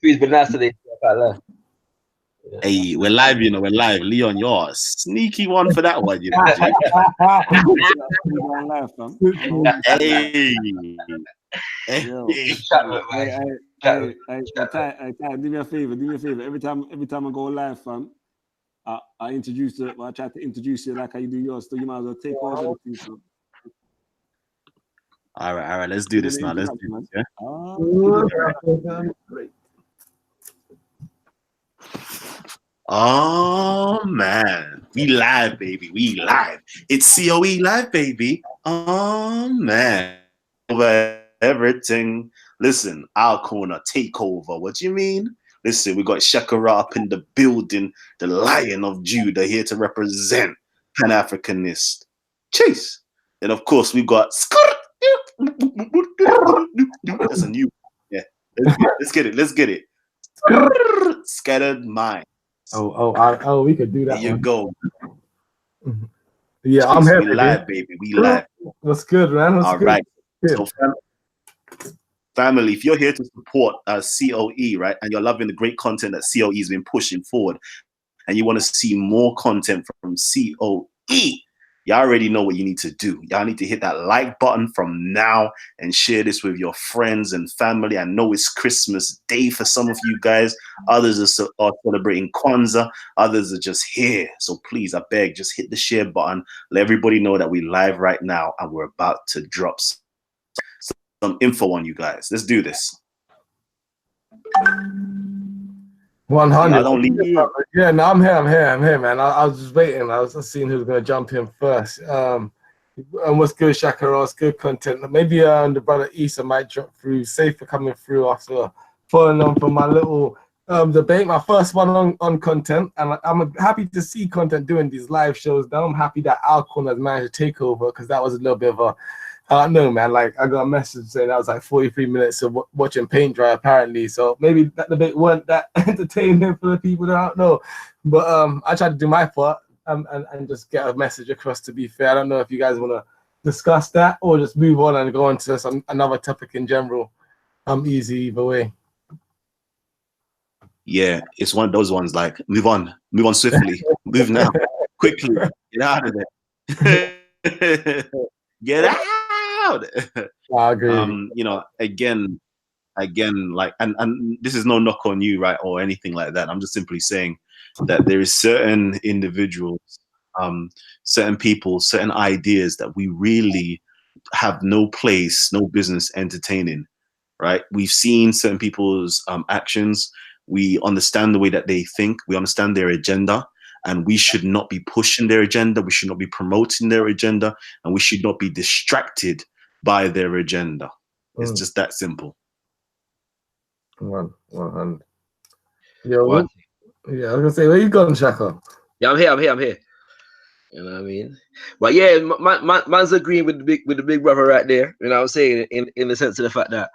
It's been nice today. I can't lie. Hey, we're live, you know, we're live. Leon, you're a sneaky one for that one, you know. G. Hey, Ty, do me a favor. Every time I go live, fam, I introduce it. Well, I try to introduce you like how you do yours. So you might as well take over the thing. So. All right. Let's do this now. Let's do this. Yeah? Oh man, we live, baby. We live. It's COE live, baby. Oh man, over everything. Listen, our corner takeover. What do you mean? Listen, we got Shakara up in the building, the Lion of Judah here to represent Pan-Africanist. Chase. And of course, we've got that's a new. Yeah, let's get it. Scattered mind. Oh, we could do that. There you go. Yeah, I'm here. We live, baby. We live. What's good, man? All right. So, family, if you're here to support COE, right, and you're loving the great content that COE has been pushing forward, and you want to see more content from COE, you already know what you need to do. Y'all need to hit that like button from now and share this with your friends and family. I know it's Christmas Day for some of you guys. Others are celebrating Kwanzaa. Others are just here. So please, I beg, just hit the share button. Let everybody know that we're live right now and we're about to drop some info on you guys. Let's do this. 100. Yeah, no, I'm here, man. I was just waiting. I was seeing who's gonna jump in first. And what's good, Shakara? What's good content? Maybe the brother Issa might drop through. Safe for coming through after following on from my little debate, my first one on content. And I'm happy to see content doing these live shows. Now I'm happy that Alcorn has managed to take over because that was a little bit of a no, man, like I got a message saying that was like 43 minutes of watching paint dry apparently. So maybe that debate weren't that entertaining for the people that don't know. But I tried to do my part and just get a message across, to be fair. I don't know if you guys want to discuss that or just move on and go on to another topic in general. I'm easy either way. Yeah, it's one of those ones like move on swiftly, move now, quickly, get out of there. Get out. I agree. You know, again, like, and this is no knock on you, right, or anything like that. I'm just simply saying that there is certain individuals, certain people, certain ideas that we really have no place, no business entertaining, right? We've seen certain people's actions. We understand the way that they think. We understand their agenda. And we should not be pushing their agenda. We should not be promoting their agenda. And we should not be distracted by their agenda. It's just that simple. 100. Yeah, I was gonna say, where you going, Shaka? Yeah, I'm here. You know what I mean? But yeah, man's agreeing with the big brother right there. You know what I'm saying? In the sense of the fact that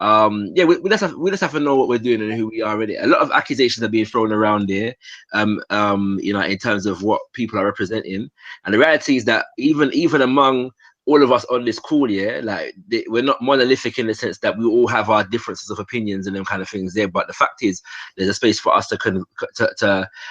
yeah, we just have to know what we're doing and who we are already. A lot of accusations are being thrown around there, you know, in terms of what people are representing. And the reality is that even among all of us on this call, yeah, like we're not monolithic in the sense that we all have our differences of opinions and them kind of things there. But the fact is, there's a space for us to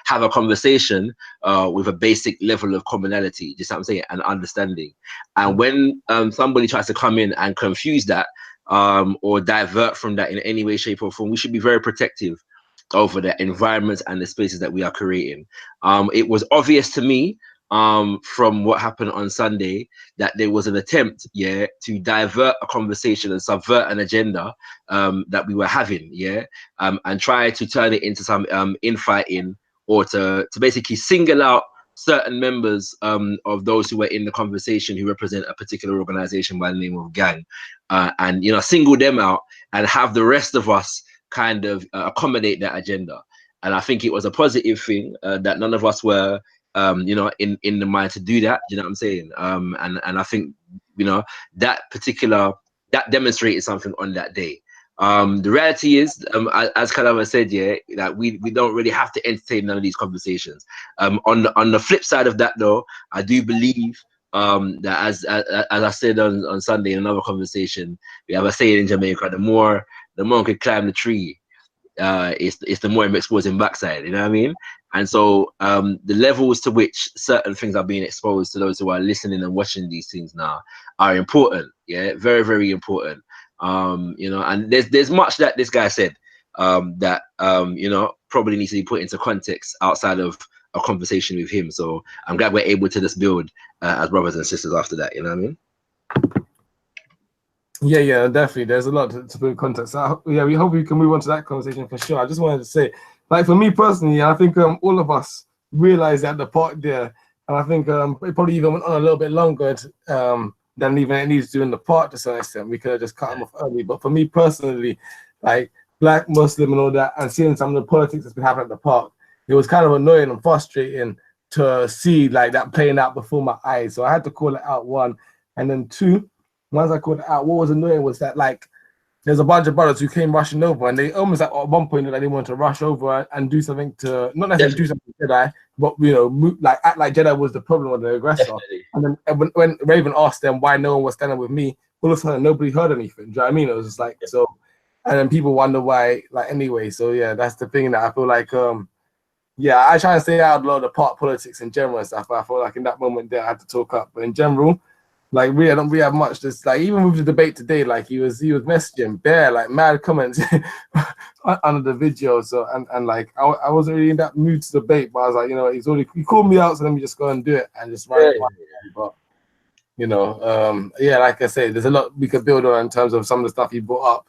have a conversation with a basic level of commonality, just what I'm saying, and understanding. And when somebody tries to come in and confuse that, or divert from that in any way, shape, or form, we should be very protective over the environments and the spaces that we are creating. It was obvious to me from what happened on Sunday that there was an attempt, yeah, to divert a conversation and subvert an agenda that we were having, yeah, and try to turn it into some infighting, or to basically single out certain members of those who were in the conversation who represent a particular organization by the name of gang, and, you know, single them out and have the rest of us kind of accommodate that agenda. And I think it was a positive thing that none of us were you know, in the mind to do that. You know what I'm saying? And I think, you know, that demonstrated something on that day. The reality is, as Kalama said, yeah, that we don't really have to entertain none of these conversations. On the flip side of that, though, I do believe that as I said on Sunday in another conversation, we have a saying in Jamaica: the more one can climb the tree, it's the more I'm exposing backside. You know what I mean? And so the levels to which certain things are being exposed to those who are listening and watching these things now are important. Yeah, very, very important. You know, and there's much that this guy said that you know, probably needs to be put into context outside of a conversation with him. So I'm glad we're able to just build as brothers and sisters after that. You know what I mean? Yeah, definitely. There's a lot to put in context. Yeah, we hope we can move on to that conversation for sure. I just wanted to say, like, for me personally, I think all of us realized at the part there, and I think it probably even went on a little bit longer than even it needs to in the part to some extent. We could have just cut him off early. But for me personally, like Black, Muslim, and all that, and seeing some of the politics that's been happening at the park, it was kind of annoying and frustrating to see like that playing out before my eyes. So I had to call it out, one, and then two. Once I called it out, what was annoying was that like there's a bunch of brothers who came rushing over, and they almost like at one point that they wanted to rush over and do something to not necessarily do something to Jedi, but you know, like act like Jedi was the problem or the aggressor. Definitely. And then when Raven asked them why no one was standing with me, all of a sudden nobody heard anything. Do you know what I mean? It was just like so, and then people wonder why. Like anyway, so yeah, that's the thing that I feel like. Yeah, I try and stay out of a lot of the part politics in general and stuff. But I feel like in that moment there, I had to talk up. But in general, like I don't really have much. Just like even with the debate today, like he was messaging bare like mad comments under the video. So and like I wasn't really in that mood to debate, but I was like, you know, he called me out, so let me just go and do it and just write it. But you know, yeah, like I say, there's a lot we could build on in terms of some of the stuff he brought up.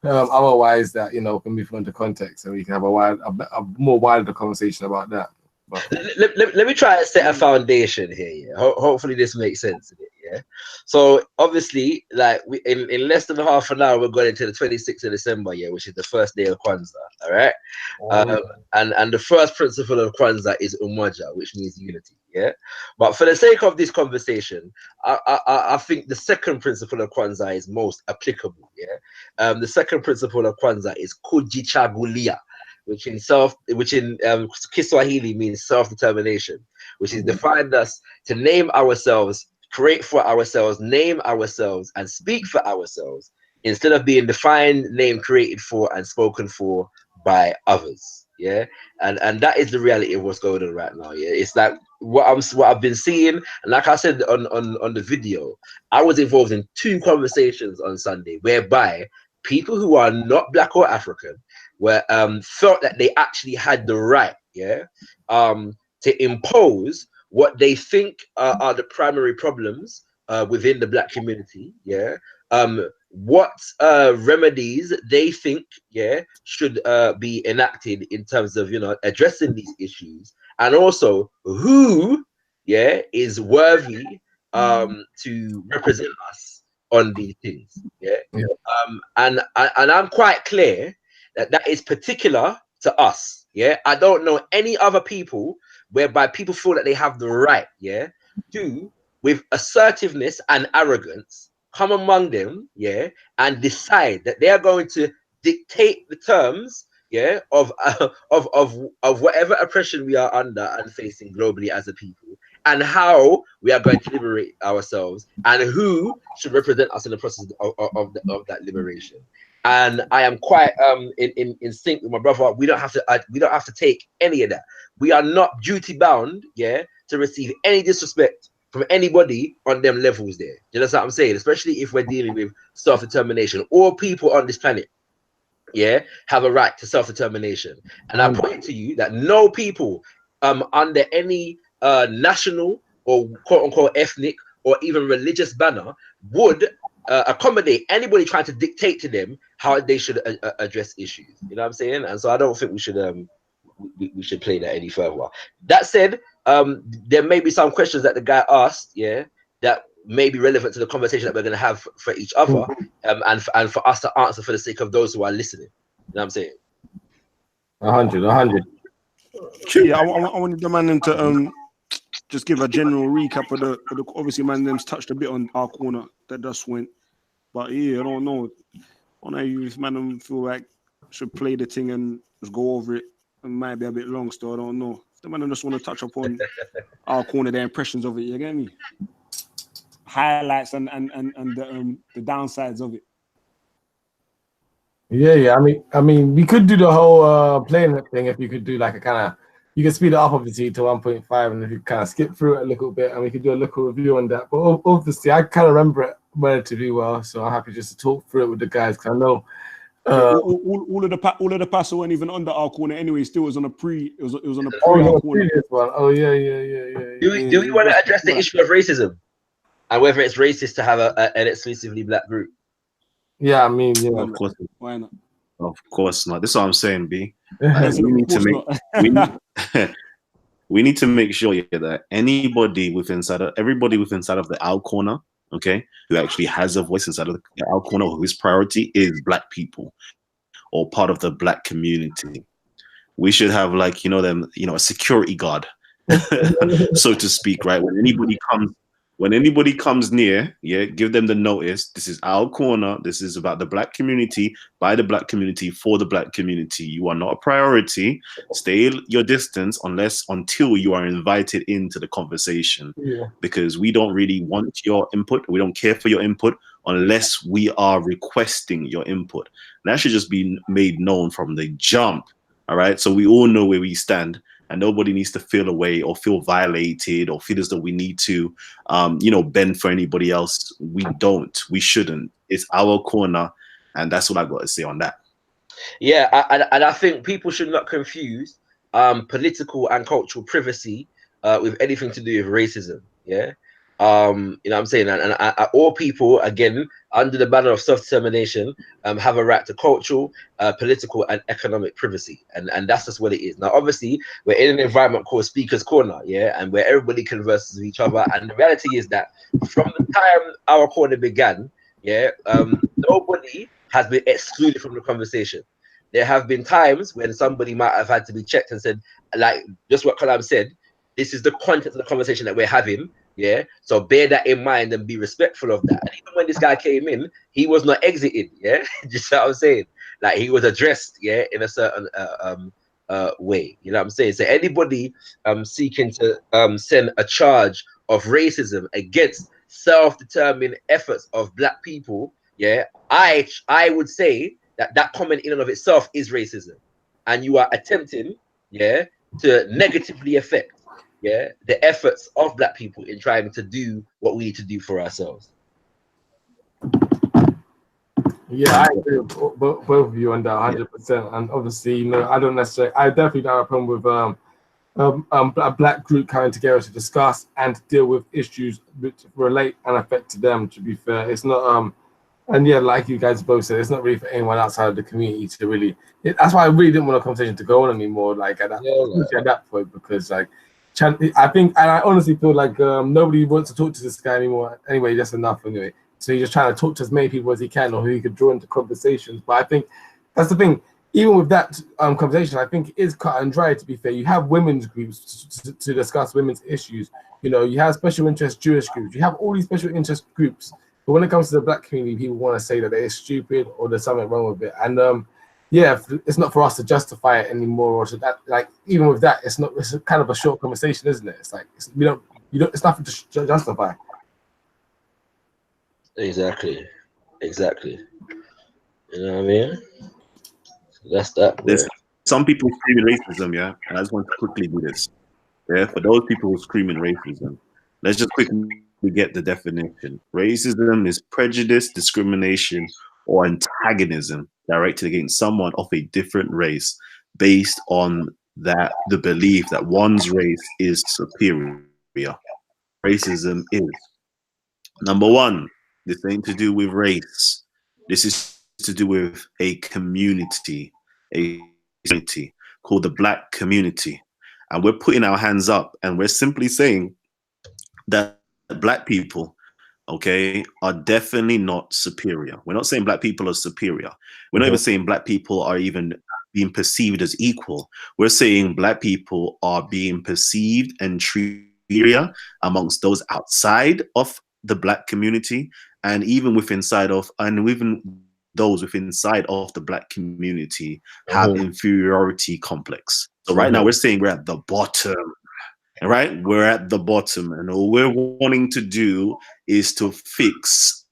Otherwise, that you know can move into context, so we can have a more wider conversation about that. But let me try and set a foundation here. Yeah? Hopefully this makes sense. Yeah. So obviously, like in less than half an hour, we're going into the 26th of December, yeah, which is the first day of Kwanzaa. All right. And the first principle of Kwanzaa is umoja, which means unity. Yeah. But for the sake of this conversation, I think the second principle of Kwanzaa is most applicable. Yeah. The second principle of Kwanzaa is kujichagulia, which in Kiswahili means self-determination, which is defined as to name ourselves, create for ourselves, name ourselves, and speak for ourselves, instead of being defined, named, created for, and spoken for by others. Yeah, and that is the reality of what's going on right now. Yeah, it's like what I've been seeing, and like I said on the video, I was involved in 2 conversations on Sunday whereby people who are not Black or African were felt that they actually had the right, to impose what they think are the primary problems within the Black community, what remedies they think, should be enacted in terms of, you know, addressing these issues, and also who, is worthy to represent us on these things, and I'm quite clear that is particular to us. I don't know any other people whereby people feel that they have the right, to, with assertiveness and arrogance, come among them, and decide that they are going to dictate the terms, of whatever oppression we are under and facing globally as a people, and how we are going to liberate ourselves, and who should represent us in the process of that liberation. And I am quite in sync with my brother. We don't have to take any of that. We are not duty bound, to receive any disrespect from anybody on them levels there. You know what I'm saying? Especially if we're dealing with self-determination. All people on this planet, have a right to self-determination. And I point to you that no people under any national or quote-unquote ethnic or even religious banner would accommodate anybody trying to dictate to them how they should address issues. You know what I'm saying? And so I don't think we should play that any further. That said, there may be some questions that the guy asked, that may be relevant to the conversation that we're going to have for each other, and for us to answer for the sake of those who are listening. You know what I'm saying? 100. Yeah, I wanted the man to just give a general recap of the obviously man them's touched a bit on our corner that just went, but yeah, I don't know. I don't know if man them feel like should play the thing and just go over it. It might be a bit long still, I don't know. If the man just want to touch upon our corner, their impressions of it, you get me? Highlights and the downsides of it. Yeah. I mean, we could do the whole playing it thing if you could do like a kind of, you can speed it up obviously to 1.5, and if you kind of skip through it a little bit, and we could do a little review on that. But obviously, I kind of remember it relatively well, so I'm happy just to talk through it with the guys because I know. All of the pass weren't even under our corner anyway. Still was on a pre. It was on a pre Oh, our yeah, corner. previous one. Oh yeah. Do we want to address the issue of racism and whether it's racist to have an exclusively black group? Yeah, I mean, yeah. Of course, Why not? of course not. This is what I'm saying, B. I Like, said, we of need to course make not. we need to make sure that everybody within inside of the our corner, okay, who actually has a voice inside of the our corner, whose priority is black people or part of the black community. We should have, like, a security guard, so to speak, right? When anybody comes near, yeah, give them the notice. This is our corner. This is about the black community, by the black community, for the black community. You are not a priority. Stay your distance until you are invited into the conversation. Yeah. Because we don't really want your input. We don't care for your input unless we are requesting your input. And that should just be made known from the jump. All right. So we all know where we stand, and nobody needs to feel away or feel violated or feel as though we need to, bend for anybody else. We don't. We shouldn't. It's our corner, and that's what I got to say on that. Yeah, and I think people should not confuse political and cultural privacy with anything to do with racism. Yeah, you know what I'm saying, and all people, again, under the banner of self-determination, have a right to cultural, political, and economic privacy, and that's just what it is. Now, obviously, we're in an environment called Speaker's Corner, yeah, and where everybody converses with each other. And the reality is that from the time our corner began, yeah, nobody has been excluded from the conversation. There have been times when somebody might have had to be checked and said, like just what Kalam said, this is the content of the conversation that we're having. Yeah, so bear that in mind and be respectful of that. And even when this guy came in, he was not exited. Yeah, just what I'm saying. Like, he was addressed, yeah, in a certain way. You know what I'm saying? So anybody seeking to send a charge of racism against self-determined efforts of black people, yeah, I would say that comment in and of itself is racism, and you are attempting, yeah, to negatively affect, yeah, the efforts of black people in trying to do what we need to do for ourselves. Yeah, I agree with both of you on that 100%. And obviously, I definitely don't have a problem with a black group coming together to discuss and deal with issues which relate and affect them. To be fair, it's not and yeah, like you guys both said, it's not really for anyone outside of the community to really. That's why I really didn't want a conversation to go on anymore. Like at that point, because like, I think, and I honestly feel like nobody wants to talk to this guy anymore. Anyway, that's enough. Anyway, so he's just trying to talk to as many people as he can, or who he could draw into conversations. But I think that's the thing. Even with that conversation, I think it is cut and dry. To be fair, you have women's groups to discuss women's issues. You have special interest Jewish groups. You have all these special interest groups. But when it comes to the black community, people want to say that it's stupid or there's something wrong with it. And yeah, it's not for us to justify it anymore, or to that. Like, even with that, it's not. It's kind of a short conversation, isn't it? It's like it's nothing to justify. Exactly. You know what I mean? So that's that. There's some people screaming racism, yeah, and I just want to quickly do this. Yeah, for those people who screaming racism, let's just quickly get the definition. Racism is prejudice, discrimination, or antagonism directed against someone of a different race based on the belief that one's race is superior. Racism is, number one, this ain't to do with race. This is to do with a community called the black community. And we're putting our hands up and we're simply saying that black people, okay, are definitely not superior. We're not saying black people are superior. We're not even saying black people are even being perceived as equal. We're saying black people are being perceived and treated amongst those outside of the black community, and even those within inside of the black community have inferiority complex. So right now we're saying we're at the bottom. All right, we're at the bottom, and all we're wanting to do is to fix.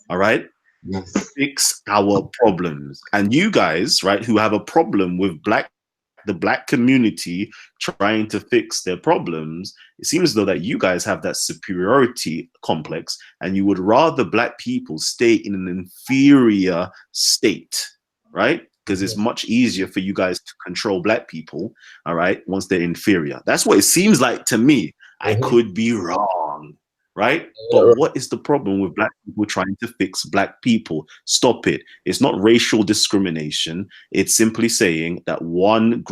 All right, Yes. fix our problems. And you guys, right, who have a problem with the black community trying to fix their problems, it seems as though that you guys have that superiority complex, and you would rather black people stay in an inferior state, right? Because it's much easier for you guys to control black people, all right, once they're inferior. That's what it seems like to me. I could be wrong, right? But what is the problem with black people trying to fix black people? Stop it. It's not racial discrimination. It's simply saying that one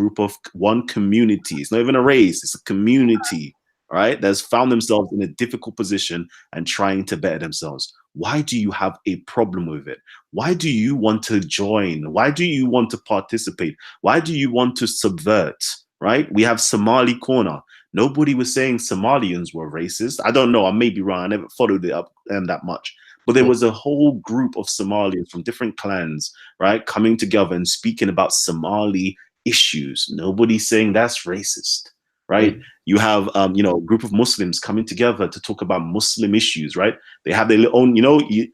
community, it's not even a race, it's a community, right, that's found themselves in a difficult position and trying to better themselves. Why do you have a problem with it? Why do you want to join? Why do you want to participate? Why do you want to subvert, right? We have Somali Corner. Nobody was saying Somalians were racist. I don't know. I may be wrong. I never followed it up that much. But there was a whole group of Somalians from different clans, right, coming together and speaking about Somali issues. Nobody's saying that's racist, right? You have, a group of Muslims coming together to talk about Muslim issues, right? They have their own,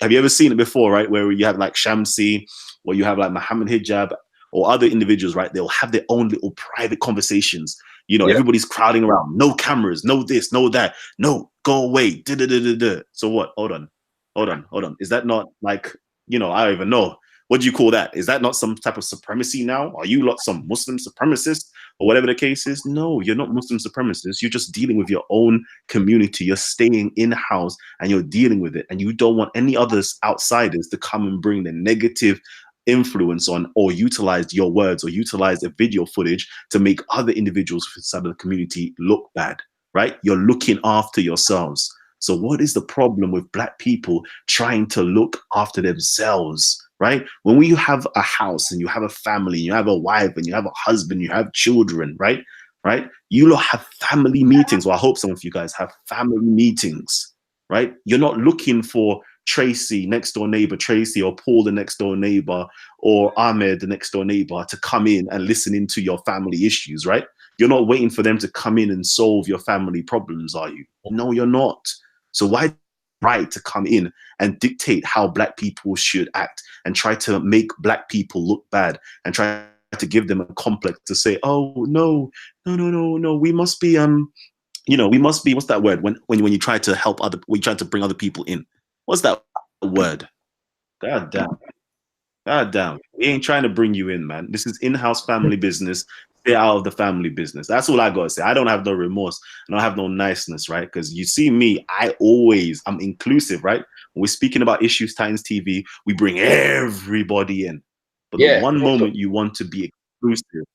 have you ever seen it before, right? Where you have like Shamsi, or you have like Muhammad Hijab, or other individuals, right? They'll have their own little private conversations. Everybody's crowding around. No cameras, no this, no that. No, go away. So what? Hold on. Is that not like, I don't even know. What do you call that? Is that not some type of supremacy now? Are you lot some Muslim supremacists or whatever the case is? No, you're not Muslim supremacists. You're just dealing with your own community. You're staying in-house and you're dealing with it. And you don't want any others outsiders to come and bring the negative influence on, or utilize your words, or utilize the video footage to make other individuals inside of the community look bad, right? You're looking after yourselves. So what is the problem with black people trying to look after themselves, right? When we have a house and you have a family, you have a wife and you have a husband, you have children, right? You lot have family meetings. Well, I hope some of you guys have family meetings, right? You're not looking for Tracy, next door neighbor Tracy, or Paul, the next door neighbor, or Ahmed, the next door neighbor, to come in and listen into your family issues, right? You're not waiting for them to come in and solve your family problems, are you? No, you're not. So why right to come in and dictate how black people should act and try to make black people look bad and try to give them a complex to say, oh no, we must be we must be, what's that word when you try to help we try to bring other people in? What's that word? God damn. We ain't trying to bring you in, man. This is in-house family business. Stay out of the family business. That's all I gotta say. I don't have no remorse. I don't have no niceness, right? Because you see me, I'm inclusive, right? When we're speaking about Issues Titans TV, we bring everybody in. But the one moment you want to be exclusive,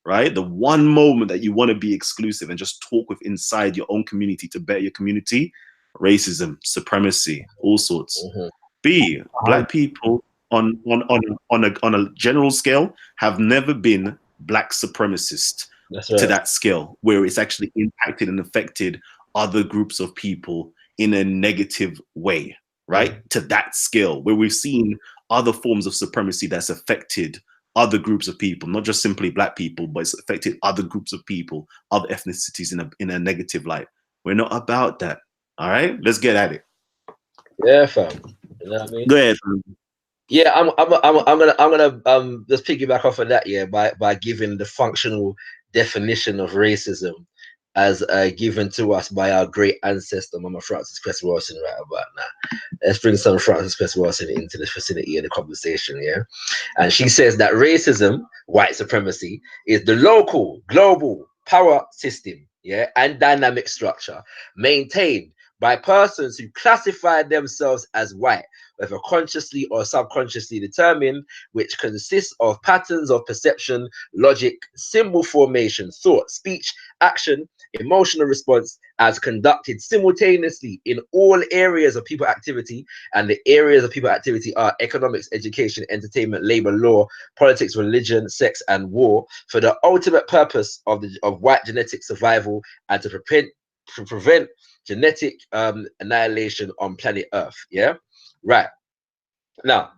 right? The one moment that you want to be exclusive and just talk with inside your own community to better your community, racism, supremacy, all sorts. Black people on a general scale have never been black supremacist to that scale, where it's actually impacted and affected other groups of people in a negative way, right? To that scale, where we've seen other forms of supremacy that's affected other groups of people, not just simply black people, but it's affected other groups of people, other ethnicities in a negative light. We're not about that. All right, let's get at it. Yeah, fam. You know what I mean? Go ahead. Yeah, I'm gonna just piggyback off of that, yeah, by giving the functional definition of racism as given to us by our great ancestor, Mama Frances Cress Wilson, right about now. Let's bring some Frances Cress Wilson into this vicinity of the conversation, yeah. And she says that racism, white supremacy, is the local, global power system, yeah, and dynamic structure maintained by persons who classify themselves as white, whether consciously or subconsciously determined, which consists of patterns of perception, logic, symbol formation, thought, speech, action, emotional response, as conducted simultaneously in all areas of people activity. And the areas of people activity are economics, education, entertainment, labor, law, politics, religion, sex, and war, for the ultimate purpose of white genetic survival and to prevent genetic annihilation on planet Earth. Yeah, right. Now,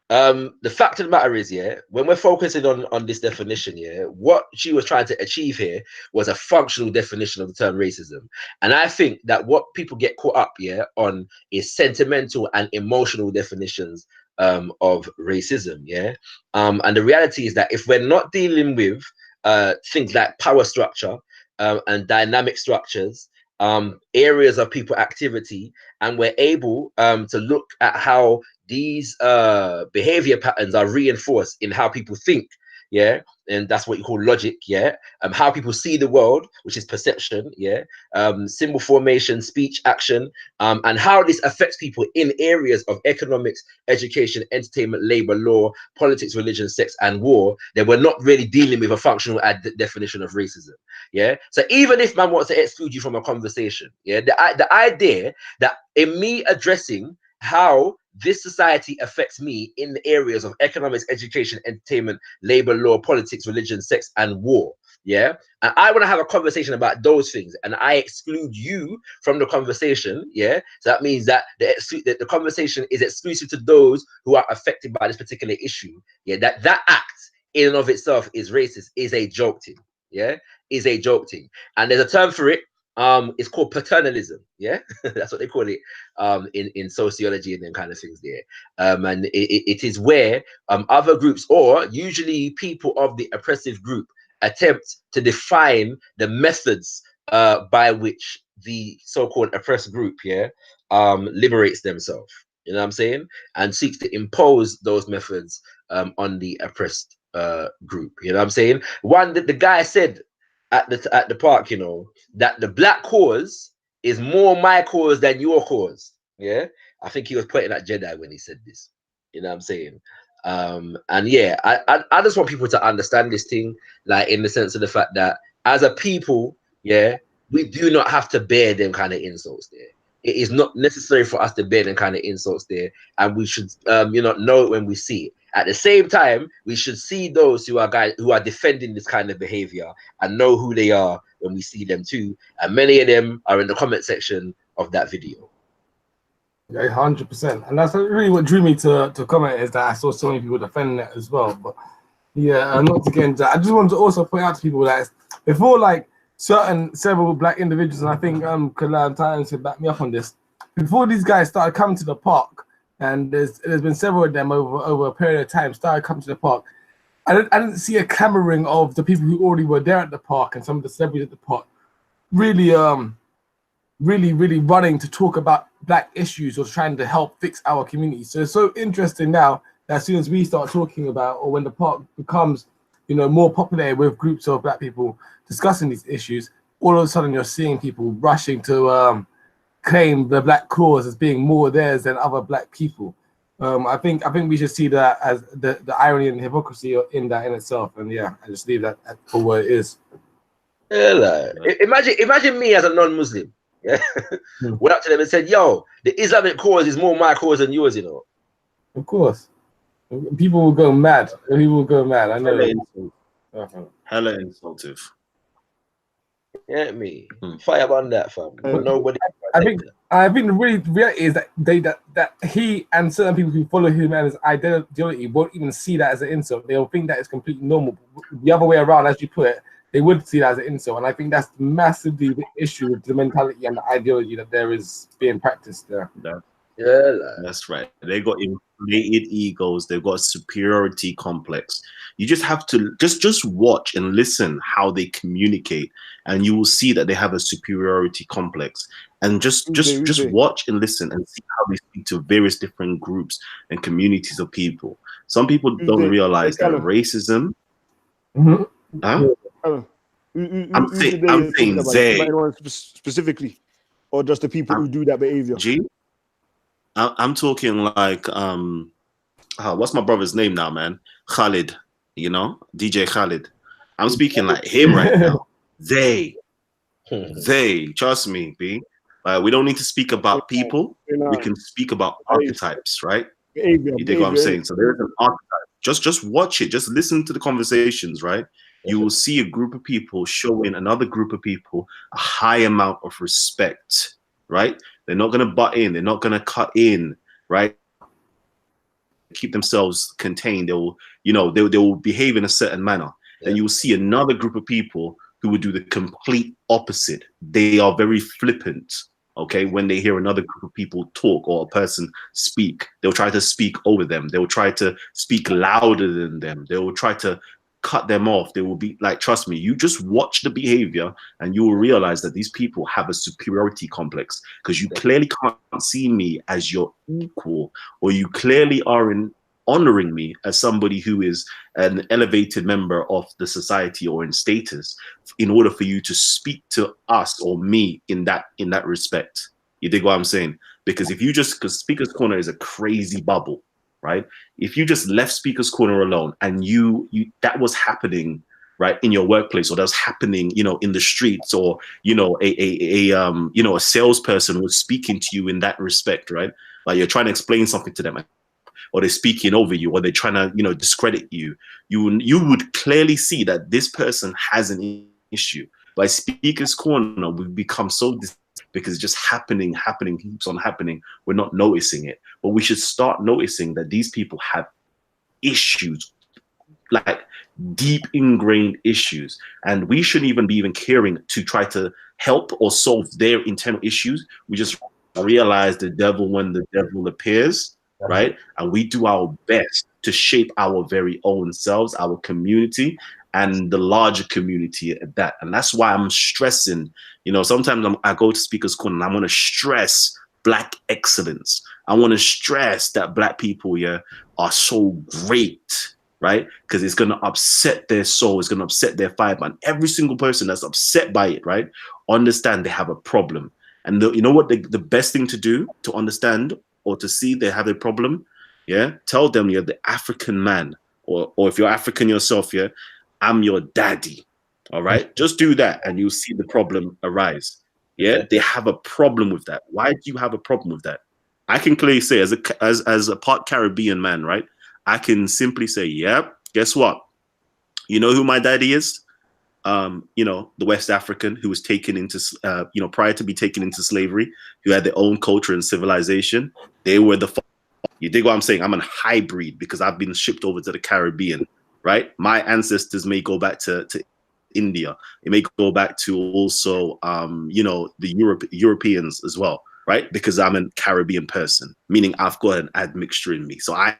the fact of the matter is, yeah, when we're focusing on this definition, yeah, what she was trying to achieve here was a functional definition of the term racism. And I think that what people get caught up, yeah, on is sentimental and emotional definitions of racism. Yeah. And the reality is that if we're not dealing with things like power structure and dynamic structures, areas of people activity, and we're able to look at how these behavior patterns are reinforced in how people think, yeah, and that's what you call logic, yeah, how people see the world, which is perception, yeah, symbol formation, speech, action, and how this affects people in areas of economics, education, entertainment, labor, law, politics, religion, sex, and war, then we're not really dealing with a functional definition of racism. Yeah. So even if man wants to exclude you from a conversation, yeah, the idea that in me addressing how this society affects me in the areas of economics, education, entertainment, labor, law, politics, religion, sex, and war. Yeah. And I want to have a conversation about those things, and I exclude you from the conversation. Yeah. So that means that the conversation is exclusive to those who are affected by this particular issue. Yeah. That act in and of itself is racist, is a joke thing. Yeah. Is a joke thing. And there's a term for it. It's called paternalism. Yeah. That's what they call it in sociology and them kind of things there. And it is where other groups, or usually people of the oppressive group, attempt to define the methods by which the so-called oppressed group, yeah, liberates themselves. You know what I'm saying? And seeks to impose those methods on the oppressed group. You know what I'm saying? One that the guy said at the park, you know, that the black cause is more my cause than your cause. Yeah, I think he was pointing at Jedi when he said this. You know what I'm saying? And yeah, I just want people to understand this thing, like in the sense of the fact that as a people, yeah, we do not have to bear them kind of insults there. It is not necessary for us to bear them kind of insults there, and we should know it when we see it. At the same time, we should see those who are defending this kind of behavior and know who they are when we see them too. And many of them are in the comment section of that video. Yeah, 100%. And that's really what drew me to comment, is that I saw so many people defending it as well. But yeah, not to get into that, I just wanted to also point out to people that before, like, several black individuals, and I think Kalam Times can back me up on this, before these guys started coming to the park, and there's been several of them over a period of time started coming to the park, I didn't see a clamoring of the people who already were there at the park and some of the celebrities at the park really running to talk about black issues or trying to help fix our community. So it's so interesting now that as soon as we start talking about, or when the park becomes, more popular with groups of black people discussing these issues, all of a sudden you're seeing people rushing to claim the black cause as being more theirs than other black people. I think we should see that as the irony and hypocrisy in that in itself. And yeah, I just leave that for what it is. Yeah, like, imagine me as a non-Muslim. Yeah, went up to them and said, "Yo, the Islamic cause is more my cause than yours." Of course, people will go mad. People will go mad. I know. Hella insultive. Yeah, me fire on that, fam. Nobody. I think the reality is that he and certain people who follow him and his ideology won't even see that as an insult. They'll think that it's completely normal. The other way around, as you put it, they would see that as an insult. And I think that's massively the issue with the mentality and the ideology that there is being practiced there. That's right. They got inflated egos. They've got a superiority complex. You just have to just watch and listen how they communicate, and you will see that they have a superiority complex. And just watch and listen and see how they speak to various different groups and communities of people. Some people don't realize that racism. Huh? I'm saying they specifically, or just the people who do that behavior. I'm talking like what's my brother's name now, man? Khalid, DJ Khalid. I'm speaking like him right now. They trust me, B. We don't need to speak about people. We can speak about archetypes, right? You dig what I'm saying? So there's an archetype. Just watch it. Just listen to the conversations, right? You will see a group of people showing another group of people a high amount of respect, right? They're not going to butt in. They're not going to cut in, right? Keep themselves contained. They will behave in a certain manner. Then you will see another group of people who will do the complete opposite. They are very flippant, Okay, when they hear another group of people talk or a person speak, they'll try to speak over them. They'll try to speak louder than them. They will try to cut them off. They will be like, trust me, you just watch the behavior and you will realize that these people have a superiority complex because you clearly can't see me as your equal, or you clearly are in honoring me as somebody who is an elevated member of the society or in status in order for you to speak to us or me in that respect. You dig what I'm saying? Because if you just, because Speaker's Corner is a crazy bubble, right? If you just left Speaker's Corner alone and you that was happening right in your workplace, or that was happening, you know, in the streets, or you know, a salesperson was speaking to you in that respect, right? Like you're trying to explain something to them, or they're speaking over you, or they're trying to, you know, discredit you, you would clearly see that this person has an issue. By Speaker's Corner, we've become so because it's just happening, keeps on happening. We're not noticing it, but we should start noticing that these people have issues, like deep ingrained issues, and we shouldn't even be caring to try to help or solve their internal issues. We just realize the devil when the devil appears, right? And we do our best to shape our very own selves, our community, and the larger community at that. And that's why I'm stressing, you know, sometimes I go to Speaker's Corner and I want to stress Black excellence. I want to stress that Black people, yeah, are so great, right? Because it's going to upset their soul. It's going to upset their fiber. And every single person that's upset by it, right, understand they have a problem. And you know what the best thing to do to understand or to see they have a problem? Yeah, tell them you're the African man, or if you're African yourself, yeah, I'm your daddy. All right, just do that and you'll see the problem arise. Yeah, they have a problem with that. Why do you have a problem with that? I can clearly say, as a part Caribbean man, right, I can simply say, yeah, guess what? You know who my daddy is? You know, the West African who was taken into, you know, prior to be taken into slavery, who had their own culture and civilization. They were the, you dig what I'm saying? I'm a hybrid because I've been shipped over to the Caribbean, right? My ancestors may go back to India. It may go back to also, you know, the Europeans as well, right? Because I'm a Caribbean person, meaning I've got an admixture in me. So I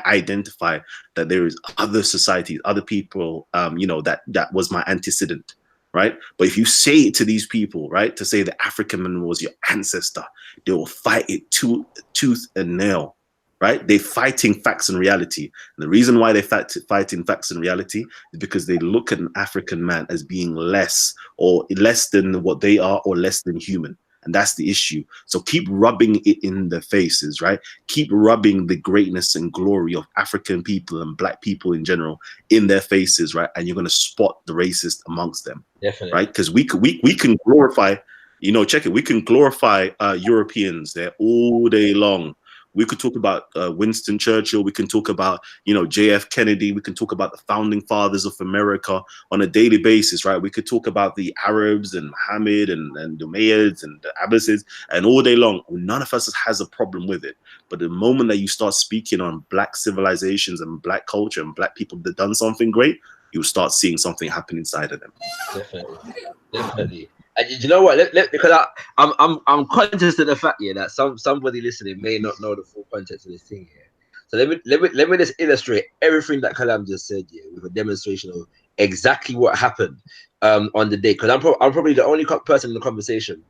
identify that there is other societies, other people, you know, that was my antecedent, right? But if you say it to these people, right, to say the African man was your ancestor, they will fight it tooth and nail, right? They're fighting facts and reality. And the reason why they're fighting facts and reality is because they look at an African man as being less, or less than what they are, or less than human. And that's the issue. So keep rubbing it in their faces, right? Keep rubbing the greatness and glory of African people and Black people in general in their faces, right? And you're going to spot the racist amongst them. Definitely. Right? Because we can glorify, you know, check it. We can glorify Europeans there all day long. We could talk about Winston Churchill. We can talk about, you know, JF Kennedy. We can talk about the founding fathers of America on a daily basis, right? We could talk about the Arabs and Muhammad and the Umayyads and the Abbasids, and all day long. None of us has a problem with it. But the moment that you start speaking on Black civilizations and Black culture and Black people that done something great, you'll start seeing something happen inside of them. Definitely. And you know what? Because I'm conscious of the fact here that somebody listening may not know the full context of this thing here. So let me just illustrate everything that Kalam just said here with a demonstration of exactly what happened on the day. Because I'm probably the only person in the conversation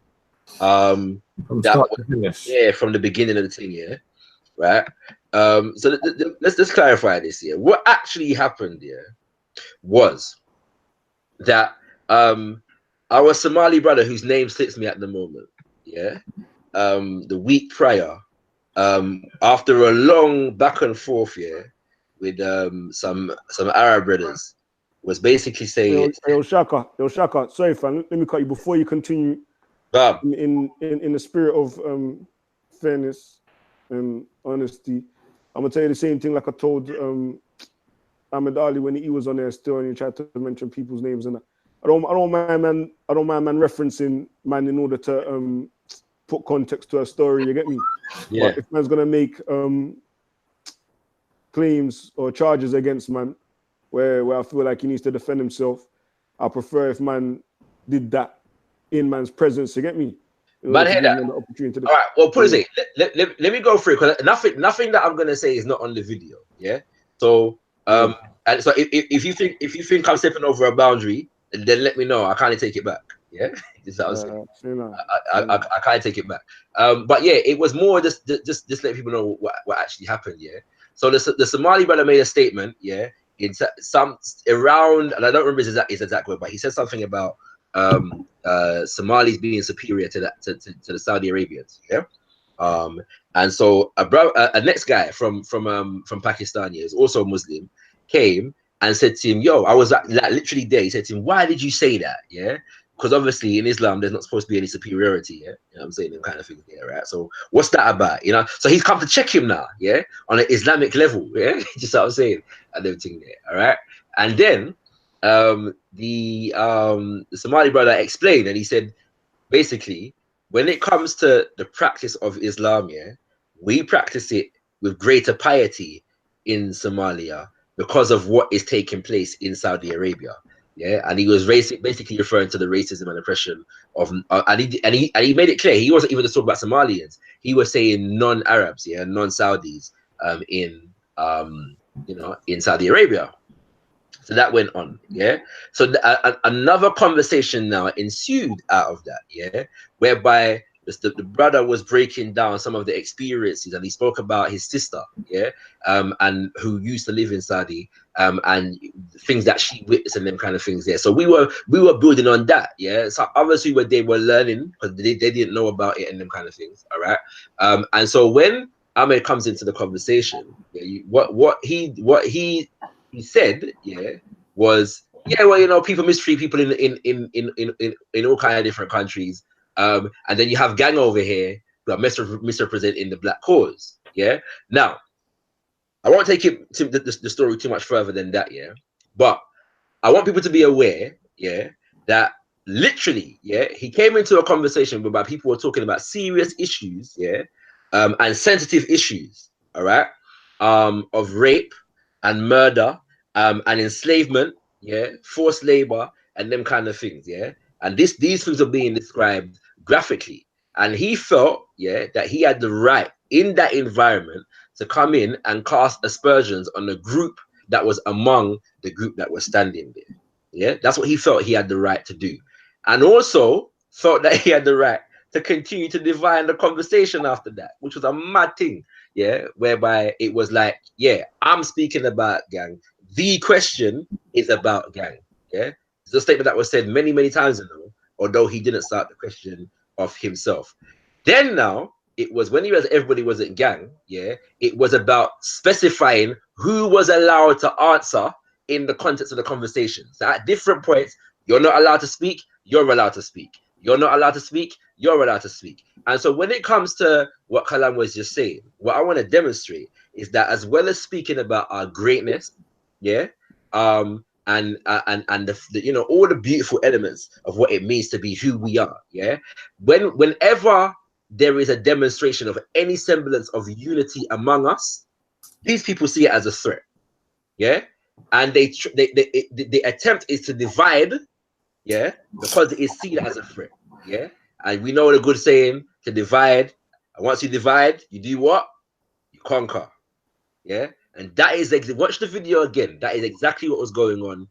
From start to finish. Yeah, from the beginning of the thing, yeah, right. So let's just clarify this here. What actually happened here was that our Somali brother, whose name slips me at the moment, yeah, the week prior, after a long back and forth, yeah, with some Arab brothers, was basically saying, Yo, Shaka, sorry, fam, let me cut you before you continue. In the spirit of fairness and honesty, I'm gonna tell you the same thing like I told Ahmed Ali when he was on there still, and he tried to mention people's names, and I don't mind man referencing man in order to put context to a story. You get me? Yeah. But if man's gonna make claims or charges against man, where I feel like he needs to defend himself, I prefer if man did that in man's presence. You get me? Man, hear that. An opportunity to All right. Well, put it this way. Let me go through because nothing that I'm gonna say is not on the video. Yeah. So and so if you think I'm stepping over a boundary, then let me know. I kind of take it back. Yeah. This is what I'm saying. I can't take it back. But yeah, it was more just let people know what actually happened. Yeah. So the Somali brother made a statement. Yeah. In some around, and I don't remember his exact word, but he said something about Somalis being superior to the Saudi Arabians. Yeah. And so a next guy from Pakistan, is also Muslim, came and said to him, "Yo, I was like literally there." He said to him, "Why did you say that?" Yeah, because obviously in Islam there's not supposed to be any superiority. Yeah, you know what I'm saying, them kind of things there, right? So what's that about? You know, so he's come to check him now, yeah, on an Islamic level, yeah, just what I'm saying, and everything there, all right. And then the Somali brother explained, and he said, basically, when it comes to the practice of Islam, yeah, we practice it with greater piety in Somalia because of what is taking place in Saudi Arabia. Yeah, and he was basically referring to the racism and oppression of, and he made it clear he wasn't even just talking about Somalians. He was saying non-Arabs, yeah, non-Saudis, in in Saudi Arabia. So that went on, yeah. So another conversation now ensued out of that, yeah, whereby the brother was breaking down some of the experiences, and he spoke about his sister, yeah, and who used to live in Saudi, and things that she witnessed and them kind of things there. So we were building on that, yeah. So others who were learning because they didn't know about it and them kind of things, all right. And so when Ahmed comes into the conversation, yeah, what he said, yeah, was, yeah, well, you know, people mistreat people in all kind of different countries, and then you have gang over here who are misrepresenting the black cause. Yeah. Now, I won't take it to the story too much further than that. Yeah, but I want people to be aware. Yeah, that literally, yeah, he came into a conversation whereby people were talking about serious issues. Yeah, and sensitive issues. All right, of rape and murder, and enslavement, yeah, forced labor, and them kind of things, yeah. And these things are being described graphically, and he felt, yeah, that he had the right in that environment to come in and cast aspersions on the group that was among the group that was standing there. Yeah, that's what he felt he had the right to do, and also felt that he had the right to continue to divide the conversation after that, which was a mad thing. Yeah, whereby it was like, yeah, I'm speaking about gang. The question is about gang. Yeah, it's a statement that was said many, many times ago, although he didn't start the question of himself. Then now it was when he was everybody was at gang. Yeah, it was about specifying who was allowed to answer in the context of the conversation. So at different points, you're not allowed to speak. You're allowed to speak. You're not allowed to speak. You're allowed to speak. And so when it comes to what Kalam was just saying, what I want to demonstrate is that as well as speaking about our greatness, yeah, and the you know, all the beautiful elements of what it means to be who we are, yeah. Whenever there is a demonstration of any semblance of unity among us, these people see it as a threat, yeah, and the attempt is to divide, yeah, because it is seen as a threat, yeah. And we know the good saying to divide, and once you divide, you do what? You conquer, yeah. And that is watch the video again. That is exactly what was going on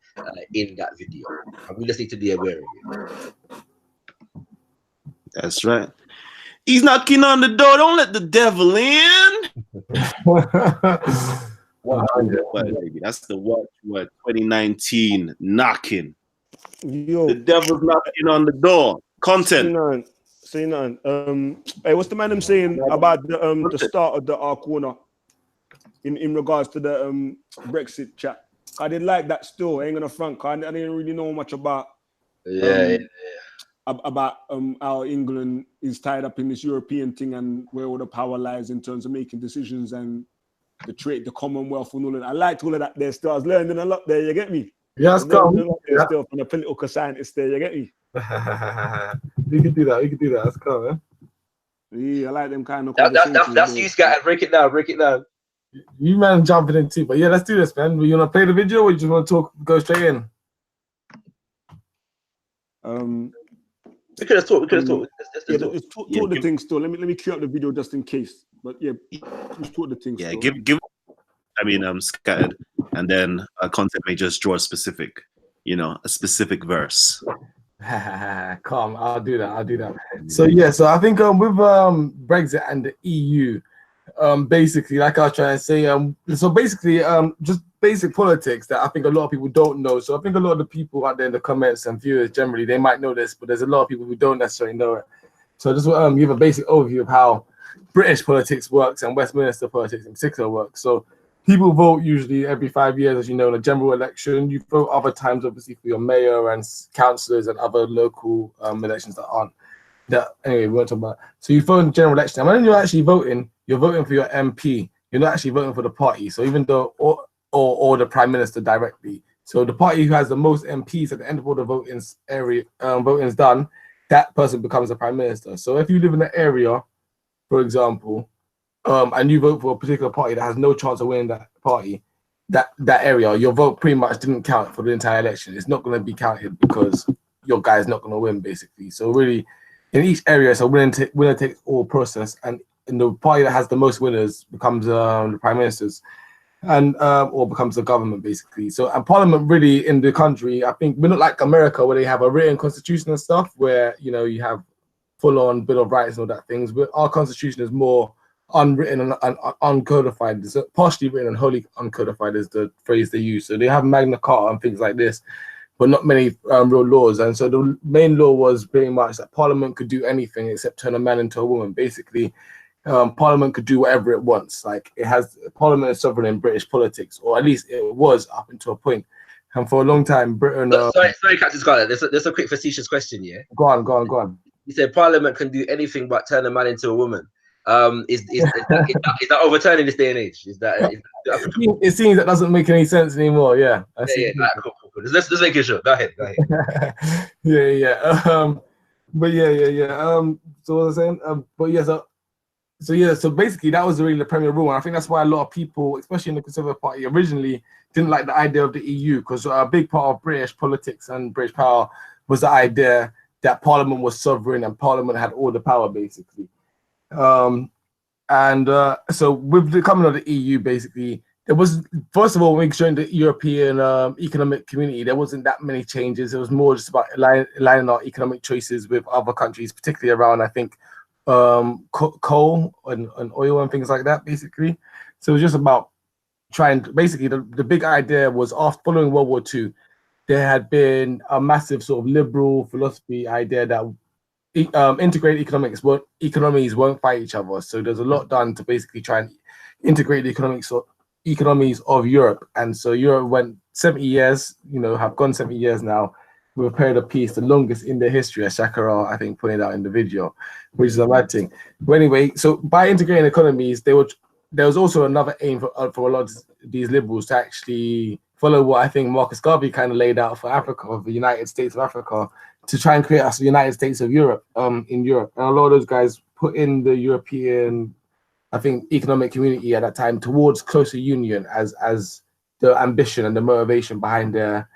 in that video, and we just need to be aware of it. That's right. He's knocking on the door. Don't let the devil in. That's the watchword 2019 knocking. Yo, the devil's knocking on the door. Content. Say none. Hey, what's the man I'm saying about the start of the corner in regards to the Brexit chat? I didn't like that still. I ain't gonna front. I didn't really know much about about how England is tied up in this European thing and where all the power lies in terms of making decisions and the trade, the Commonwealth and all of that. I liked all of that there still. I was learning a lot there, you get me? Yeah, let's go. Still from the political scientist there, you get me? We can do that. Let's go, man. Yeah, I like them kind of conversations. That's you, Scott. Break it down. You man jumping in too, but yeah, let's do this, man. You wanna play the video or you just wanna go straight in? We could have talked. We could have talked. Let's talk the thing still. Let me cue up the video just in case. But yeah, let's talk the thing still. Yeah, give. I mean, scattered, and then content may just draw a specific verse. Calm. I'll do that. So yeah, so I think with Brexit and the EU, basically, like I was trying to say, so basically, just basic politics that I think a lot of people don't know. So I think a lot of the people out there in the comments and viewers generally, they might know this, but there's a lot of people who don't necessarily know it. So I just want to give a basic overview of how British politics works and Westminster politics in particular works. So people vote usually every 5 years, as you know, in a general election. You vote other times, obviously, for your mayor and councillors and other local elections that aren't. Anyway, we won't talk about. So you vote in the general election, and when you're actually voting, you're voting for your MP. You're not actually voting for the party. So even though or the prime minister directly. So the party who has the most MPs at the end of all the voting's done, that person becomes the prime minister. So if you live in an area, for example, and you vote for a particular party that has no chance of winning that party, that area, your vote pretty much didn't count for the entire election. It's not going to be counted because your guy's not going to win, basically. So really, in each area, it's a winner takes all process, and the party that has the most winners becomes the prime ministers, and or becomes the government, basically. So, and Parliament really in the country, I think we're not like America where they have a written constitution and stuff, where you have full-on Bill of Rights and all that things. But our constitution is more unwritten and uncodified. It's partially written and wholly uncodified is the phrase they use. So they have Magna Carta and things like this, but not many real laws. And so the main law was pretty much that Parliament could do anything except turn a man into a woman. Basically, Parliament could do whatever it wants. Like Parliament is sovereign in British politics, or at least it was up until a point. And for a long time, Britain. Sorry, Captain Scarlett. There's a quick facetious question. Yeah. Go on. You said Parliament can do anything but turn a man into a woman. Is that overturning this day and age? It seems that doesn't make any sense anymore. Yeah. Cool. Let's make it sure. Go ahead. yeah. But yeah. So what was I saying? But yeah. So basically, that was really the premier rule, and I think that's why a lot of people, especially in the Conservative Party, originally didn't like the idea of the EU, because a big part of British politics and British power was the idea that Parliament was sovereign and Parliament had all the power, basically. So with the coming of the EU, basically, there was, first of all, when we joined the European Economic Community, there wasn't that many changes. It was more just about aligning our economic choices with other countries, particularly around, I think, coal and oil and things like that, basically. So it was just about trying to, basically, the big idea was, after following World War II, there had been a massive sort of liberal philosophy idea that integrated economies won't fight each other. So there's a lot done to basically try and integrate the economies of Europe. And so Europe went 70 years, have gone 70 years now, with a period of peace, the longest in their history, as Shakara, I think, pointed out in the video, which is a mad thing. But anyway, so by integrating economies, there was also another aim for a lot of these liberals to actually follow what I think Marcus Garvey kind of laid out for Africa, of the United States of Africa, to try and create us the United States of Europe, in Europe. And a lot of those guys put in the European, I think, economic community at that time towards closer union as the ambition and the motivation behind their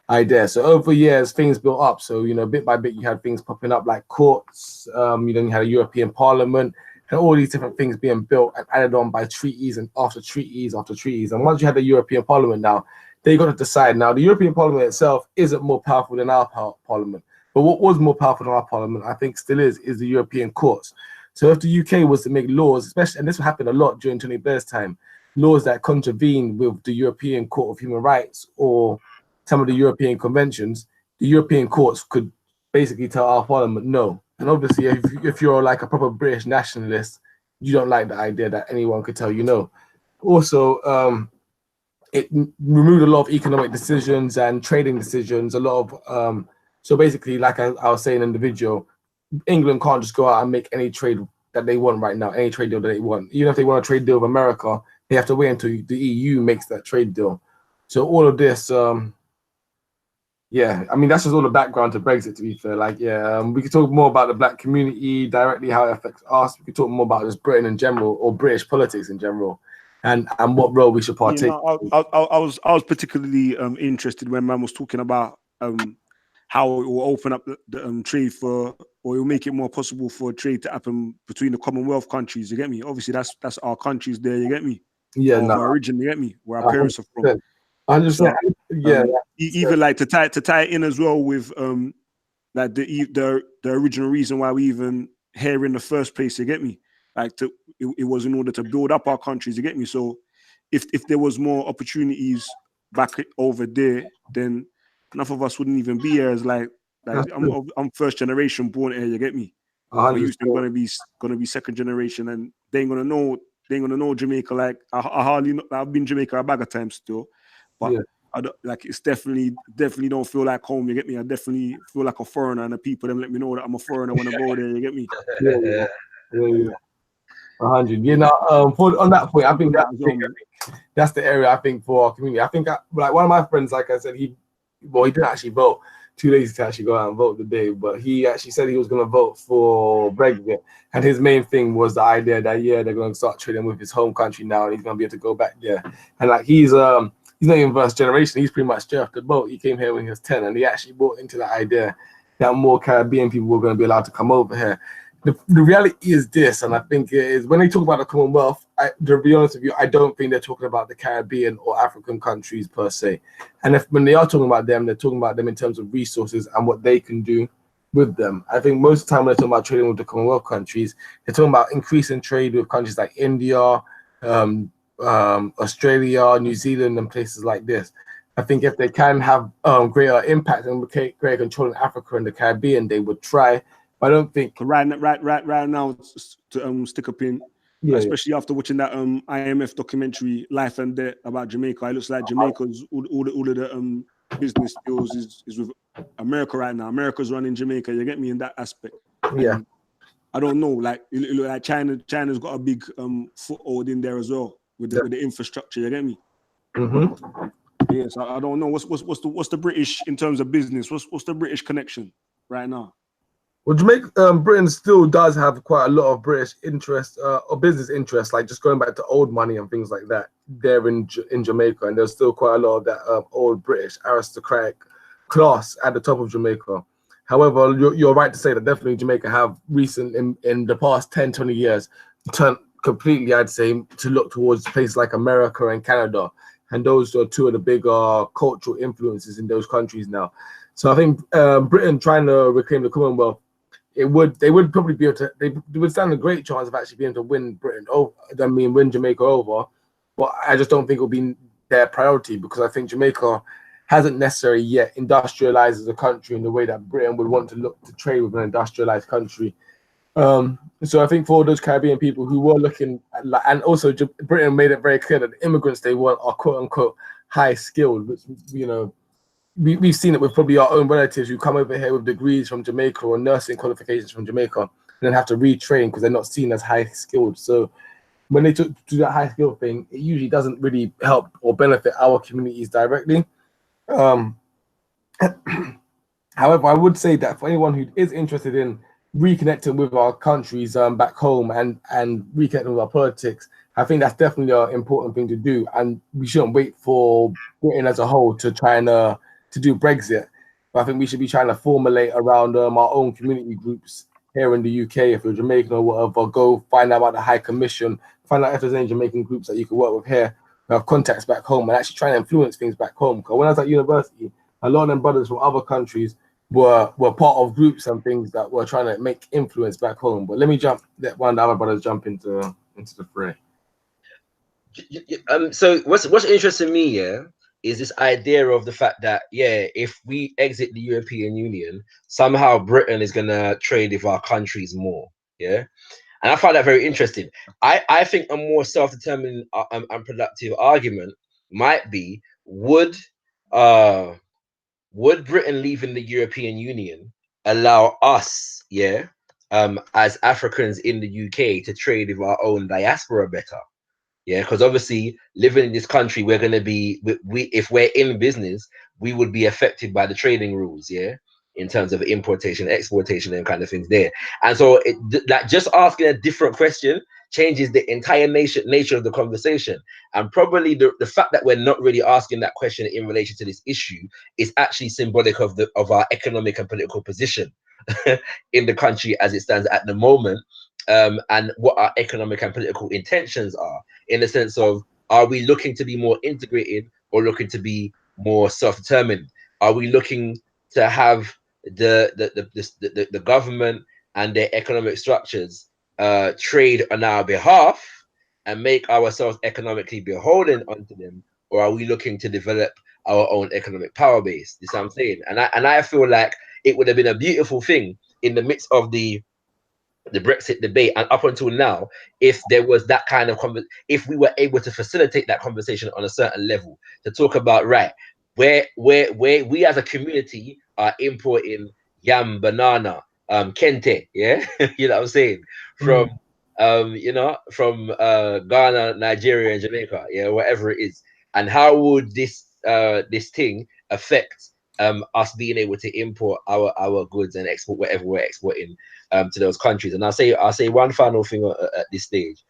idea. So over years, things built up. So, bit by bit, you had things popping up like courts, then you had a European Parliament, and all these different things being built and added on by treaties and after treaties after treaties. And once you had the European Parliament now, they got to decide. Now, the European Parliament itself isn't more powerful than our Parliament. But what was more powerful than our Parliament, I think still is the European courts. So if the UK was to make laws, especially, and this happened a lot during Tony Blair's time, laws that contravene with the European Court of Human Rights or some of the European conventions, the European courts could basically tell our Parliament no. And obviously, if you're like a proper British nationalist, you don't like the idea that anyone could tell you no. Also, it removed a lot of economic decisions and trading decisions. A lot of so basically, like I was saying in the video, England can't just go out and make any trade that they want right now, any trade deal that they want. Even if they want a trade deal with America, they have to wait until the EU makes that trade deal. So all of this, yeah, I mean, that's just all the background to Brexit, to be fair. We could talk more about the black community directly, how it affects us. We could talk more about just Britain in general, or British politics in general, and what role we should partake. I was particularly interested when man was talking about how it will open up the trade for, or it will make it more possible for trade to happen between the Commonwealth countries. You get me? Obviously, that's our countries there. You get me? Yeah, Of no, our origin. You get me? Where our parents are from. 100%. So, Yeah, even like to tie it in as well with like the original reason why we even here in the first place. You get me? Like it was in order to build up our countries. You get me? So if there was more opportunities back over there, then enough of us wouldn't even be here. As like I'm first generation born here. You get me? But you're gonna be second generation, and they ain't gonna know Jamaica. Like I hardly know, I've been Jamaica a bag of times still, but I don't, like it's definitely don't feel like home. You get me? I definitely feel like a foreigner, and the people them let me know that I'm a foreigner when I go there. You get me? Yeah. 100. You know, on that point, I think that's the area I think for our community. I think like one of my friends, like I said, he didn't actually vote. Too lazy to actually go out and vote today, but he actually said he was going to vote for Brexit, and his main thing was the idea that they're going to start trading with his home country now, and he's going to be able to go back there. And like he's not even first generation; he's pretty much straight off the boat. He came here when he was 10, and he actually bought into the idea that more Caribbean people were going to be allowed to come over here. The reality is this, and I think it is when they talk about the Commonwealth, to be honest with you, I don't think they're talking about the Caribbean or African countries per se. And when they are talking about them, they're talking about them in terms of resources and what they can do with them. I think most of the time when they're talking about trading with the Commonwealth countries, they're talking about increasing trade with countries like India, Australia, New Zealand, and places like this. I think if they can have greater impact and greater control in Africa and the Caribbean, they would try. I don't think right now to stick a pin, especially after watching that IMF documentary Life and Debt about Jamaica. It looks like Jamaica's all of the business deals is with America right now. America's running Jamaica. You get me in that aspect. Yeah. And I don't know. Like it look like China's got a big foothold in there as well with the infrastructure. You get me? Mm-hmm. Yes, I don't know what's the British in terms of business. What's the British connection right now? Well, Jamaica, Britain still does have quite a lot of British interest or business interest, like just going back to old money and things like that. There in Jamaica, and there's still quite a lot of that old British aristocratic class at the top of Jamaica. However, you're right to say that definitely Jamaica have in the past 10, 20 years turned completely, I'd say, to look towards places like America and Canada, and those are two of the bigger cultural influences in those countries now. So I think Britain trying to reclaim the Commonwealth, they would probably be able to. They would stand a great chance of actually being able to win Britain over. I mean, win Jamaica over. But I just don't think it will be their priority, because I think Jamaica hasn't necessarily yet industrialized as a country in the way that Britain would want to look to trade with an industrialized country. So I think for those Caribbean people who were looking at, and also Britain made it very clear that the immigrants they want are quote unquote high skilled, which we've seen it with probably our own relatives who come over here with degrees from Jamaica or nursing qualifications from Jamaica and then have to retrain because they're not seen as high skilled. So when they do that high skill thing, it usually doesn't really help or benefit our communities directly. However, I would say that for anyone who is interested in reconnecting with our countries back home and reconnecting with our politics, I think that's definitely an important thing to do, and we shouldn't wait for Britain as a whole to try and to do Brexit. But I think we should be trying to formulate around our own community groups here in the UK. If you're Jamaican or whatever, go find out about the High Commission, find out if there's any Jamaican groups that you can work with here, have contacts back home, and actually try and influence things back home. Because when I was at university, a lot of them brothers from other countries were part of groups and things that were trying to make influence back home. But let one of the other brothers jump into the fray. So what's interesting me, is this idea of the fact that if we exit the European Union, somehow Britain is gonna trade with our countries more, and I find that very interesting. I think a more self-determined and productive argument might be, would Britain leaving the European Union allow us, as Africans in the UK, to trade with our own diaspora better? Because obviously living in this country, we're going to be, if we're in business, we would be affected by the trading rules, in terms of importation, exportation, and kind of things there. And so like just asking a different question changes the entire nature of the conversation. And probably the fact that we're not really asking that question in relation to this issue is actually symbolic of our economic and political position in the country as it stands at the moment, and what our economic and political intentions are, in the sense of, are we looking to be more integrated or looking to be more self-determined? Are we looking to have the government and their economic structures trade on our behalf and make ourselves economically beholden onto them, or are we looking to develop our own economic power base? This is what I'm saying. And I feel like it would have been a beautiful thing in the midst of the Brexit debate and up until now, if there was that kind of if we were able to facilitate that conversation on a certain level, to talk about, right, where we as a community are importing yam, banana, kente, yeah, you know what I'm saying, from from Ghana, Nigeria, and Jamaica, yeah, whatever it is, and how would this thing affect us being able to import our goods and export whatever we're exporting to those countries. And I'll say one final thing at this stage,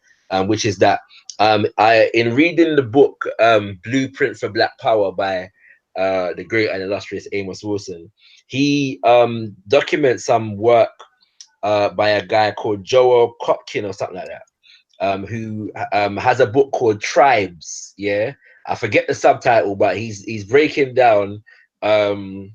which is that in reading the book Blueprint for Black Power by the great and illustrious Amos Wilson, he documents some work by a guy called Joel Kotkin or something like that, who has a book called Tribes. Yeah, I forget the subtitle, but he's breaking down the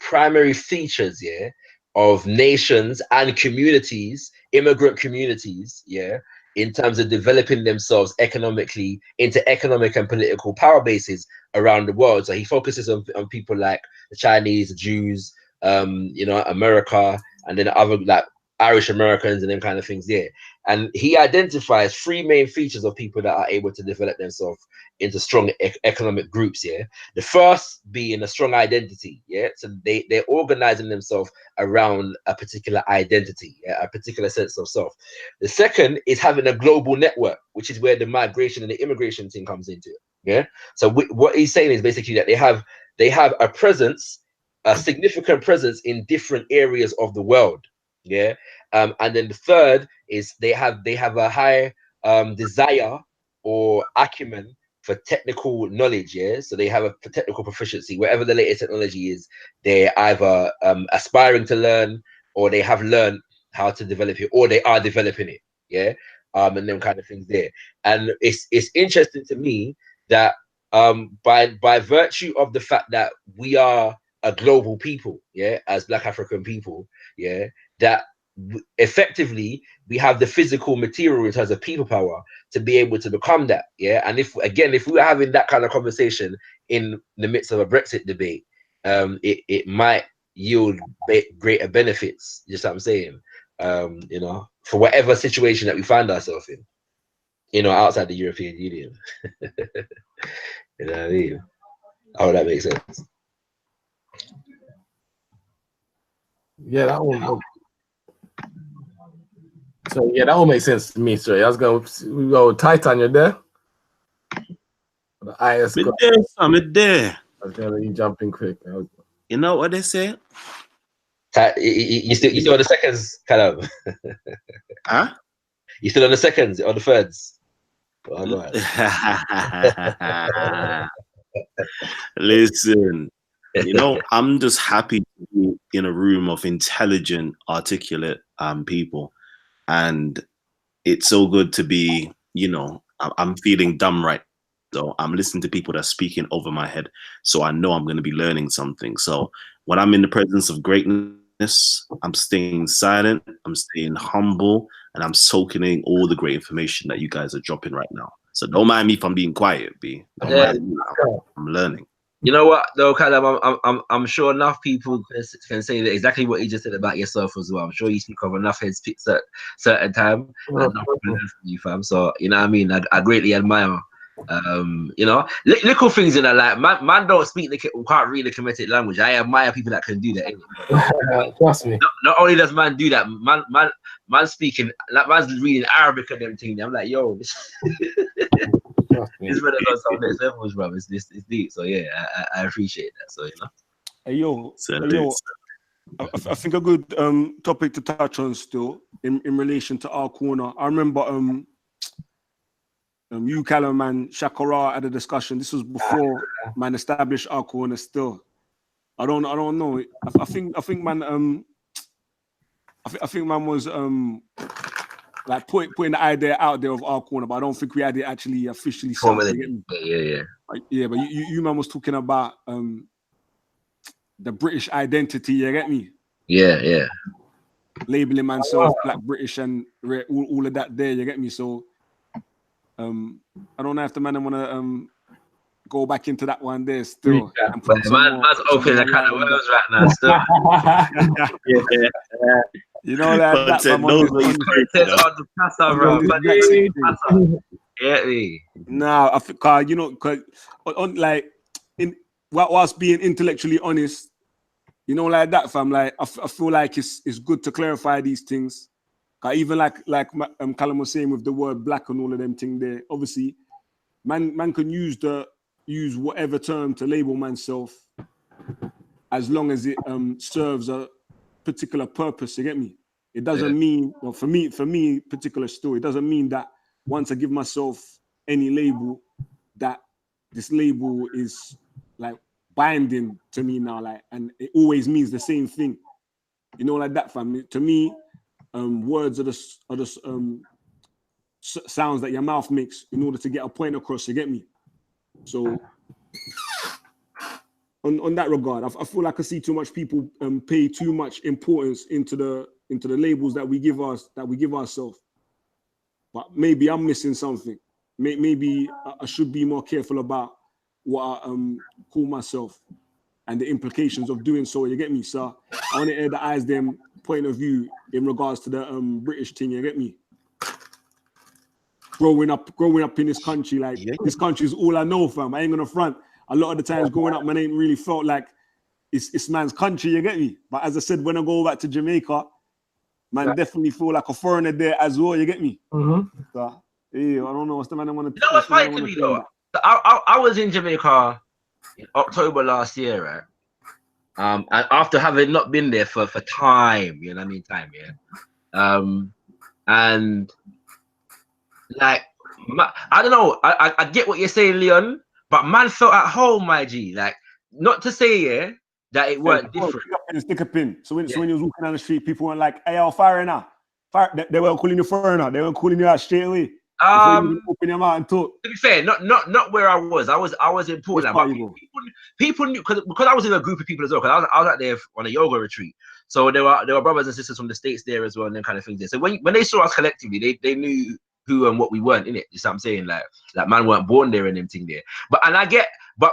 primary features, yeah, of nations and communities, immigrant communities, yeah, in terms of developing themselves economically into economic and political power bases around the world. So he focuses on people like the Chinese, the Jews, America, and then other like Irish Americans and them kind of things there. And he identifies three main features of people that are able to develop themselves into strong economic groups. Yeah, the first being a strong identity. Yeah, so they're organizing themselves around a particular identity, yeah? A particular sense of self. The second is having a global network, which is where the migration and the immigration thing comes into it. Yeah, so what he's saying is basically that they have a presence, a significant presence in different areas of the world. Yeah, and then the third is they have a high desire or acumen for technical knowledge. Yeah, so they have a technical proficiency. Whatever the latest technology is, they're either aspiring to learn, or they have learned how to develop it, or they are developing it. Yeah, and them kind of things there. And it's interesting to me that by virtue of the fact that we are a global people, yeah, as Black African people, yeah, that effectively we have the physical material in terms of people power to be able to become that. Yeah, and if we were having that kind of conversation in the midst of a Brexit debate, it might yield greater benefits. Just what I'm saying, for whatever situation that we find ourselves in, outside the European Union. You know what I mean? Oh, that makes sense. Yeah, that one. So yeah, that all makes sense to me. So I was we go Titan, you're there. The IS. I'm there. I was gonna let you jump in quick. You know what they say? You still on the seconds, kind of. Huh? You still on the seconds or the thirds? Oh, go ahead. Listen, I'm just happy to be in a room of intelligent, articulate people. And it's so good to be, I'm feeling dumb right. So I'm listening to people that's speaking over my head. So I know I'm going to be learning something. So when I'm in the presence of greatness, I'm staying silent, I'm staying humble, and I'm soaking in all the great information that you guys are dropping right now. So don't mind me if I'm being quiet, B. Don't mind me. I'm learning. You know what, though, Callum, I'm sure enough people can say that exactly what you just said about yourself as well. I'm sure you speak of enough heads at certain time. You, fam. So you know what I mean. I greatly admire. Little things in that, like man don't can't read the Kemetic language. I admire people that can do that. Trust me. Not only does man do that, man speaking, like man's reading Arabic and everything. I'm like, yo, this brother got some next levels, bro. It's deep. So yeah, I appreciate that. So Hey yo, I think a good topic to touch on still in relation to our corner. I remember you, Callum, and Shakara had a discussion. This was before man established our corner. Still, I don't know. I think man I think man was like putting the idea out there of our corner, but I don't think we had it actually officially set up. Yeah. Yeah, but you man was talking about the British identity. You get me? Yeah. Labeling myself Black British and all of that there. You get me? So I don't know if the man want to go back into that one there still. And put man's opening a can of worms right now still. You know that Content knows what he's saying, on the passer, bro. Yeah, me. Nah, I think, you know, cause on like in whilst being intellectually honest, you know, like that, fam. Like I feel like it's good to clarify these things. Cause even like Callum was saying with the word black and all of them thing there. Obviously, man can use whatever term to label manself, as long as it serves a particular purpose. You get me? It doesn't mean, well, for me, particular story. It doesn't mean that once I give myself any label, that this label is like binding to me now, like, and it always means the same thing. You know, like that, fam. To me, words are just sounds that your mouth makes in order to get a point across. You get me? So, on that regard, I feel like I see too much people pay too much importance into the labels that we give ourselves. But maybe I'm missing something. Maybe I should be more careful about what I call myself and the implications of doing so. You get me? So I want to hear the eyes them point of view in regards to the British thing. You get me? Growing up in this country, like this country is all I know, fam. I ain't gonna front. A lot of the times growing up, man, ain't really felt like it's man's country. You get me? But as I said, when I go back to Jamaica, man, definitely feel like a foreigner there as well. You get me? Mm-hmm. So, yeah, I don't know what's the man I want to. You know what's funny to me though? I was in Jamaica in October last year, right? And after having not been there for time, you know what I mean? Time, yeah. And like, I don't know. I get what you're saying, Leon, but man felt at home, my G. Like, not to say that it weren't different. Stick a pin. So when you was walking down the street, people weren't like, "Hey, yo, foreigner." They weren't calling you foreigner. They weren't calling you out straight away. Before you open your mouth and talk. To be fair, not where I was. I was in Portland, but people knew because I was in a group of people as well. Because I was out there on a yoga retreat, so there were brothers and sisters from the States there as well, and them kind of things there. So when they saw us collectively, they knew who and what we weren't in it. You see what I'm saying? Like man weren't born there and them thing there. But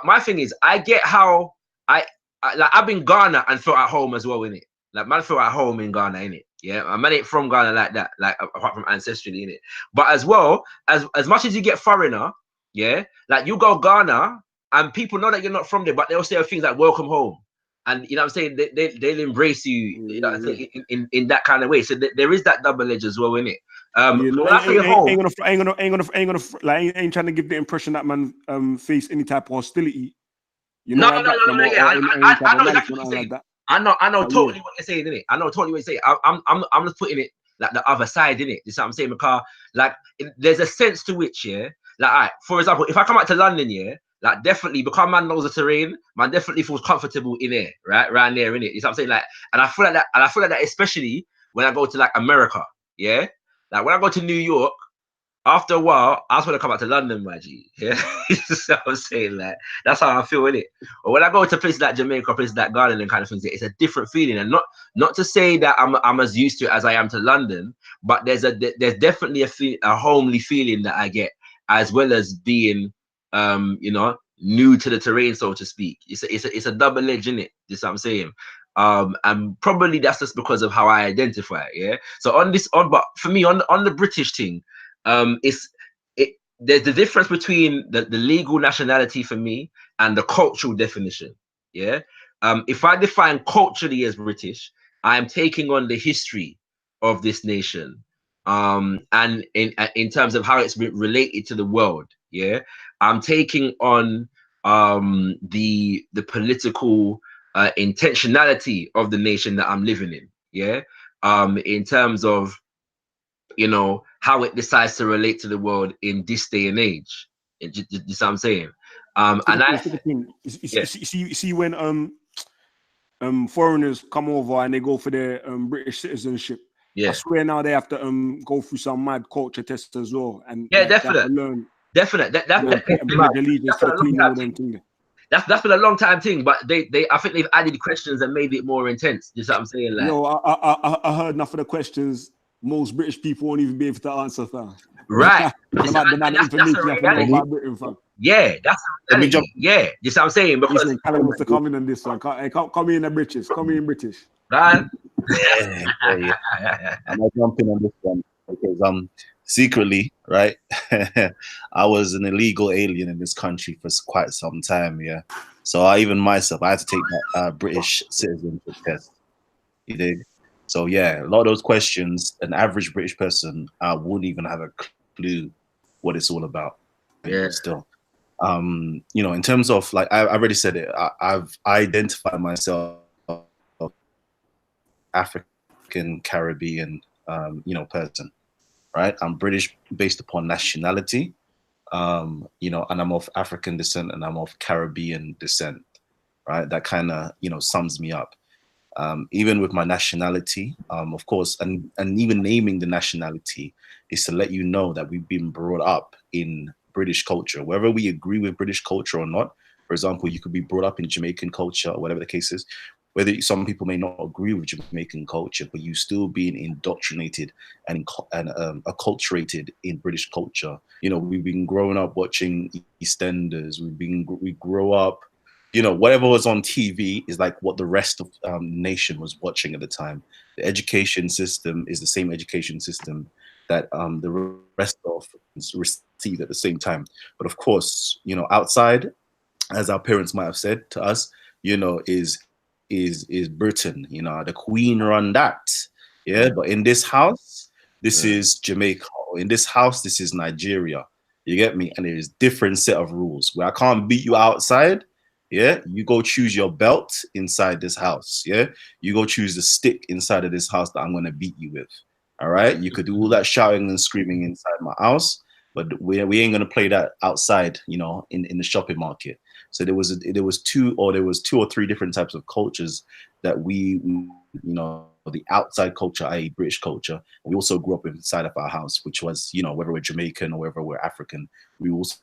my thing is, I get how like I've been Ghana and felt at home as well in it. Like man felt at home in Ghana in it. Yeah, man ain't from Ghana like that, like apart from ancestrally in it. But as well as much as you get foreigner, yeah, like you go Ghana and people know that you're not from there, but they'll say things like welcome home. And you know what I'm saying, they'll embrace you, you know, in that kind of way. So there is that double edge as well in it. When I say home, ain't trying to give the impression that man face any type of hostility. You know, no. I know exactly what you're saying. I know totally what you're saying, innit? I know totally what you're saying. I'm just putting it like the other side, innit? You see what I'm saying? Because like there's a sense to which, yeah, like all right, for example, if I come out to London, yeah, like definitely because man knows the terrain, man definitely feels comfortable in there, right? Around there, innit? You see what I'm saying? Like, and I feel like that especially when I go to like America, yeah? Like when I go to New York, after a while, I just want to come back to London, my G. Yeah, that's what I'm saying. Like that's how I feel in it. But when I go to places like Jamaica, places like Ghana and kind of things, it's a different feeling. And not to say that I'm as used to it as I am to London, but there's definitely a homely feeling that I get, as well as being you know, new to the terrain, so to speak. It's a double edge in it. That's what I'm saying. And probably that's just because of how I identify. Yeah. So but for me on the British thing. There's the difference between the legal nationality for me and the cultural definition. Yeah. If I define culturally as British, I am taking on the history of this nation. And in terms of how it's related to the world. Yeah. I'm taking on the political intentionality of the nation that I'm living in. Yeah. In terms of, you know, how it decides to relate to the world in this day and age. You see what I'm saying? And I, yeah, See when foreigners come over and they go for their British citizenship. yeah, I swear now they have to go through some mad culture tests as well, and yeah, like, they have to definite, learn definite. and pledge allegiance That's to been the a long Queen and time all thing. them things. That's been a long time thing, but I think they've added questions and made it more intense. You see what I'm saying? Like, Yo, I heard enough of the questions most British people won't even be able to answer, fam. right? the man That's a information you have to know reality. about Britain, fam. Yeah, that's a Let me reality. jump. Yeah, you see what I'm saying? Because Listen, Callum has to come in on this one. Come in the British. Come in British. right? Yeah. I'm gonna jump in on this one because secretly, right, I was an illegal alien in this country for quite some time. Yeah, so I had to take that British citizenship test. You dig? So yeah, a lot of those questions, an average British person wouldn't even have a clue what it's all about. Yeah. Still, you know, in terms of like I already said it, I've identified myself African Caribbean, you know, person, right? I'm British based upon nationality, you know, and I'm of African descent and I'm of Caribbean descent, right? That kind of, you know, sums me up. Even with my nationality, of course, and even naming the nationality is to let you know that we've been brought up in British culture, whether we agree with British culture or not. For example, you could be brought up in Jamaican culture or whatever the case is. Whether some people may not agree with Jamaican culture, but you still being indoctrinated and acculturated in British culture. You know, we've been growing up watching EastEnders. We grow up, you know, whatever was on TV is like what the rest of nation was watching at the time. The education system is the same education system that the rest of us received at the same time. But of course, you know, outside, as our parents might have said to us, you know, is Britain. You know, the Queen run that. Yeah, but in this house, this is Jamaica. In this house, this is Nigeria. You get me? And there is different set of rules where I can't beat you outside. Yeah, you go choose your belt inside this house. Yeah, you go choose the stick inside of this house that I'm gonna beat you with. All right, you could do all that shouting and screaming inside my house, but we ain't gonna play that outside. You know, in the shopping market. So there was two or three different types of cultures that you know, the outside culture, i.e. British culture. We also grew up inside of our house, which was, you know, whether we're Jamaican or whether we're African, we also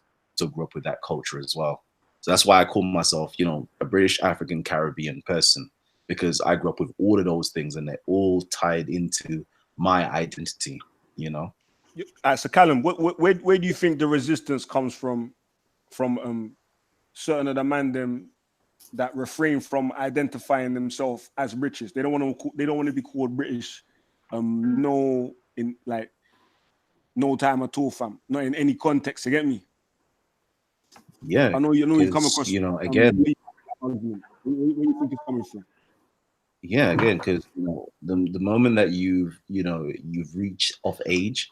grew up with that culture as well. So that's why I call myself, you know, a British, African, Caribbean person, because I grew up with all of those things and they're all tied into my identity, you know. So Callum, where do you think the resistance comes from certain of the man them that refrain from identifying themselves as British? They don't want to be called British. No, in like no time at all, fam. Not in any context. You get me? Yeah, I know you come across. You know, again, where you think it's coming from? yeah, again, because you know, the moment that you've reached of age,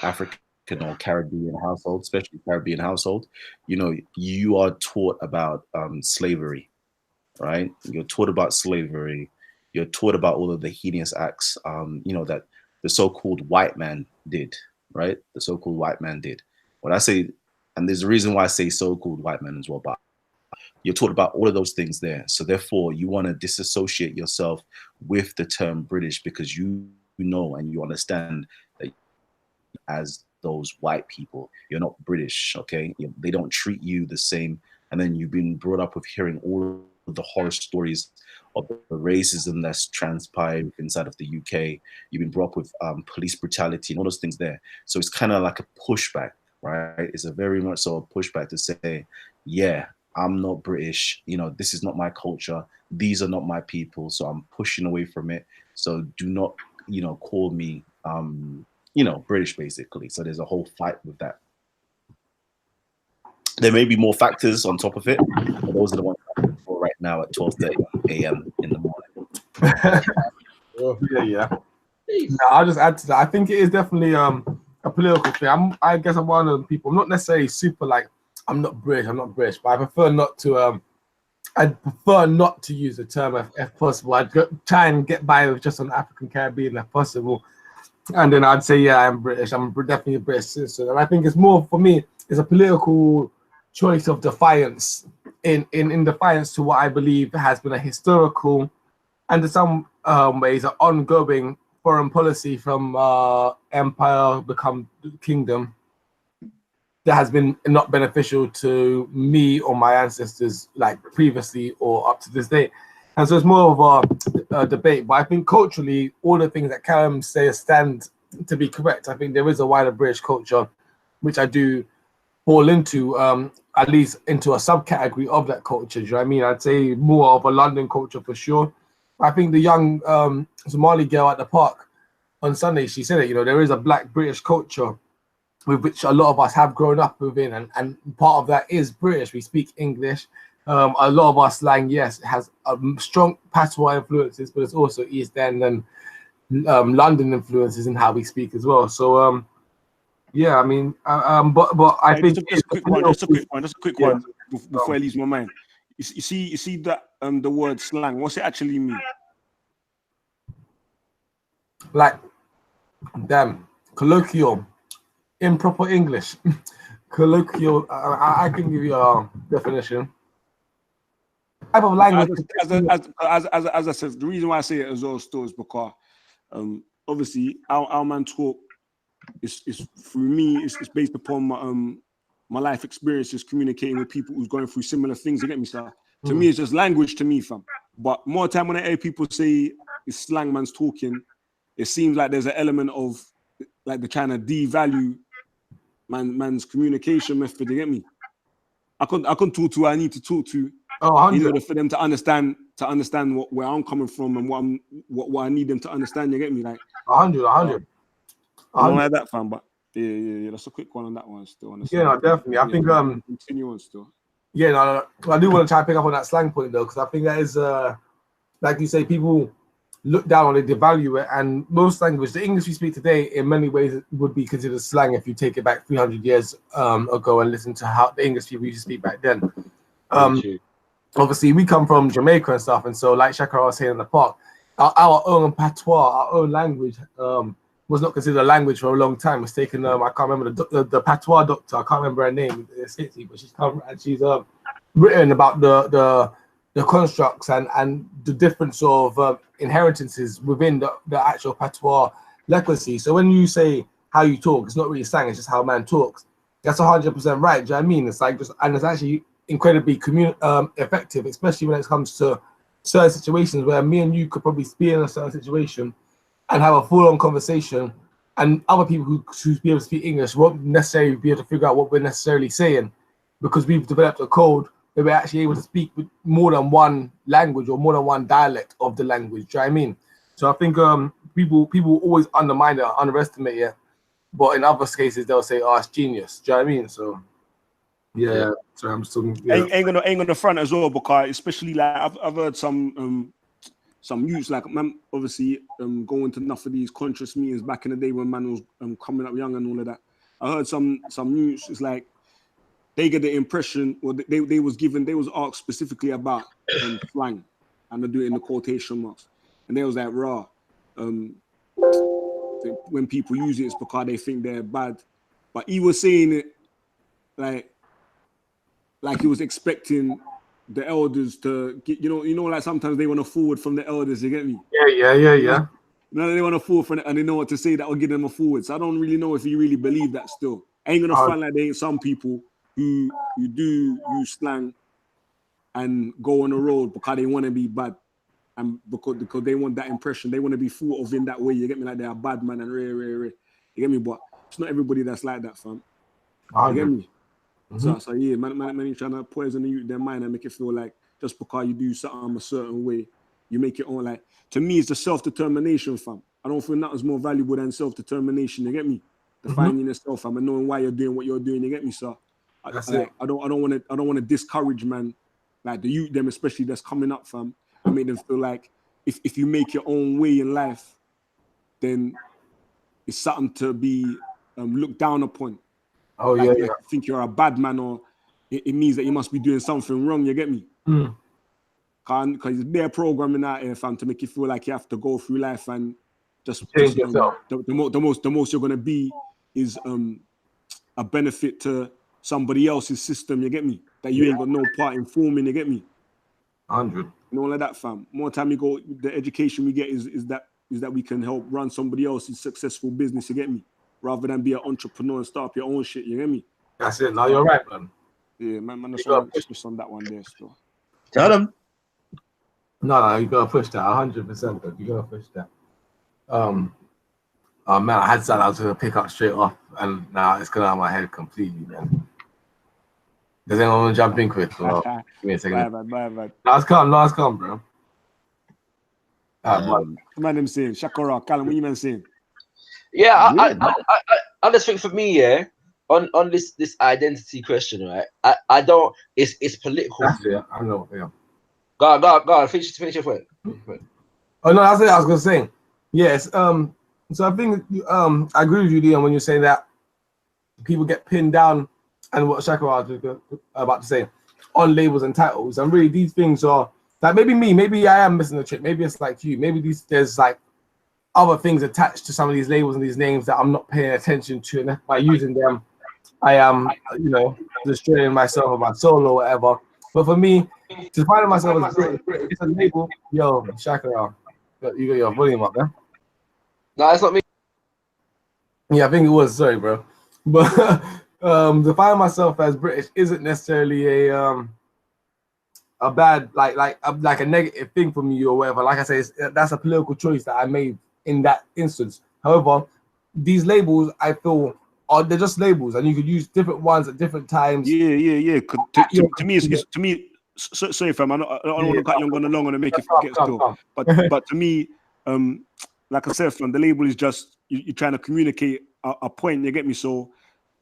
African or Caribbean household, especially Caribbean household, you know, you are taught about slavery, right? You're taught about slavery. You're taught about all of the heinous acts, you know, that the so-called white man did, right? The so-called white man did. When I say, and there's a reason why I say so-called white man as well, but you're taught about all of those things there. So therefore, you want to disassociate yourself with the term British because you know and you understand that as those white people, you're not British, okay? They don't treat you the same. And then you've been brought up with hearing all of the horror stories of the racism that's transpired inside of the UK. You've been brought up with police brutality and all those things there. So it's kind of like a pushback, right? It's a very much so a pushback to say, yeah, I'm not British. You know, this is not my culture. These are not my people. So I'm pushing away from it. So do not, you know, call me, you know, British basically. So there's a whole fight with that. There may be more factors on top of it, but those are the ones for right now at 12:30 a.m. in the morning. Yeah. No, I'll just add to that. I think it is definitely a political thing. I guess I'm one of the people. I'm not necessarily super like I'm not British, but I prefer not to I'd prefer not to use the term if possible. I'd try and get by with just an African Caribbean if possible. And then I'd say, yeah, I'm British. I'm definitely a British citizen. And I think it's more, for me, it's a political choice of defiance in defiance to what I believe has been a historical and in some ways an ongoing foreign policy from empire become kingdom that has been not beneficial to me or my ancestors like previously or up to this day. And so it's more of a debate. But I think culturally, all the things that Callum says stand to be correct. I think there is a wider British culture, which I do fall into, at least into a subcategory of that culture. Do you know what I mean? I'd say more of a London culture for sure. I think the young Somali girl at the park on Sunday, she said it, you know, there is a black British culture with which a lot of us have grown up within, and part of that is British. We speak English. A lot of our slang, yes, has strong patois influences, but it's also East End and London influences in how we speak as well. So, yeah, I mean, but I think just a quick one before I lose my mind. You see that the word slang. What's it actually mean? Like, damn, colloquial, improper English, colloquial. I can give you a definition. Type of language. As I said, the reason why I say it as well still is because obviously our man talk is through me. It's based upon my life experiences, communicating with people who's going through similar things. You get me, sir? To me, it's just language to me, fam. But more time when I hear people say it's slang man's talking, it seems like there's an element of like they're trying to devalue man's communication method. You get me? I can talk to who I need to talk to in order for them to understand where I'm coming from and what I need them to understand. You get me? Like 100. I don't like that, fam. But yeah. That's a quick one on that one still. Honestly. Yeah, no, definitely. I think continue on still. Yeah, no, I do want to try and pick up on that slang point though, because I think that is like you say, people look down on it, devalue it, and most language, the English we speak today, in many ways would be considered slang if you take it back 300 years ago and listen to how the English people used to speak back then. Obviously, we come from Jamaica and stuff, and so like Shakara was saying in the park, our own patois, our own language was not considered a language for a long time. It's taken, I can't remember the patois doctor, I can't remember her name, but she's come and she's written about the constructs and the different sort of inheritances within the actual patois legacy. So when you say how you talk, it's not really slang, it's just how a man talks. That's 100% right. Do you know what I mean? It's like and it's actually incredibly effective, especially when it comes to certain situations where me and you could probably be in a certain situation and have a full-on conversation, and other people who be able to speak English won't necessarily be able to figure out what we're necessarily saying, because we've developed a code where we're actually able to speak with more than one language or more than one dialect of the language. Do you know what I mean? So I think people always undermine it, underestimate it, but in other cases they'll say, "Oh, it's genius." Do you know what I mean? So yeah. So I'm still ain't gonna front as well, because especially like I've heard some youths like man, obviously going to enough of these conscious meetings back in the day when man was coming up young and all of that. I heard some youths, it's like they get the impression, or they was asked specifically about slang, and I do it in the quotation marks, and they was like, raw. When people use it, it's because they think they're bad. But he was saying it like he was expecting the elders to get, you know, like sometimes they want to forward from the elders, you get me? Yeah. No, they want to forward from it and they know what to say that will give them a forward. So I don't really know if you really believe that still. I ain't gonna front like there ain't some people who do use slang and go on the road because they want to be bad. And because they want that impression, they want to be thought of in that way. You get me? Like they're a bad man and rare. You get me? But it's not everybody that's like that, fam. You get me? So yeah, man, trying to poison their mind and make it feel like just because you do something a certain way, you make it own. Like, to me, it's the self-determination, fam. I don't feel nothing's more valuable than self-determination. You get me? Defining yourself, fam, and knowing why you're doing what you're doing. You get me, sir? I don't want to discourage, man, like the youth them especially that's coming up, fam. I make them feel like if you make your own way in life, then it's something to be looked down upon. Oh, like, yeah. think you're a bad man, or it means that you must be doing something wrong. You get me? Because they're programming out here, fam, to make you feel like you have to go through life and just yourself. The most you're gonna be is a benefit to somebody else's system. You get me? That you ain't got no part in forming. You get me? 100. And all of that, fam. More time you go, the education we get is that we can help run somebody else's successful business. You get me? Rather than be an entrepreneur and start up your own shit. You get me? That's it. Now you're right, man. Yeah, man. Just on that one there, still. Tell them. No, you gotta push that 100%. You gotta push that. Oh man, I had something I was gonna pick up straight off, and now it's gone out of my head completely, man. Does anyone want to jump in quick? Or, give me a second. Bye. No, it's calm, bro. Man, I'm saying, Shakara, Callum, what you man saying? Yeah, I just think for me, yeah, on this identity question, right? I don't. It's political. That's it. I know. Yeah. Go on. Finish your point. Oh no, that's it. I was gonna say. Yes. So I think I agree with you, Leon, when you're saying that people get pinned down, and what Shakara was about to say, on labels and titles, and really these things are like maybe I am missing the trick. Maybe it's like you. Maybe there's like other things attached to some of these labels and these names that I'm not paying attention to, and by using them, I am, destroying myself or my soul or whatever. But for me, to find myself as British, it's a label. Yo, Shakara, you got your volume up there. No, that's not me. Yeah, I think it was. Sorry, bro. But to find myself as British isn't necessarily a bad like a negative thing for me or whatever. Like I say, that's a political choice that I made in that instance. However, these labels I feel they're just labels, and you could use different ones at different times. Yeah. To me, sorry, fam. I don't want to cut you on along and make you forget still. But to me, like I said, fam, the label is just you're trying to communicate a point. You get me? So,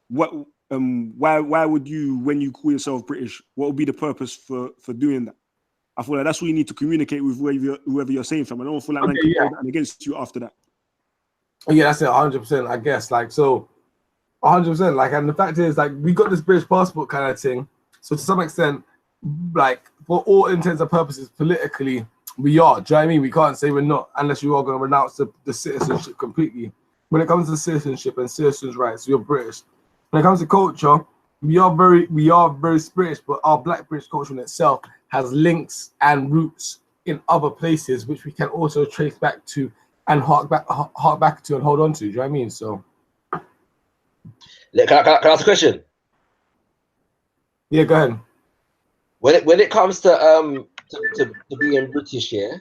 what? Why would you, when you call yourself British, what would be the purpose for doing that? I feel like that's what you need to communicate with whoever you're saying, fam. I don't feel like man can hold that against you after that. Yeah, that's it, 100%. I guess, like, so 100%. Like, and the fact is, like, we got this British passport kind of thing. So to some extent, like, for all intents and purposes, politically, we are. Do you know what I mean? We can't say we're not unless you are going to renounce the citizenship completely. When it comes to citizenship and citizens' rights, you're British. When it comes to culture, we are very British, but our Black British culture in itself has links and roots in other places, which we can also trace back to and hark back to and hold on to. Do you know what I mean? So, can I ask a question? Yeah, go ahead. When it comes to being British, yeah,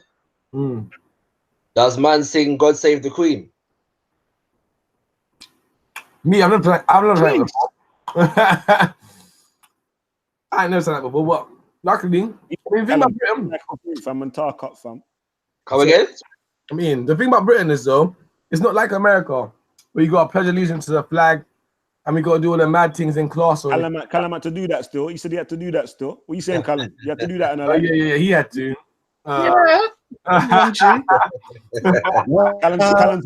does man sing "God Save the Queen"? Me, I've never done that before. I ain't never done that before. What? Luckily, the thing about Britain, fam, and talk up, fam. Come again? I mean, the thing about Britain is though, it's not like America, where you got to pledge allegiance to the flag, and we got to do all the mad things in class. Callum had to do that still. He said he had to do that still. What are you saying, Callum? You had to do that, and yeah, he had to. Callum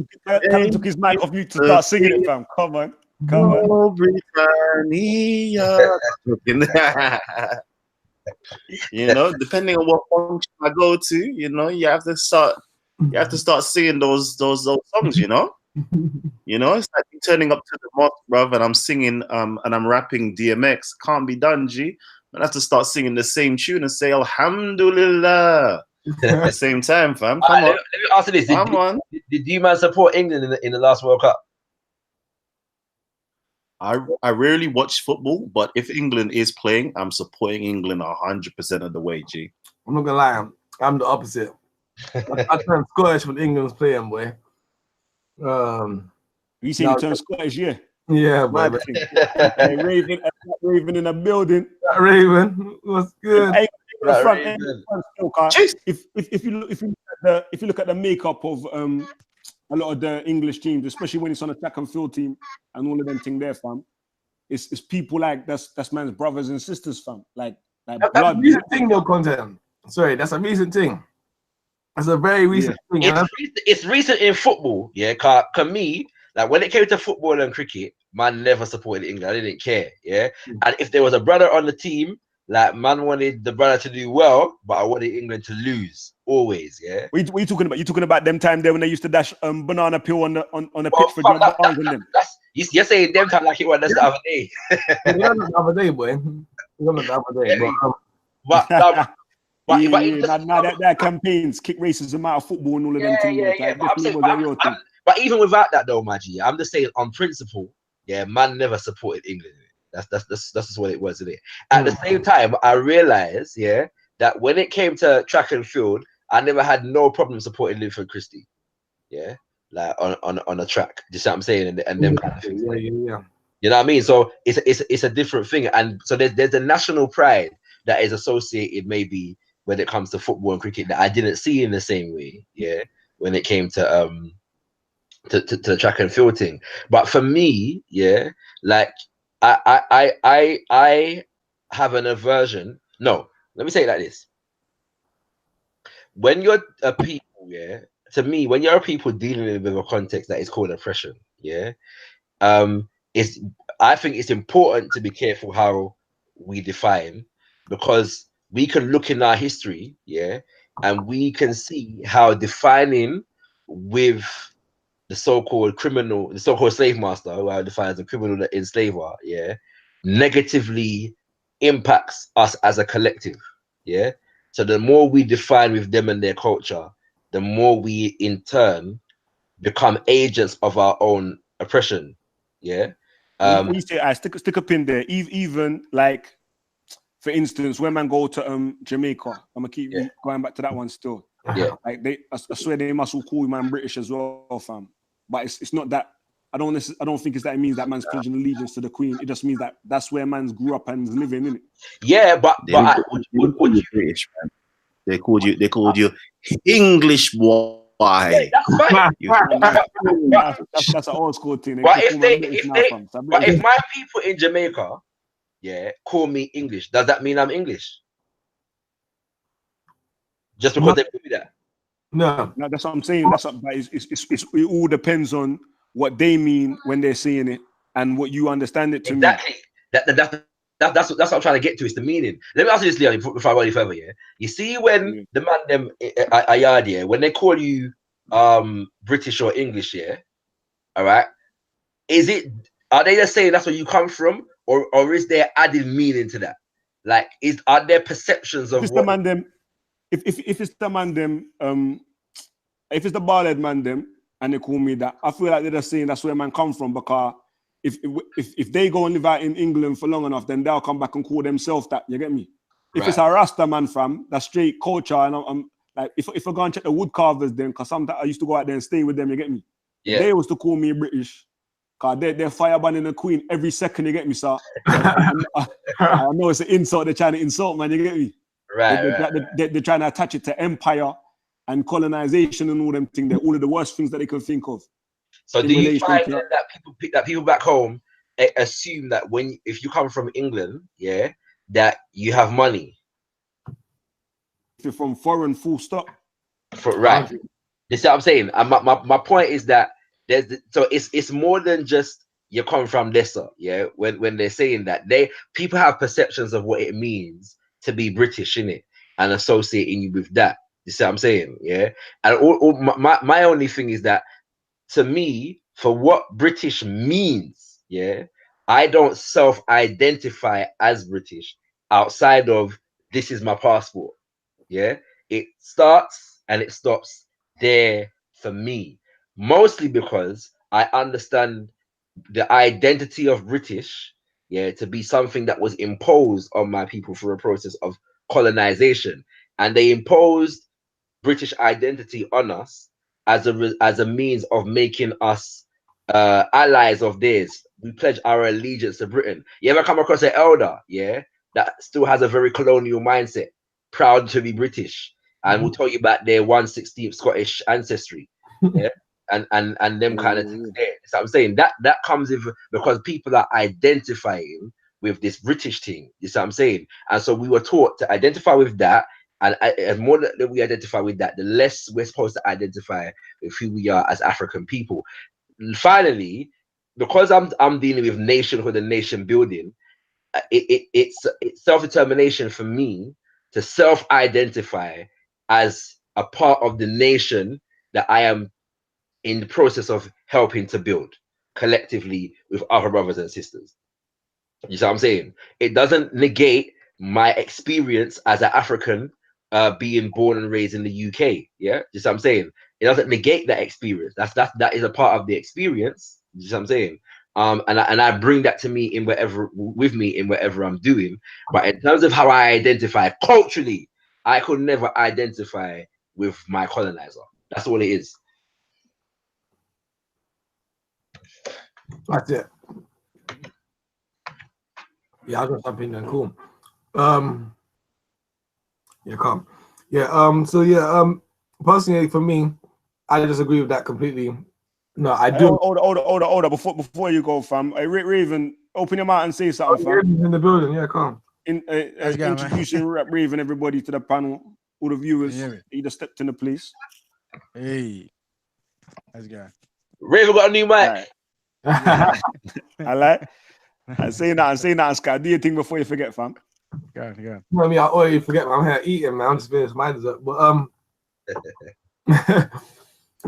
took his mic off mute to start singing it, fam. Come on. Britannia. Depending on what function I go to, you have to start singing those songs, it's like turning up to the mosque, bruv, and I'm singing and I'm rapping DMX. Can't be done, G. I have to start singing the same tune and say Alhamdulillah at the same time, fam. Come on. Let me ask you this. Did you man support England in the last World Cup? I rarely watch football, but if England is playing, I'm supporting England 100% of the way, G. I'm not gonna lie, I'm the opposite. I turned Scottish when England was playing, boy. You say you turned Scottish, yeah? Yeah, boy. Raven in a building. That Raven was good. If you look at the makeup of a lot of the English teams, especially when it's on a track and field team and all of them thing there, fam, it's people like that's man's brothers and sisters, fam. Like that's blood. A recent thing, though, content. Sorry, that's a recent thing. That's a very recent thing. It's recent in football, yeah. Cause me, like when it came to football and cricket, man never supported England. I didn't care, yeah. And if there was a brother on the team Like man wanted the brother to do well, but I wanted England to lose always. Yeah. What are you talking about? You talking about them time there when they used to dash banana peel on the Well, pitch for John Barnes and them? You're saying them time like it was the other day. We done it the other day, boy. We done it the other day. But that campaigns kick racism out of football and all of them things. Yeah. But even without that though, Maggie, I'm just saying on principle, yeah, man never supported England. That's just what it was, isn't it? At the same time, I realized, yeah, that when it came to track and field, I never had no problem supporting Linford Christie. Yeah, like on a track. You see what I'm saying? And them kind of things. Yeah. You know what I mean? So it's a different thing. And so there's a national pride that is associated maybe when it comes to football and cricket that I didn't see in the same way, yeah, when it came to the track and field thing. But for me, yeah, like I have an aversion. No, let me say it like this. When you're a people, yeah, to me, when you're a people dealing with a context that is called oppression, yeah, it's I think it's important to be careful how we define, because we can look in our history, yeah, and we can see how defining with the so-called criminal, the so-called slave master, who I define as a criminal enslaver, yeah, negatively impacts us as a collective, yeah. So the more we define with them and their culture, the more we in turn become agents of our own oppression, yeah. When you say I stick a pin there, even like for instance, when man go to Jamaica, I'm gonna keep going back to that one still. Yeah, like I swear they must all call man British as well, fam. But it's not that. I don't think it's that it means that man's pledging allegiance to the Queen. It just means that that's where man's grew up and is living, innit? Yeah, but would you British, man? They called you English boy. Yeah, that's fine. That's an old school thing. But if my people in Jamaica, yeah, call me English, does that mean I'm English? Just because they do that? No, that's what I'm saying. It all depends on what they mean when they're saying it and what you understand it to mean. Exactly. That's what I'm trying to get to, is the meaning. Let me ask you this, Leon, before I go any further. Yeah, you see when the man them Ayard, yeah, when they call you British or English, yeah, all right, are they just saying that's where you come from, or is there added meaning to that? Like, are there perceptions of what? If it's the man them, if it's the bald man them, and they call me that, I feel like they're just saying that's where man come from, because if they go and live out in England for long enough, then they'll come back and call themselves that. You get me? If it's a Rasta man fam, that's straight culture, and I'm like, if I go and check the wood carvers, then because sometimes I used to go out there and stay with them. You get me? Yeah. If they was to call me British, because they're fire banning the Queen every second. You get me, sir? I know it's an insult. They're trying to insult, man. You get me? They're trying to attach it to empire and colonization and all them things. They're all of the worst things that they can think of. So do you find that people back home assume that if you come from England, yeah, that you have money? If you're from foreign, full stop. Right. This is what I'm saying. And my point is that it's more than just you come from lesser, yeah. When they're saying that, people have perceptions of what it means to be British, innit, and associating you with that. You see what I'm saying? Yeah. And my only thing is that, to me, for what British means, yeah, I don't self-identify as British outside of this is my passport. Yeah. It starts and it stops there for me. Mostly because I understand the identity of British, yeah, to be something that was imposed on my people through a process of colonization. And they imposed British identity on us as a means of making us allies of theirs. We pledge our allegiance to Britain. You ever come across an elder, yeah, that still has a very colonial mindset, proud to be British, and will tell you about their 1/16th Scottish ancestry, yeah, and them kind of things there. So I'm saying that comes with, because people are identifying with this British thing. You see what I'm saying? And so we were taught to identify with that. And more that we identify with that, the less we're supposed to identify with who we are as African people. Finally, because I'm dealing with nationhood and nation building, it's self-determination for me to self-identify as a part of the nation that I am in the process of helping to build collectively with other brothers and sisters. You see what I'm saying? It doesn't negate my experience as an African, being born and raised in the UK. Yeah, you see what I'm saying? It doesn't negate that experience. That is a part of the experience. You see what I'm saying? And I bring that to me in whatever with me in whatever I'm doing. But in terms of how I identify culturally, I could never identify with my colonizer. That's all it is. That's it. Yeah, I got something then. Cool. Yeah, calm. Yeah. So yeah. Personally, for me, I just agree with that completely. No, I do. Order. Before you go, fam. Raven, open your mouth and say something, fam. In the building. Yeah, calm. Introducing Raven, everybody to the panel, all the viewers. He just stepped in the place. Hey, how's it going? Raven got a new mic. Right. I like. I say that, Scott. Do your thing before you forget, fam. Go. I mean, I already forget. I'm here eating, man. I'm just finished my dessert. But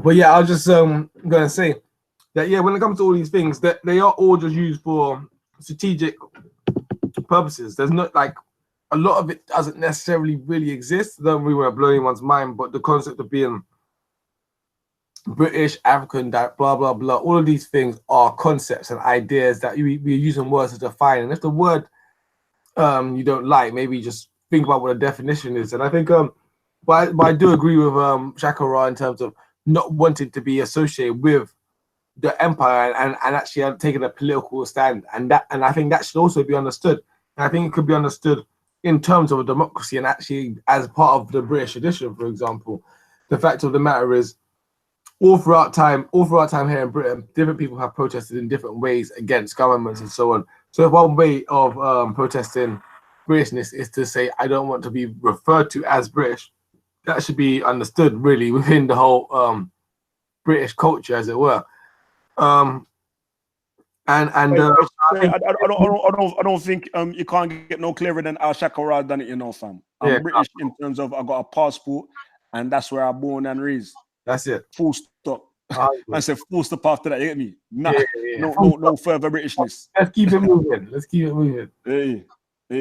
but yeah, I was just gonna say that when it comes to all these things, that they are all just used for strategic purposes. There's not like a lot of it doesn't necessarily really exist. Don't really want to blow anyone's mind, but the concept of being British, African, that blah blah blah, all of these things are concepts and ideas that we're using words to define. And if the word you don't like, maybe just think about what a definition is. And I think but I do agree with Shakara in terms of not wanting to be associated with the empire and actually taking a political stand, and I think that should also be understood. And I think it could be understood in terms of a democracy and actually as part of the British tradition. For example, the fact of the matter is, all throughout time here in Britain, different people have protested in different ways against governments and so on. So one way of protesting Britishness is to say, I don't want to be referred to as British. That should be understood really within the whole British culture, as it were. I don't think you can't get no clearer than Al Shakara done it, fam. I'm British in terms of I got a passport, and that's where I'm born and raised. That's it. Full stop. I said full stop after that. You get me? Nah, no further Britishness. Let's keep it moving. Hey,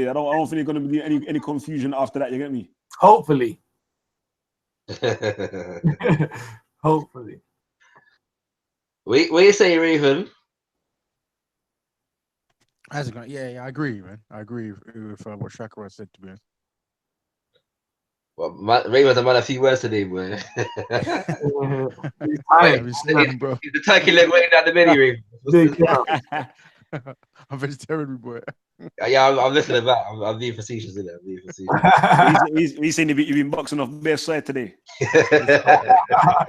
I don't think there's gonna be any confusion after that. You get me? Hopefully. Hopefully. What you say, Raven? How's it going? Yeah, I agree, man. I agree with what Shakara said, to be honest. Well, Raven's a man a few words today, boy. He's the turkey leg weighing down the menu, Raven. I'm vegetarian, boy. Yeah, I'm listening back. I'm being facetious, isn't it? I'm being facetious. He's saying you've been boxing off bare side today. I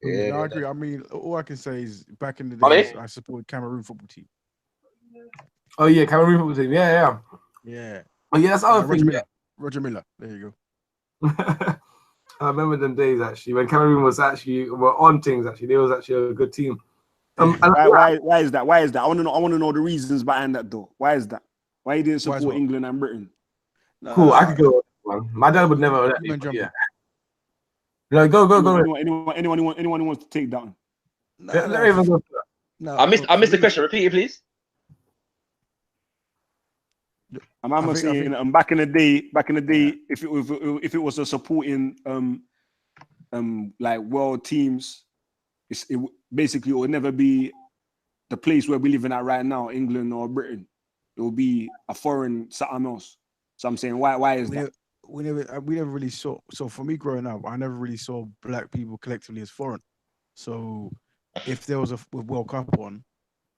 agree. I mean, all I can say is back in the days, I supported Cameroon football team. Oh yeah, Cameroon football team. Yeah. Oh yeah, that's other thing. Roger Miller. There you go. I remember them days actually when Cameroon were on things. Actually, they was actually a good team. Why is that? Why is that? I want to know the reasons behind that though. Why is that? Why you didn't support England and Britain? Cool, I could go. My dad would never let me. Yeah. No, go. Anyone who wants to take that one? Let even go. No, I missed the question. Repeat it, please. I'm saying back in the day, if it was a supporting like world teams, it would never be the place where we're living at right now, England or Britain. It will be a foreign something else. So I'm saying, why is that? We never really saw. So for me growing up, I never really saw black people collectively as foreign. So if there was a World Cup on,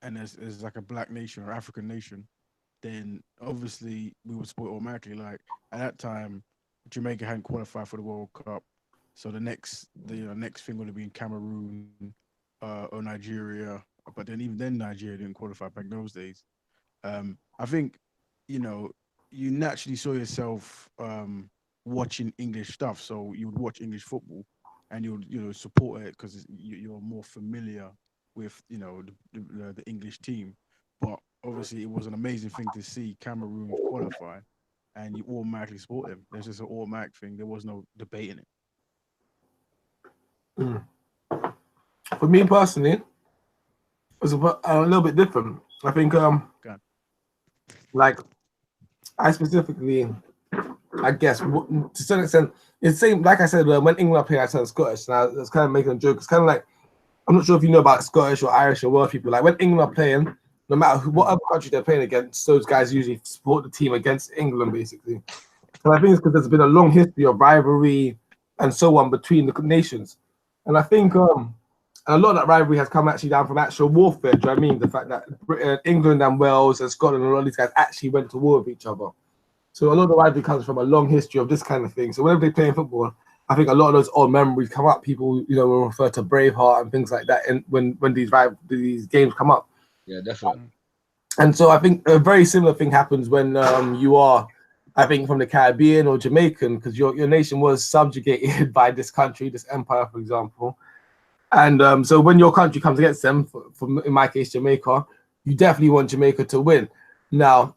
and there's like a black nation or African nation, then obviously we would support automatically. Like at that time, Jamaica hadn't qualified for the World Cup, so the next thing would have been Cameroon or Nigeria. But then even then, Nigeria didn't qualify back those days. I think you naturally saw yourself watching English stuff, so you would watch English football and you would support it because you're more familiar with the English team. But obviously, it was an amazing thing to see Cameroon qualify, and you automatically support them. There's just an automatic thing. There was no debating it. For me personally, it was a little bit different. I think, like, I specifically, I guess, to some extent, it's the same. Like I said, when England played, I turned Scottish, and I was kind of making a joke. It's kind of like, I'm not sure if you know about Scottish or Irish or Welsh people. Like when England are playing, no matter what other country they're playing against, those guys usually support the team against England, basically. And I think it's because there's been a long history of rivalry and so on between the nations. And I think a lot of that rivalry has come actually down from actual warfare. Do you know what I mean? The fact that England and Wales and Scotland and a lot of these guys actually went to war with each other. So a lot of the rivalry comes from a long history of this kind of thing. So whenever they play in football, I think a lot of those old memories come up. People, will refer to Braveheart and things like that, and when these games come up. Yeah, definitely. And so I think a very similar thing happens when you are, I think, from the Caribbean or Jamaican, because your nation was subjugated by this country, this empire, for example. And so when your country comes against them, in my case, Jamaica, you definitely want Jamaica to win. Now,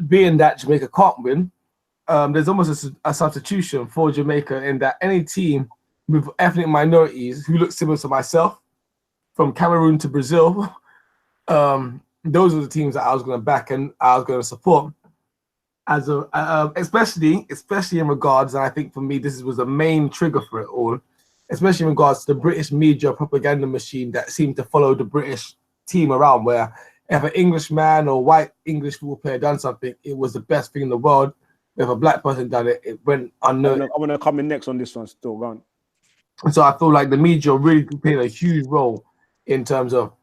being that Jamaica can't win, there's almost a substitution for Jamaica in that any team with ethnic minorities who look similar to myself, from Cameroon to Brazil, those are the teams that I was going to back and I was going to support. Especially in regards, and I think for me this was the main trigger for it all, especially in regards to the British media propaganda machine that seemed to follow the British team around, where if an Englishman or white English football player done something, it was the best thing in the world. If a black person done it, it went unnoticed. I want to come in next on this one still, go on. And so I feel like the media really played a huge role in terms of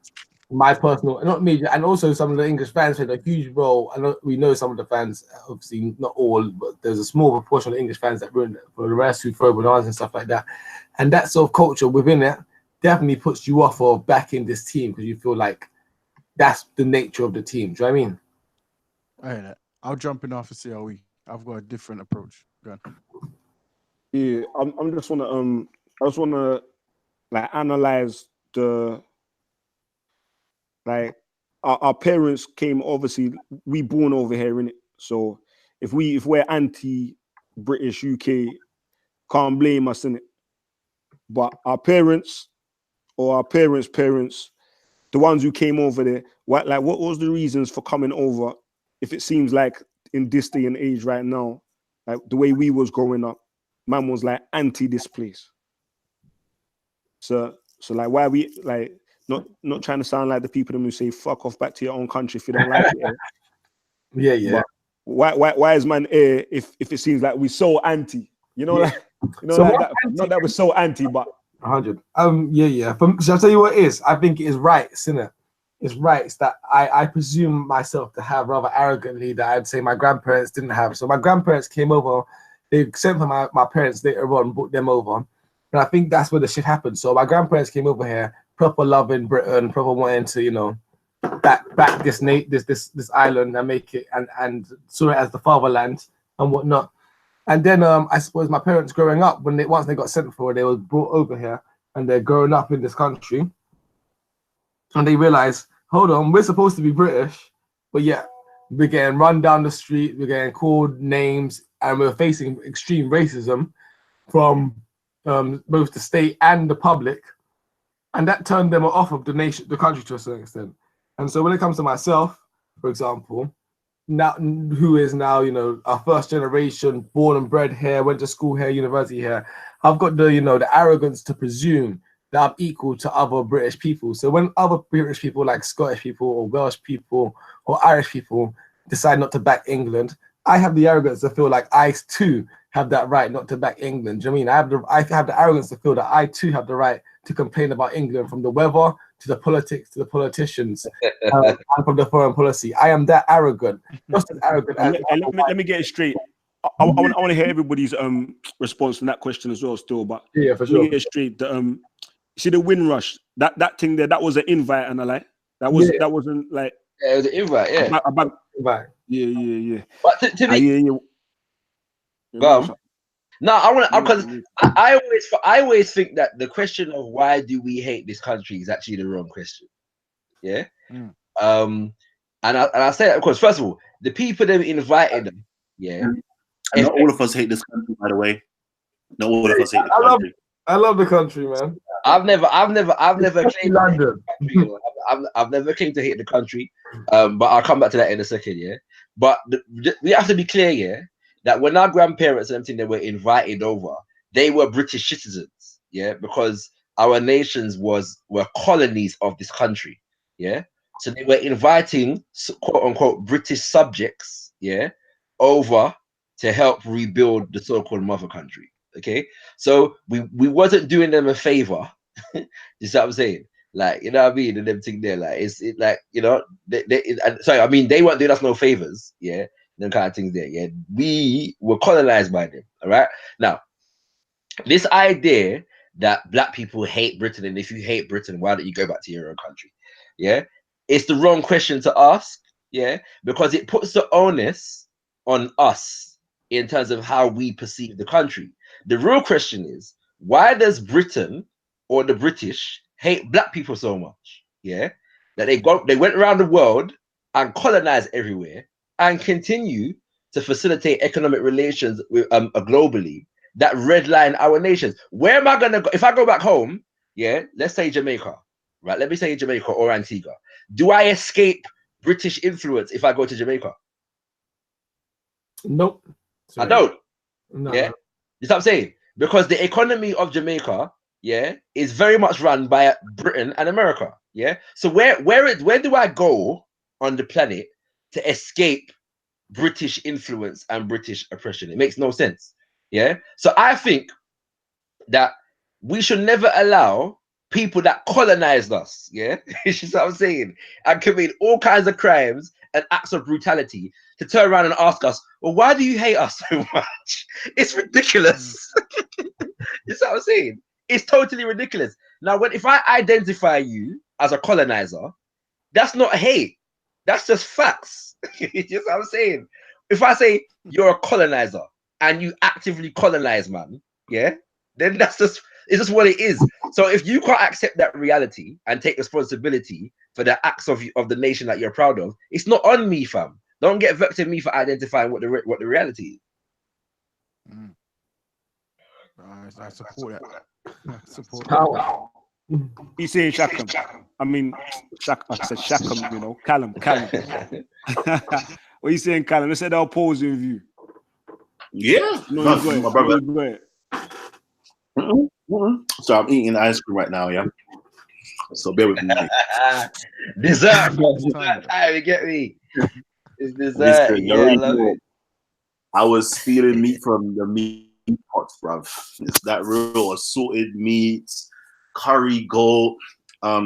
my personal, not media, and also some of the English fans played a huge role. I know we know some of the fans, obviously not all, but there's a small proportion of English fans that ruined it. For the rest, who throw bananas and stuff like that. And that sort of culture within it definitely puts you off of backing this team because you feel like that's the nature of the team. Do you know what I mean? I hear that. I'll jump in after CLE. I've got a different approach. Go on. Yeah, I just wanna like analyze the like our parents came, obviously we born over here, innit? So if we're anti-British UK, can't blame us, innit? But our parents or our parents, the ones who came over there, what was the reasons for coming over? If it seems like in this day and age right now, like the way we was growing up, man was like anti this place. So like why we like not trying to sound like the people who say fuck off back to your own country if you don't like it. Yeah. But why is man here if it seems like we're so anti? Like So like that. Not that we're so anti, but 100. Yeah. Shall I tell you what it is? I think it is right, isn't it? It's right. It's that I presume myself to have rather arrogantly that I'd say my grandparents didn't have. So my grandparents came over, they sent for my parents later on, brought them over. And I think that's where the shit happened. So my grandparents came over here, proper loving Britain, proper wanting to, back this island and make it and saw it as the fatherland and whatnot. And then I suppose my parents growing up, once they got sent for, they was brought over here and they're growing up in this country. And they realize, hold on, we're supposed to be British, but yeah, we're getting run down the street, we're getting called names, and we're facing extreme racism from both the state and the public. And that turned them off of the country to a certain extent. And so when it comes to myself, for example, now who is now, our first generation, born and bred here, went to school here, university here, I've got the arrogance to presume that I'm equal to other British people. So when other British people like Scottish people or Welsh people or Irish people decide not to back England, I have the arrogance to feel like I too have that right not to back England. Do you know what I mean? I have the arrogance to feel that I too have the right to complain about England, from the weather to the politics to the politicians and from the foreign policy. I am that arrogant. Just as arrogant as let me get it straight. I want to hear everybody's response from that question as well still, but yeah, for let me sure. get it straight. See the Windrush, that thing there, that was an invite, and I like that wasn't like it was an invite, yeah. Right. Yeah. But to be, Yeah. go on. No, I want to because I always think that the question of why do we hate this country is actually the wrong question. Yeah. Mm. And I say that because first of all, the people that invited them, yeah. And not all of us hate this country, by the way. Not all of us hate the country. I love the country, man. I've never claimed London. country, you know. I've never claimed to hate the country. But I'll come back to that in a second, yeah. But we have to be clear, yeah, that when our grandparents and everything they were invited over, they were British citizens, yeah, because our nations were colonies of this country, yeah. So they were inviting quote unquote British subjects, yeah, over to help rebuild the so-called mother country. Okay, so we wasn't doing them a favor. You see what I'm saying? Like, you know what I mean? And them thing there, like like, you know, sorry, I mean they weren't doing us no favors, yeah, them kind of things there, yeah. We were colonized by them. All right. Now, this idea that black people hate Britain, and if you hate Britain, why don't you go back to your own country? Yeah, it's the wrong question to ask. Yeah, because it puts the onus on us in terms of how we perceive the country. The real question is, why does Britain or the British hate black people so much? Yeah, that they went around the world and colonized everywhere and continue to facilitate economic relations with globally that redline our nations. Where am I gonna go if I go back home? Yeah, let's say Jamaica, right? Let me say Jamaica or Antigua. Do I escape British influence if I go to Jamaica? Nope. I don't. No. Yeah, you know what I'm saying? Because the economy of Jamaica, yeah, is very much run by Britain and America. Yeah. So where do I go on the planet to escape British influence and British oppression? It makes no sense. Yeah. So I think that we should never allow people that colonized us, yeah, it's just what I'm saying, and commit all kinds of crimes and acts of brutality to turn around and ask us, well, why do you hate us so much? It's ridiculous. You see what I'm saying? It's totally ridiculous. Now, if I identify you as a colonizer, that's not hate. That's just facts. You see what I'm saying? If I say you're a colonizer and you actively colonize, man, yeah, then it's just what it is. So if you can't accept that reality and take responsibility for the acts of the nation that you're proud of, it's not on me, fam. Don't get vexed at me for identifying what the reality is. Mm. I support that. I support that. How? He's saying Shackham. I mean, I said Shackham, you know, Callum. What are you saying, Callum? Let's say the opposing view. Yeah, No, my brother. Go ahead. So I'm eating ice cream right now, yeah. So bear with me. Dessert, bro. Dessert time, you get me? It's dessert. Listen, Yeah, I love it. I was stealing meat from the meat pots, bruv. It's that real assorted meats, curry goat,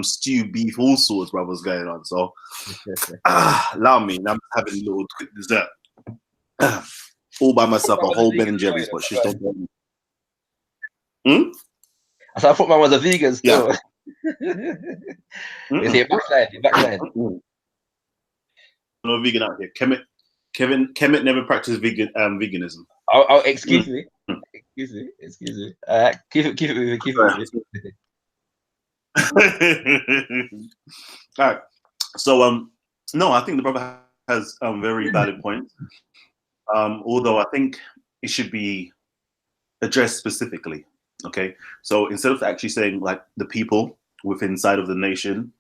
stew beef, all sorts, bruv, was going on. So allow me, I'm having a little quick dessert. All by myself, a whole Ben and Jerry's, but she's don't get me. So I thought mine was a vegan still. Yeah. Is he backslide? No vegan out here. Kemet never practiced veganism. Oh, excuse me. Excuse me. Keep it moving. All right. So no, I think the brother has very valid points. Although I think it should be addressed specifically. Okay. So instead of actually saying like the people within inside of the nation,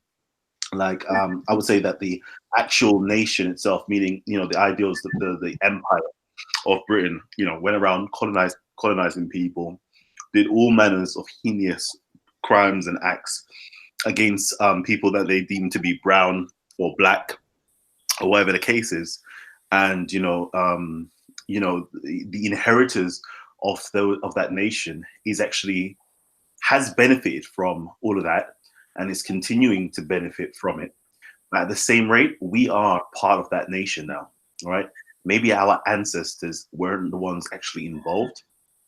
like I would say that the actual nation itself, meaning, you know, the ideals, the empire of Britain, you know, went around colonizing people, did all manners of heinous crimes and acts against people that they deemed to be brown or black or whatever the case is. And the inheritors of that nation has benefited from all of that and is continuing to benefit from it. But at the same rate, we are part of that nation now. All right. Maybe our ancestors weren't the ones actually involved.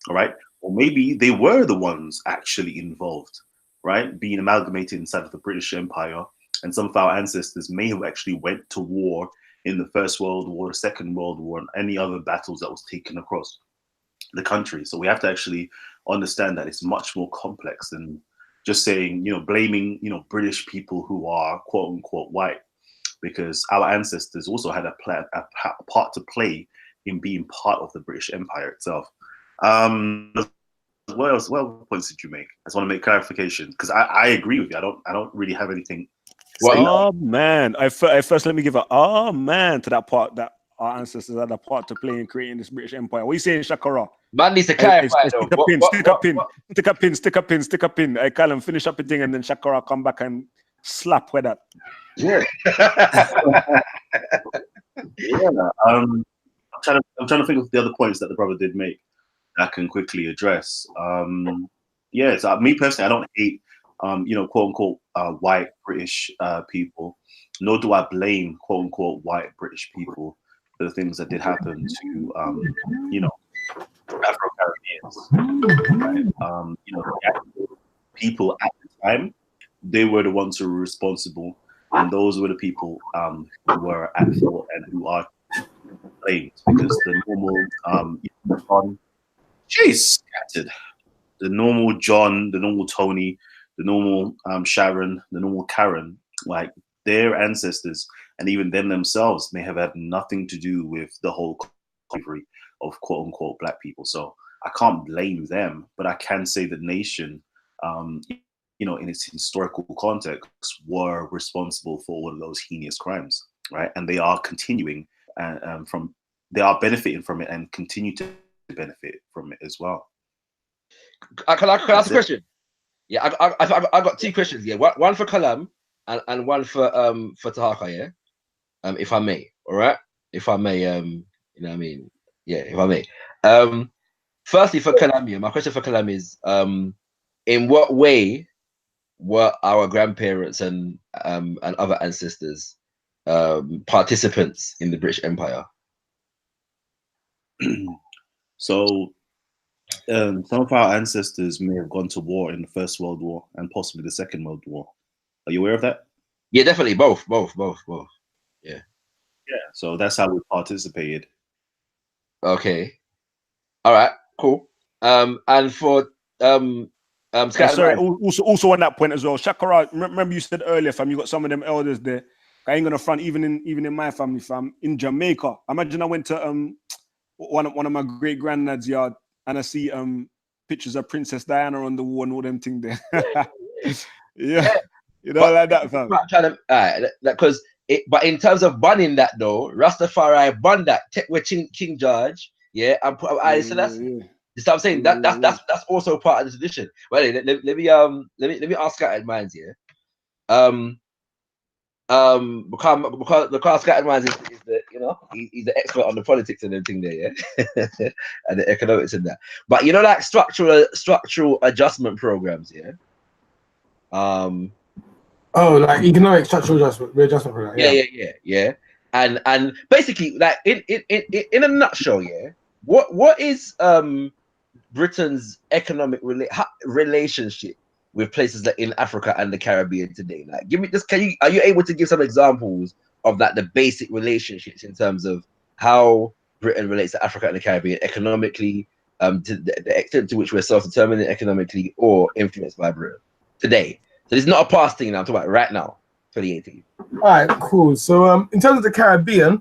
All right. Or maybe they were the ones actually involved, right? Being amalgamated inside of the British Empire. And some of our ancestors may have actually went to war in the First World War, the Second World War, and any other battles that was taken across. the country. So we have to actually understand that it's much more complex than just saying, blaming, British people who are quote unquote white, because our ancestors also had a part to play in being part of the British Empire itself. What else? What points did you make? I just want to make clarification, because I agree with you. I don't really have anything to say. Oh man, I first let me give a man to that part that our ancestors had a part to play in creating this British Empire. What are you saying, Shakara? Man needs to clarify though. Stick a pin. I call him finish up the thing, and then Shakara come back and slap with that. Yeah. Yeah. I'm trying to think of the other points that the brother did make that I can quickly address. Yeah, so me personally, I don't hate quote unquote white British people, nor do I blame quote unquote white British people for the things that did happen to Afro-Caribbeans. Right? The people at the time, they were the ones who were responsible, and those were the people who were at fault and who are blamed, because the normal the normal John, the normal Tony, the normal Sharon, the normal Karen, like their ancestors and even them themselves may have had nothing to do with the whole slavery of quote unquote black people. So I can't blame them, but I can say the nation, in its historical context, were responsible for all of those heinous crimes, right? And they are continuing they are benefiting from it and continue to benefit from it as well. Can I ask a question? Yeah, I got two questions. Yeah, one for Kalam and one for Tahaka. Yeah, if I may. All right, if I may. What I mean? Yeah, if I may. Firstly, for Kalam, my question for Kalam is, in what way were our grandparents and other ancestors participants in the British Empire? So some of our ancestors may have gone to war in the First World War and possibly the Second World War. Are you aware of that? Yeah, definitely both. Yeah. Yeah. So that's how we participated. Okay. All right. Cool. And for sorry. Also on that point as well, Shakara. Remember you said earlier, fam, you got some of them elders there. I ain't gonna front, even in my family, fam. In Jamaica, imagine I went to one of my great granddad's yard and I see pictures of Princess Diana on the wall and all them things there. yeah, like that, fam. Because but in terms of banning that though, Rastafari banned that. Take with King George, yeah, and put up so that's. You see what I'm saying? That's also part of the tradition. Well, let me ask scattered minds here. Because scattered minds is the he's the expert on the politics and everything there, yeah, and the economics and that. But like structural adjustment programs, yeah. Like economic structural readjustment program. Yeah. And basically, like in a nutshell, yeah. What is Britain's economic relationship with places like in Africa and the Caribbean today? Like, give me just are you able to give some examples of that, the basic relationships in terms of how Britain relates to Africa and the Caribbean economically, to the extent to which we're self-determined economically or influenced by Britain today? So this is not a past thing now, I'm talking about right now, 2018. All right, cool. So in terms of the Caribbean,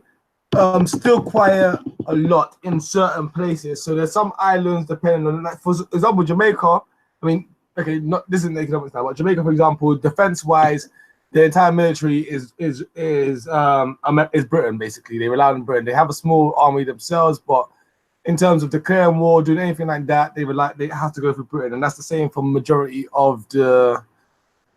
still quite a lot in certain places. So there's some islands depending on, like, for example, Jamaica. I mean, okay, this isn't economics now, but Jamaica, for example, defense-wise, the entire military is Britain, basically. They rely on Britain. They have a small army themselves, but in terms of declaring war, doing anything like that, they have to go through Britain, and that's the same for majority of the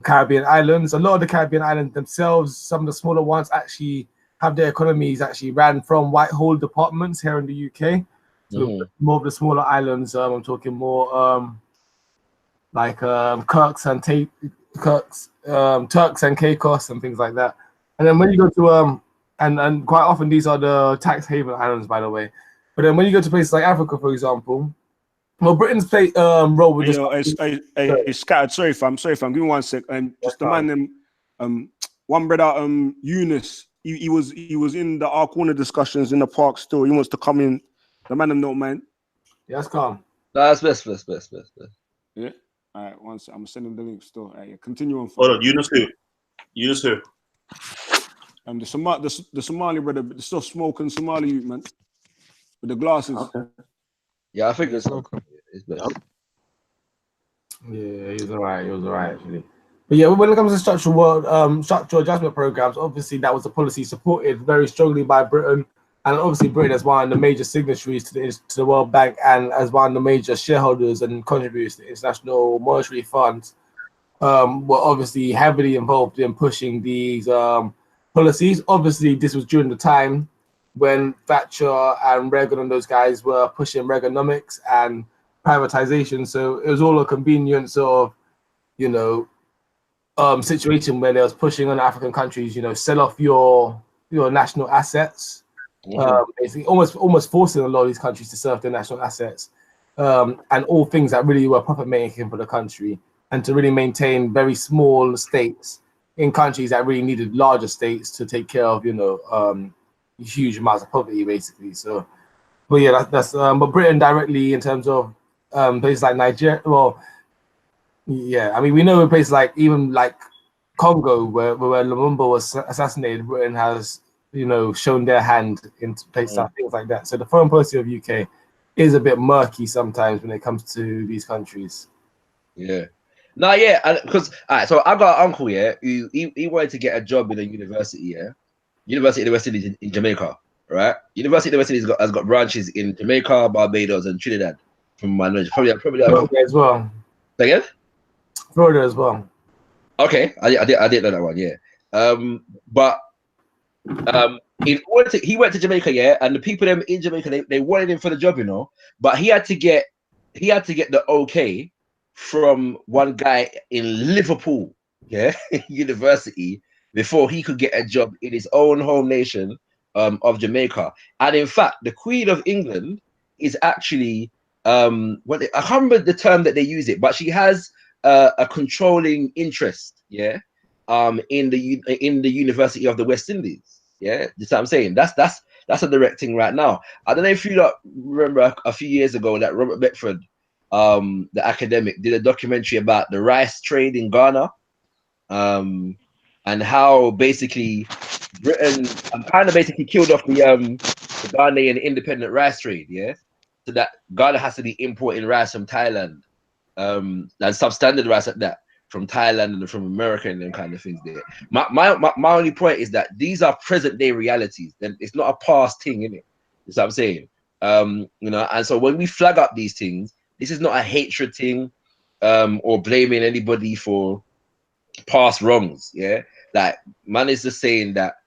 Caribbean islands. A lot of the Caribbean islands themselves, some of the smaller ones, actually have their economies actually ran from Whitehall departments here in the UK. So more of the smaller islands, I'm talking more like Turks and Caicos and things like that. And then when you go to and quite often these are the tax haven islands, by the way. But then when you go to places like Africa, for example, well, Britain's play role with this. Scattered. Sorry, fam. Give me 1 sec. And just to mind them, one brother, Eunice, he was in the Our Corner discussions in the park still. He wants to come in. The man them don't mind. Yeah, that's calm. That's best. Yeah. All right, one sec. I'm sending the link still. All right, yeah. Continue on. Hold on, Yunus who? Yunus who? The Somali brother, the still smoking Somali youth, man, with the glasses. Okay. Yeah, I think Yeah, it's welcome. best. Yeah, he was all right. He was all right, actually. But yeah, when it comes to structural adjustment programs, obviously that was a policy supported very strongly by Britain, and obviously Britain as one of the major signatories to the World Bank and as one of the major shareholders and contributors to the International Monetary Fund, were obviously heavily involved in pushing these policies. Obviously, this was during the time when Thatcher and Reagan and those guys were pushing Reaganomics and privatization. So it was all a convenience of, you know, situation where they was pushing on African countries, you know, sell off your national assets, basically almost forcing a lot of these countries to sell off their national assets, and all things that really were profit making for the country, and to really maintain very small states in countries that really needed larger states to take care of, you know, huge amounts of poverty, basically. So, but yeah, that's but Britain directly in terms of places like Nigeria, well. Yeah, I mean, we know in places like even like Congo, where Lumumba was assassinated, Britain has, you know, shown their hand in places like things like that. So the foreign policy of UK is a bit murky sometimes when it comes to these countries. Yeah. No, yeah, because all right, so I got an uncle, yeah, who he wanted to get a job in a university, yeah, University of the West Indies in Jamaica, right? University of the West Indies has got branches in Jamaica, Barbados, and Trinidad. From my knowledge, probably Florida as well. Again? Florida as well. Okay, I didn't know that one. Yeah, but he went to Jamaica, yeah, and the people them in Jamaica they wanted him for the job, you know, but he had to get the okay from one guy in Liverpool, yeah, university, before he could get a job in his own home nation of Jamaica. And in fact, the Queen of England is actually I can't remember the term that they use it, but she has a controlling interest, yeah, in the University of the West Indies, yeah. That's what I'm saying. That's a direct thing right now. I don't know if you remember a few years ago that Robert Beckford, the academic, did a documentary about the rice trade in Ghana, and how basically Britain kind of basically killed off the Ghanaian independent rice trade, yeah. So that Ghana has to be importing rice from Thailand, and substandard rice at that, from Thailand and from America and them kind of things there. My only point is that these are present day realities. Then it's not a past thing, innit? That's what I'm saying. You know, and so when we flag up these things, this is not a hatred thing, or blaming anybody for past wrongs. Yeah, like man is just saying that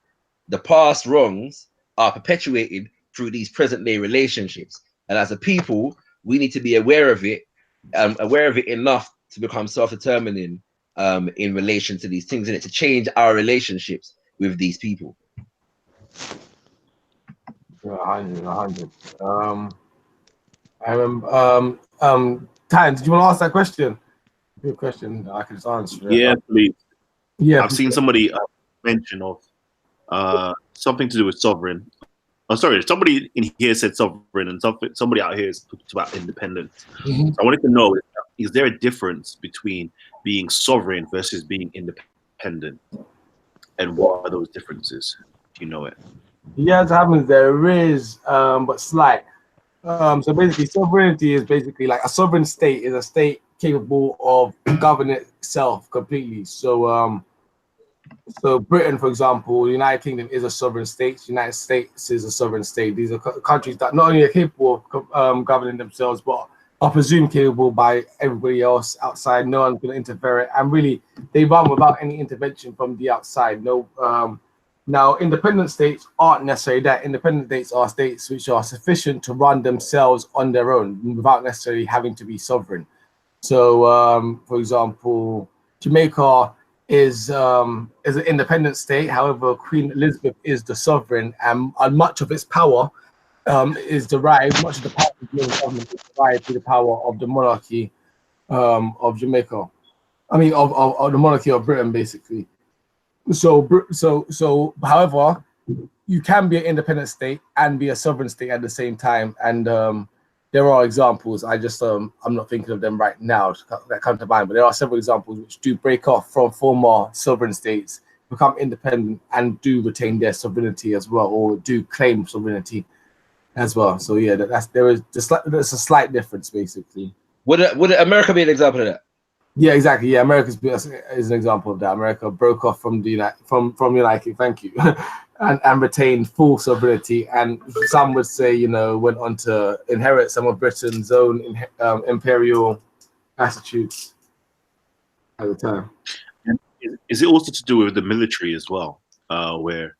the past wrongs are perpetuated through these present day relationships, and as a people, we need to be aware of it enough to become self-determining in relation to these things, and it to change our relationships with these people. Yeah, 100. I remember. Tan, did you want to ask that question? Good question. I can just answer it. Yeah, please. Yeah, I've seen somebody mention of something to do with sovereign. Oh, sorry, somebody in here said sovereign, and somebody out here is talked about independence. So I wanted to know: is there a difference between being sovereign versus being independent, and what are those differences? Do you know it? Yeah, it happens. There is, but slight. So basically, sovereignty is basically like a sovereign state is a state capable of governing itself completely. So, so Britain, for example, the United Kingdom is a sovereign state. The United States is a sovereign state. These are countries that not only are capable of governing themselves, but are presumed capable by everybody else outside. No one's going to interfere, and really, they run without any intervention from the outside. No. Now, independent states aren't necessarily that. Independent states are states which are sufficient to run themselves on their own without necessarily having to be sovereign. So, for example, Jamaica is an independent state. However, Queen Elizabeth is the sovereign, and much of its power is derived. Much of the power of the government is derived through the power of the monarchy of Jamaica. I mean, of the monarchy of Britain, basically. So, however, you can be an independent state and be a sovereign state at the same time. And there are examples. I just I'm not thinking of them right now that come to mind, but there are several examples which do break off from former sovereign states, become independent, and do retain their sovereignty as well, or do claim sovereignty as well. So yeah, there's a slight difference basically. Would America be an example of that? Yeah, exactly. Yeah, America is an example of that. America broke off from the United. Thank you, and retained full sovereignty. And some would say, you know, went on to inherit some of Britain's own imperial attitudes at the time. And is it also to do with the military as well, where,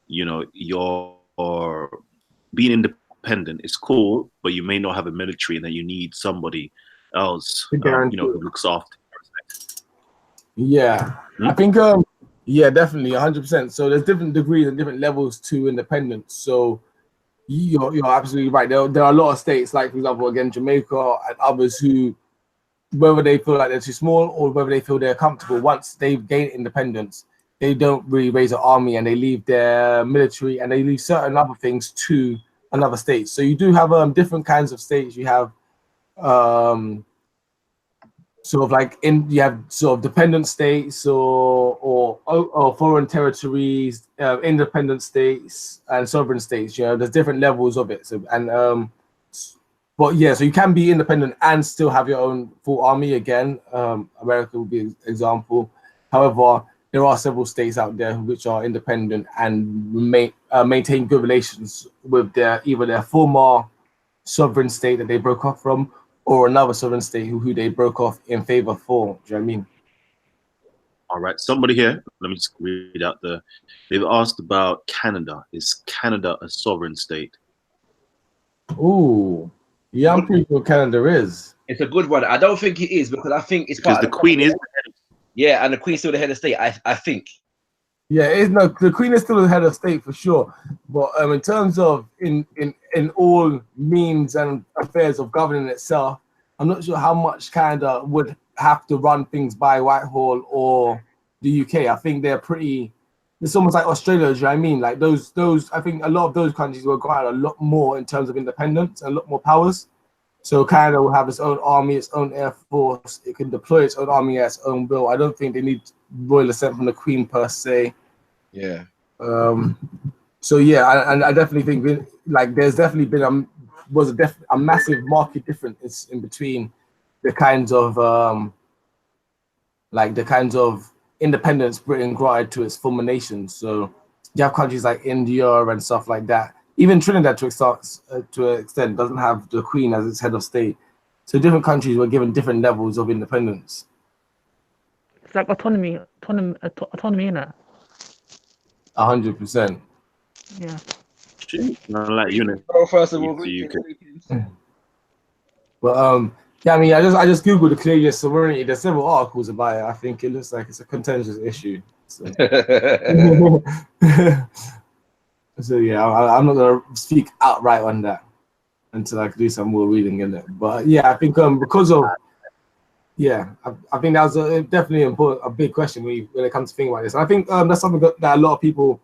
you know, you're being independent is cool, but you may not have a military, and then you need somebody else, you know, who looks after. Yeah, I think yeah, definitely 100%. So there's different degrees and different levels to independence. So you're absolutely right. There are a lot of states, like for example, again, Jamaica and others, who, whether they feel like they're too small or whether they feel they're comfortable, once they've gained independence, they don't really raise an army, and they leave their military and they leave certain other things to another state. So you do have different kinds of states. You have sort of like you have sort of dependent states or foreign territories, independent states, and sovereign states. You know, there's different levels of it. So but yeah, so you can be independent and still have your own full army. Again, America would be an example. However, there are several states out there which are independent and maintain good relations with either their former sovereign state that they broke off from, or another sovereign state who they broke off in favor for. Do you know what I mean? All right, somebody here, let me just read out they've asked about Canada. Is Canada a sovereign state? Ooh, yeah, I'm pretty sure Canada is. It's a good one. I don't think it is, because I think it's because the Queen is. Yeah, and the Queen's still the head of state. I think. Yeah, it's no. The Queen is still the head of state for sure. But in terms of in all means and affairs of governing itself, I'm not sure how much Canada would have to run things by Whitehall or the UK. I think they're pretty. It's almost like Australia. Do you know what I mean? Like those. I think a lot of those countries will go out a lot more in terms of independence and a lot more powers. So Canada will have its own army, its own air force. It can deploy its own army at its own will. I don't think they need royal assent from the Queen per se. Yeah. So yeah, and I definitely think like there's definitely been a massive market difference in between the kinds of independence Britain granted to its former nations. So you have countries like India and stuff like that. Even Trinidad, to an extent, doesn't have the Queen as its head of state. So different countries were given different levels of independence. It's like autonomy in it. 100%. Yeah. Like unit. First of all, But yeah, I mean, I just googled the Canadian sovereignty. There's several articles about it. I think it looks like it's a contentious issue. So, so yeah, I'm not gonna speak outright on that until I can do some more reading in it. But yeah, I think because of I think that was definitely a big question when it comes to thinking about this. And I think that's something that a lot of people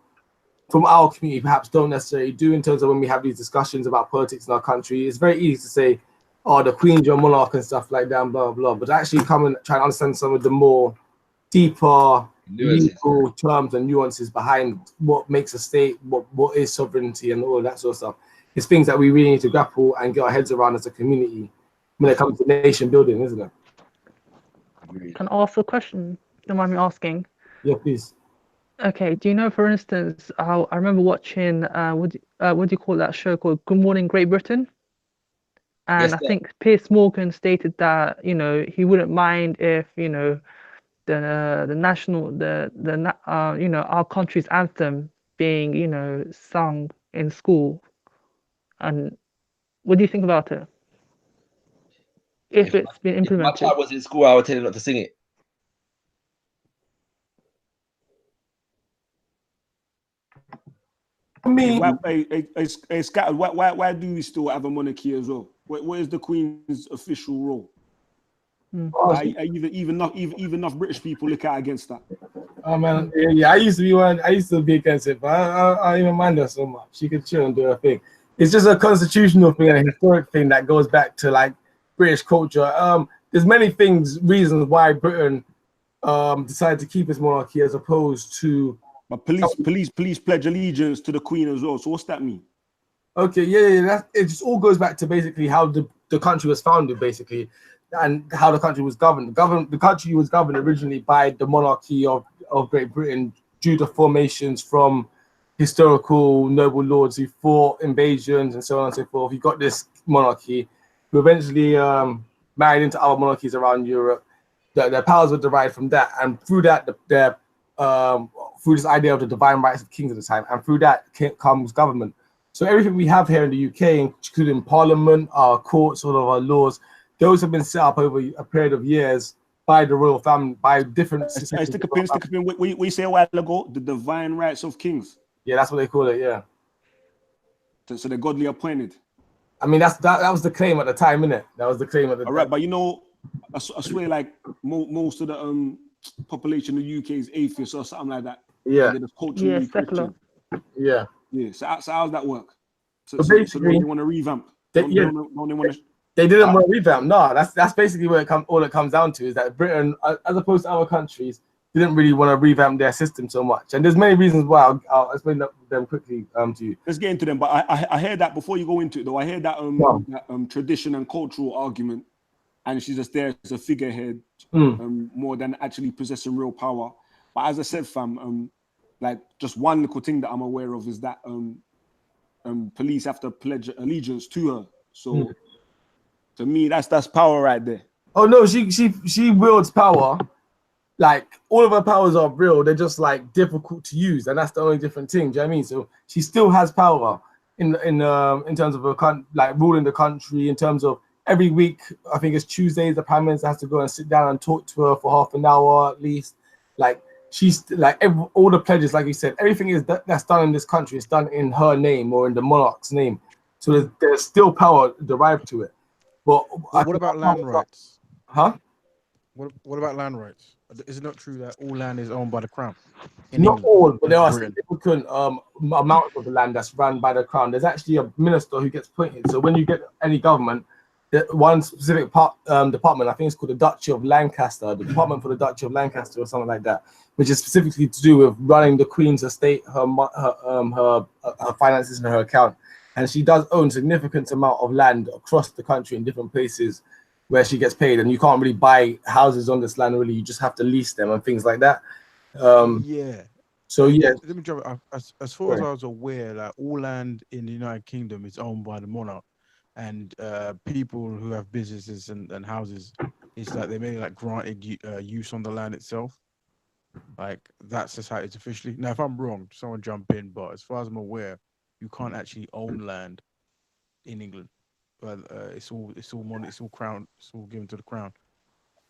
from our community perhaps don't necessarily do in terms of when we have these discussions about politics in our country. It's very easy to say, oh, the Queen's your monarch and stuff like that, and blah, blah, blah. But actually come and try and understand some of the more deeper legal terms and nuances behind what makes a state, what is sovereignty and all of that sort of stuff. It's things that we really need to grapple and get our heads around as a community when it comes to nation building, isn't it? Can I ask a question? Don't mind me asking. Yeah, please. Okay, do you know, for instance, how I remember watching what do you call that show called Good Morning Great Britain? And Yes, I think Piers Morgan stated that, you know, he wouldn't mind if, you know, the national you know, our country's anthem being, you know, sung in school. And what do you think about it? If it's been implemented. If my child was in school, I would tell him not to sing it. I mean, Scattered, why do we still have a monarchy as well? What is the Queen's official role? Even enough British people look out against that. Oh man, yeah, I used to be against it, but I don't even mind her so much. She could chill and do her thing. It's just a constitutional thing and a historic thing that goes back to like British culture. There's many reasons why Britain decided to keep its monarchy as opposed to. But police pledge allegiance to the Queen as well. So what's that mean? Okay, yeah. It just all goes back to basically how the country was founded, basically, and how the country was governed. The country was governed originally by the monarchy of Great Britain due to formations from historical noble lords who fought invasions and so on and so forth. You got this monarchy who eventually married into other monarchies around Europe. Their powers were derived from that, and through that, through this idea of the divine rights of kings at the time, and through that comes government. So everything we have here in the UK, including Parliament, our courts, all of our laws, those have been set up over a period of years by the royal family, by different. Stick a pin. We say a while ago, the divine rights of kings. Yeah, that's what they call it. Yeah. So they're godly appointed. I mean, that was the claim at the time, innit? That was the claim at the time. All right, but you know, I swear, like most of the population of the UK is atheist or something like that. Yeah. They're just culturally secular. Yeah. Yeah. So how's that work? So basically, so they want to revamp. They didn't want to revamp. No, that's basically where all it comes down to is that Britain, as opposed to other countries, didn't really want to revamp their system so much. And there's many reasons why. I'll explain them quickly to you. Let's get into them. But I heard that before you go into it, though. I heard that tradition and cultural argument, and she's just there as a figurehead, more than actually possessing real power. But as I said, fam, like just one little thing that I'm aware of is that police have to pledge allegiance to her. So to me, that's power right there. Oh no, she wields power. Like all of her powers are real, they're just like difficult to use, and that's the only different thing. Do you know what I mean? So she still has power in terms of like ruling the country. In terms of every week, I think it's Tuesdays, the Prime Minister has to go and sit down and talk to her for half an hour at least. Like she's like all the pledges, like you said, everything is that's done in this country is done in her name or in the monarch's name. So there's still power derived to it. But what about land rights? Huh? What about land rights? Is it not true that all land is owned by the crown? Not all, but there are significant amounts of the land that's run by the crown. There's actually a minister who gets appointed. So when you get any government, one specific department, I think it's called the Duchy of Lancaster, the Department for the Duchy of Lancaster or something like that, which is specifically to do with running the Queen's estate, her finances and her account. And she does own significant amount of land across the country in different places where she gets paid, and you can't really buy houses on this land. Really, you just have to lease them and things like that. Yeah. So yeah. Let me drop it. As far as I was aware, like all land in the United Kingdom is owned by the monarch, and people who have businesses and houses, it's like they may like granted use on the land itself. Like that's just how it's officially. Now, if I'm wrong, someone jump in. But as far as I'm aware, you can't actually own land in England. But it's all crown. It's all given to the crown,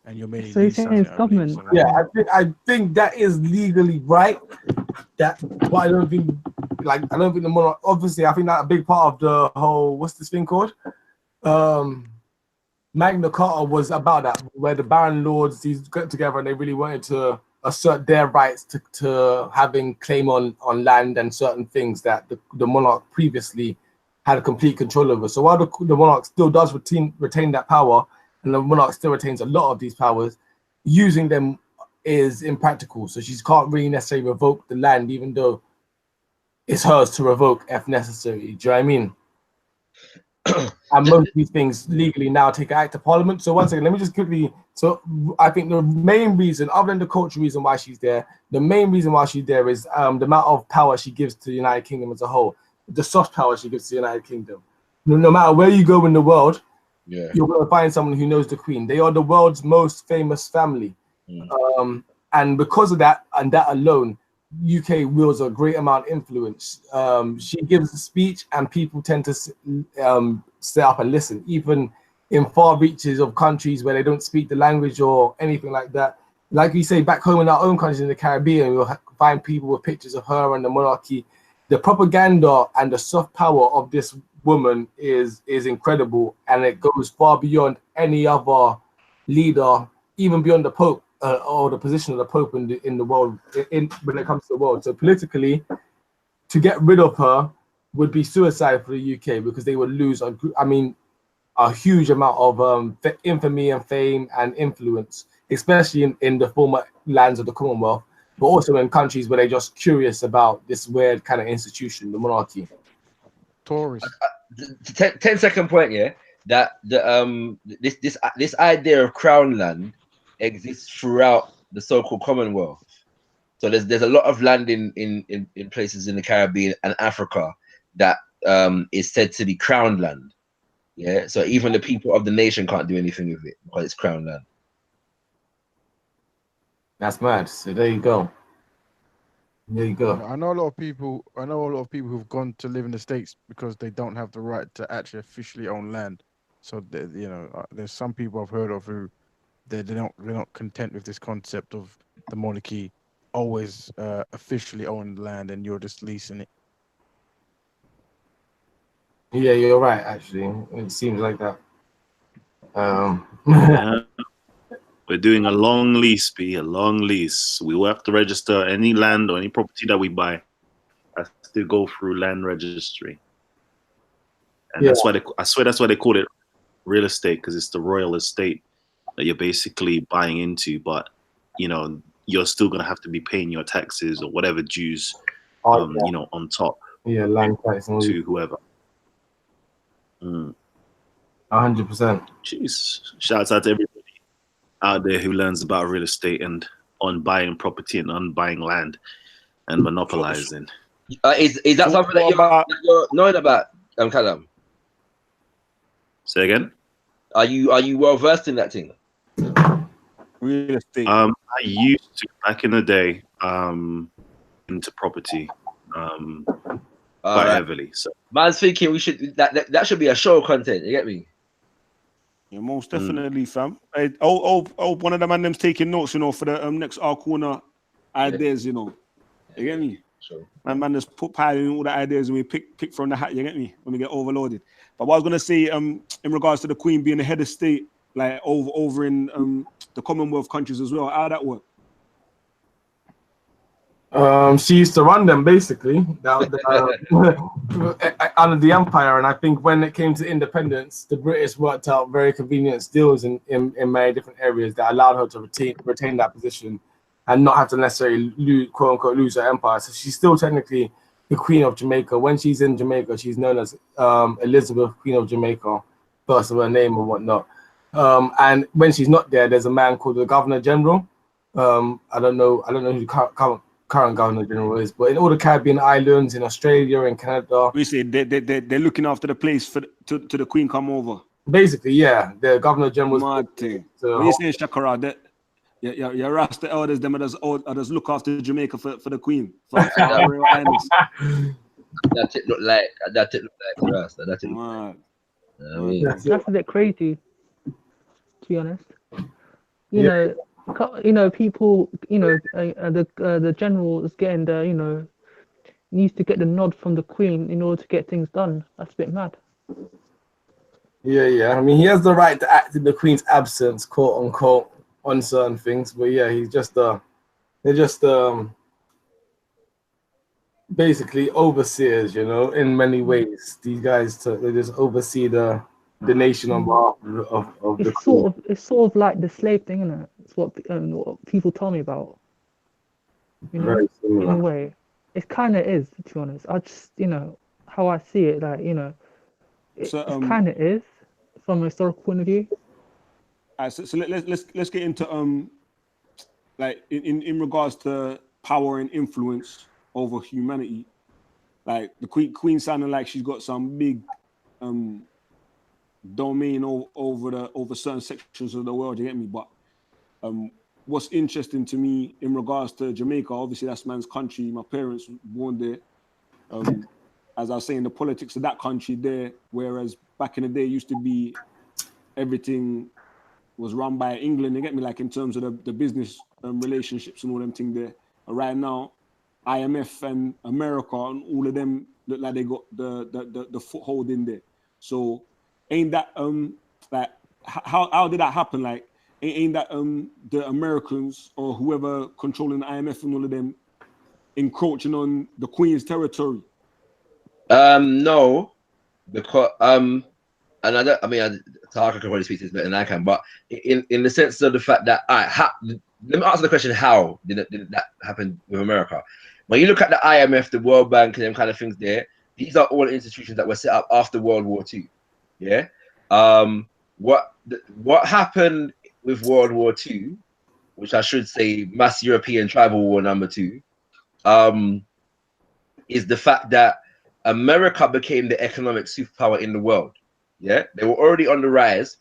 and you're mainly. So you're saying it's government? Yeah, I think that is legally right. But I don't think the monarch. Obviously, I think that's a big part of the whole. What's this thing called? Magna Carta was about that, where the Baron Lords these got together and they really wanted to assert their rights to having claim on land and certain things that the monarch previously had a complete control over. So while the monarch still does retain that power, and the monarch still retains a lot of these powers, using them is impractical. So she can't really necessarily revoke the land, even though it's hers to revoke if necessary. Do you know what I mean? And most of these things legally now take an act of parliament. So once again, let me just quickly. So I think the main reason, other than the cultural reason why she's there, the main reason why she's there is the amount of power she gives to the United Kingdom as a whole. The soft power she gives to the United Kingdom. No matter where you go in the world, you're going to find someone who knows the Queen. They are the world's most famous family. And because of that, and that alone, UK wields a great amount of influence. She gives a speech and people tend to sit up and listen, even in far reaches of countries where they don't speak the language or anything like that. Like you say, back home in our own countries in the Caribbean, you'll find people with pictures of her and the monarchy. The propaganda and the soft power of this woman is incredible, and it goes far beyond any other leader, even beyond the Pope or the position of the Pope in the world when it comes to the world. So politically, to get rid of her would be suicide for the UK because they would lose a huge amount of infamy and fame and influence, especially in the former lands of the Commonwealth, but also in countries where they're just curious about this weird kind of institution, the monarchy. Tourists. 10-second point, yeah. That this idea of crown land exists throughout the so-called Commonwealth. So there's a lot of land in places in the Caribbean and Africa that is said to be crown land. Yeah. So even the people of the nation can't do anything with it because it's crown land. That's mad. So there you go. There you go. I know a lot of people who've gone to live in the States because they don't have the right to actually officially own land. So there's some people I've heard of who they're not content with this concept of the monarchy always officially owning the land and you're just leasing it. Yeah, you're right. Actually, it seems like that. Yeah. We're doing a long lease, a long lease. We will have to register any land or any property that we buy has to go through land registry. And that's why that's why they call it real estate, because it's the royal estate that you're basically buying into. But you're still gonna have to be paying your taxes or whatever dues, on top. Yeah, land tax to whoever. 100%. Jeez, shouts out to everybody out there who learns about real estate and on buying property and on buying land and monopolizing. Is that something that you're knowing about, Callum? Say again? Are you well versed in that thing? Real estate. I used to back in the day into property quite heavily. So man's thinking we should that should be a show content. You get me? Yeah, most definitely, fam. One of the man them's taking notes, for the next our corner ideas, You get me? Sure. Man just put piling all the ideas and we pick from the hat. You get me? When we get overloaded. But what I was gonna say, in regards to the Queen being the head of state, like over in the Commonwealth countries as well, how that work? She used to run them basically under the empire, and I think when it came to independence, the British worked out very convenient deals in many different areas that allowed her to retain that position and not have to necessarily lose, quote unquote, lose her empire. So she's still technically the Queen of Jamaica. When she's in Jamaica, she's known as Elizabeth, Queen of Jamaica, first of her name and whatnot. And when she's not there, there's a man called the Governor General. I don't know who the current Governor General is, but in all the Caribbean islands, in Australia and Canada, we say they're looking after the place to the Queen come over. Basically, yeah, the Governor General. Mad thing. So what you saying, Shakara? That your Rasta elders, them others look after Jamaica for the Queen. For Royal Highness. That it look like Rasta. That it look like. That's a bit crazy, to be honest. People, the general is getting the, needs to get the nod from the Queen in order to get things done. That's a bit mad. Yeah. I mean, he has the right to act in the Queen's absence, quote unquote, on certain things. But yeah, he's just they're just basically overseers, in many ways. These guys, they just oversee the nation on behalf of the Queen. It's sort of like the slave thing, isn't it? It's what people tell me about. In a way, it kind of is, to be honest. I just, how I see it, like, it kind of is from a historical point of view. So let's get into like in regards to power and influence over humanity. Like the Queen sounding like she's got some big domain over certain sections of the world. You get me? But what's interesting to me in regards to Jamaica, obviously that's man's country. My parents were born there. As I was saying, the politics of that country there, whereas back in the day it used to be everything was run by England. You get me? Like in terms of the business relationships and all them things there. Right now, IMF and America and all of them look like they got the foothold in there. So ain't that like how did that happen? Like ain't that the Americans or whoever controlling the IMF and all of them encroaching on the Queen's territory? No, because and I mean, Tarek can probably speak to this better than I can, but in the sense of the fact that let me answer the question: how did that happen with America? When you look at the IMF, the World Bank, and them kind of things, these are all institutions that were set up after World War II. Yeah. What happened with World War II, which I should say, mass European tribal war #2, is the fact that America became the economic superpower in the world. Yeah, they were already on the rise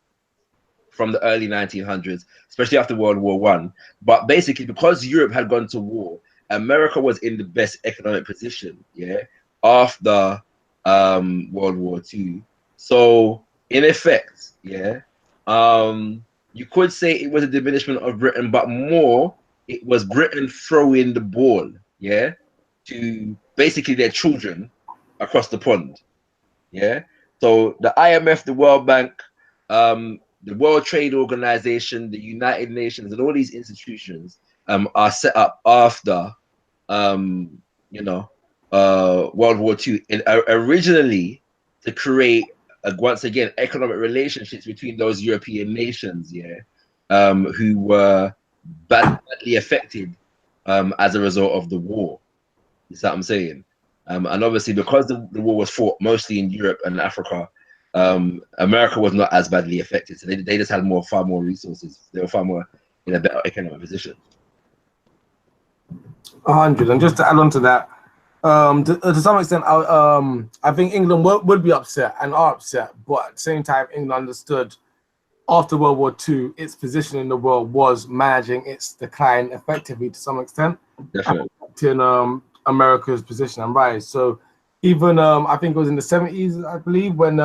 from the early 1900s, especially after World War One. But basically, because Europe had gone to war, America was in the best economic position. Yeah, after World War Two. So in effect, yeah, you could say it was a diminishment of Britain, but more it was Britain throwing the ball. Yeah, to basically their children across the pond. Yeah. So the IMF, the World Bank, the World Trade Organization, the United Nations, and all these institutions are set up after you know World War II, and originally to create once again economic relationships between those European nations, yeah, who were badly affected as a result of the war. You see what I'm saying? And obviously, because the war was fought mostly in Europe and Africa, America was not as badly affected. So they just had far more resources. They were far more in a better economic position. 100. And just to add on to that, to some extent, I think England would be upset and are upset, but at the same time, England understood after World War II, its position in the world was managing its decline effectively to some extent. Definitely. In America's position and rise. So even I think it was in the 70s, I believe, when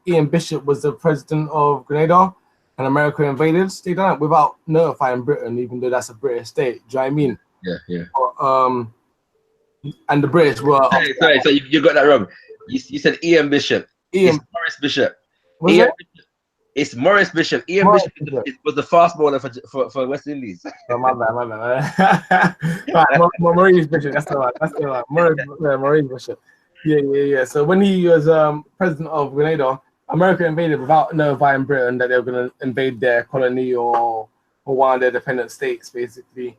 Ian Bishop was the president of Grenada and America invaded, they done it without notifying Britain, even though that's a British state. Do you know what I mean? Yeah, yeah. But, and the British were sorry, so you got that wrong. You said Ian Bishop. It's Morris Bishop. Ian Bishop. It's Morris Bishop. Ian Morris Bishop was the fast bowler for West Indies. Oh, my bad. Right, Maurice Bishop. That's the one. That's the one. Maurice Bishop. Yeah. So when he was president of Grenada, America invaded without notifying Britain that they were going to invade their colony or one of their dependent states, basically.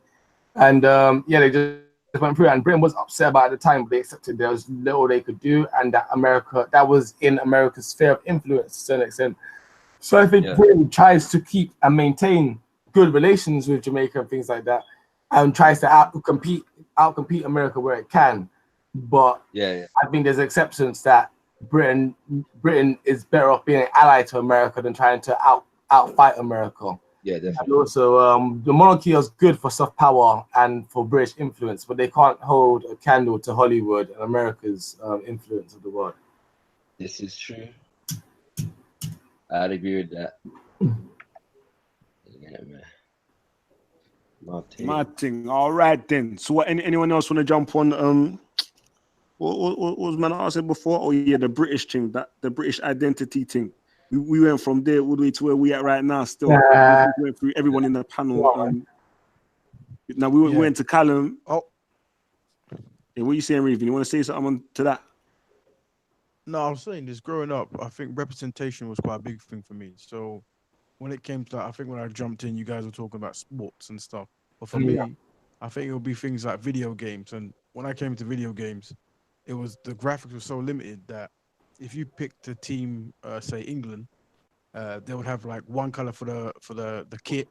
And they just went through. And Britain was upset about it at the time, but they accepted there was little they could do, and that was in America's sphere of influence to a certain extent. So I think Britain tries to keep and maintain good relations with Jamaica and things like that, and tries to outcompete America where it can. But I think there's exceptions that Britain is better off being an ally to America than trying to outfight America. Yeah, definitely. And also, the monarchy is good for soft power and for British influence, but they can't hold a candle to Hollywood and America's influence of the world. This is true. I'd agree with that. Yeah, man. Martin. All right then. So, anyone else want to jump on? What was man I said before? Oh yeah, the British thing, the British identity thing. We went from there all the way to where we at right now. Still, we went through everyone in the panel. Now we went to Callum. Oh, yeah, what are you saying, Raven? You want to say something to that? No, I was saying this growing up, I think representation was quite a big thing for me. So when it came to that, I think when I jumped in, you guys were talking about sports and stuff. But for me, I think it would be things like video games. And when I came to video games, the graphics were so limited that if you picked a team, say England, they would have like one color for the kit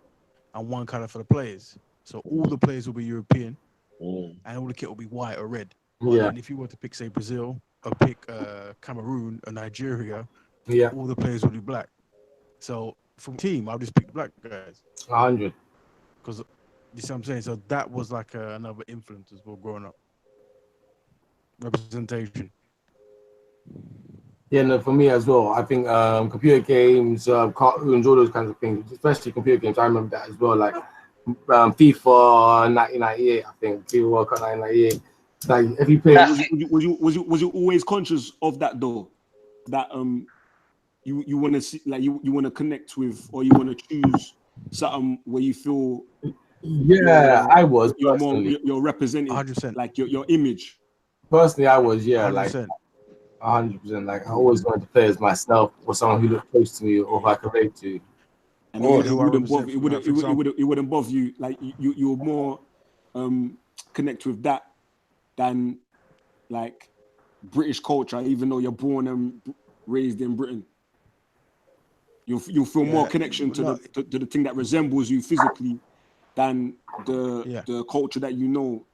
and one color for the players. So all the players will be European and all the kit will be white or red. And if you were to pick, say, Brazil, or pick Cameroon or Nigeria, all the players will be black. So from team, I'll just pick black guys. 100. Because you see what I'm saying? So that was like another influence as well growing up. Representation. Yeah, no, for me as well. I think computer games, cartoons, all those kinds of things, especially computer games. I remember that as well. Like FIFA 1998, I think FIFA World Cup 1998. Like if you play, was you always conscious of that though? That you want to see, like you want to connect with, or you want to choose something where you feel. Yeah, I was. You're representing 100%. Like your image. Personally, I was. Yeah, 100%. like 100%. Like I always wanted to play as myself or someone who looked close to me or who I could relate to. And Or it who I wouldn't bother. represent, like, for example. It wouldn't bother you. Like you were more connect with that than like British culture, even though you're born and raised in Britain. You'll feel more connection to the thing that resembles you physically than the culture that you know.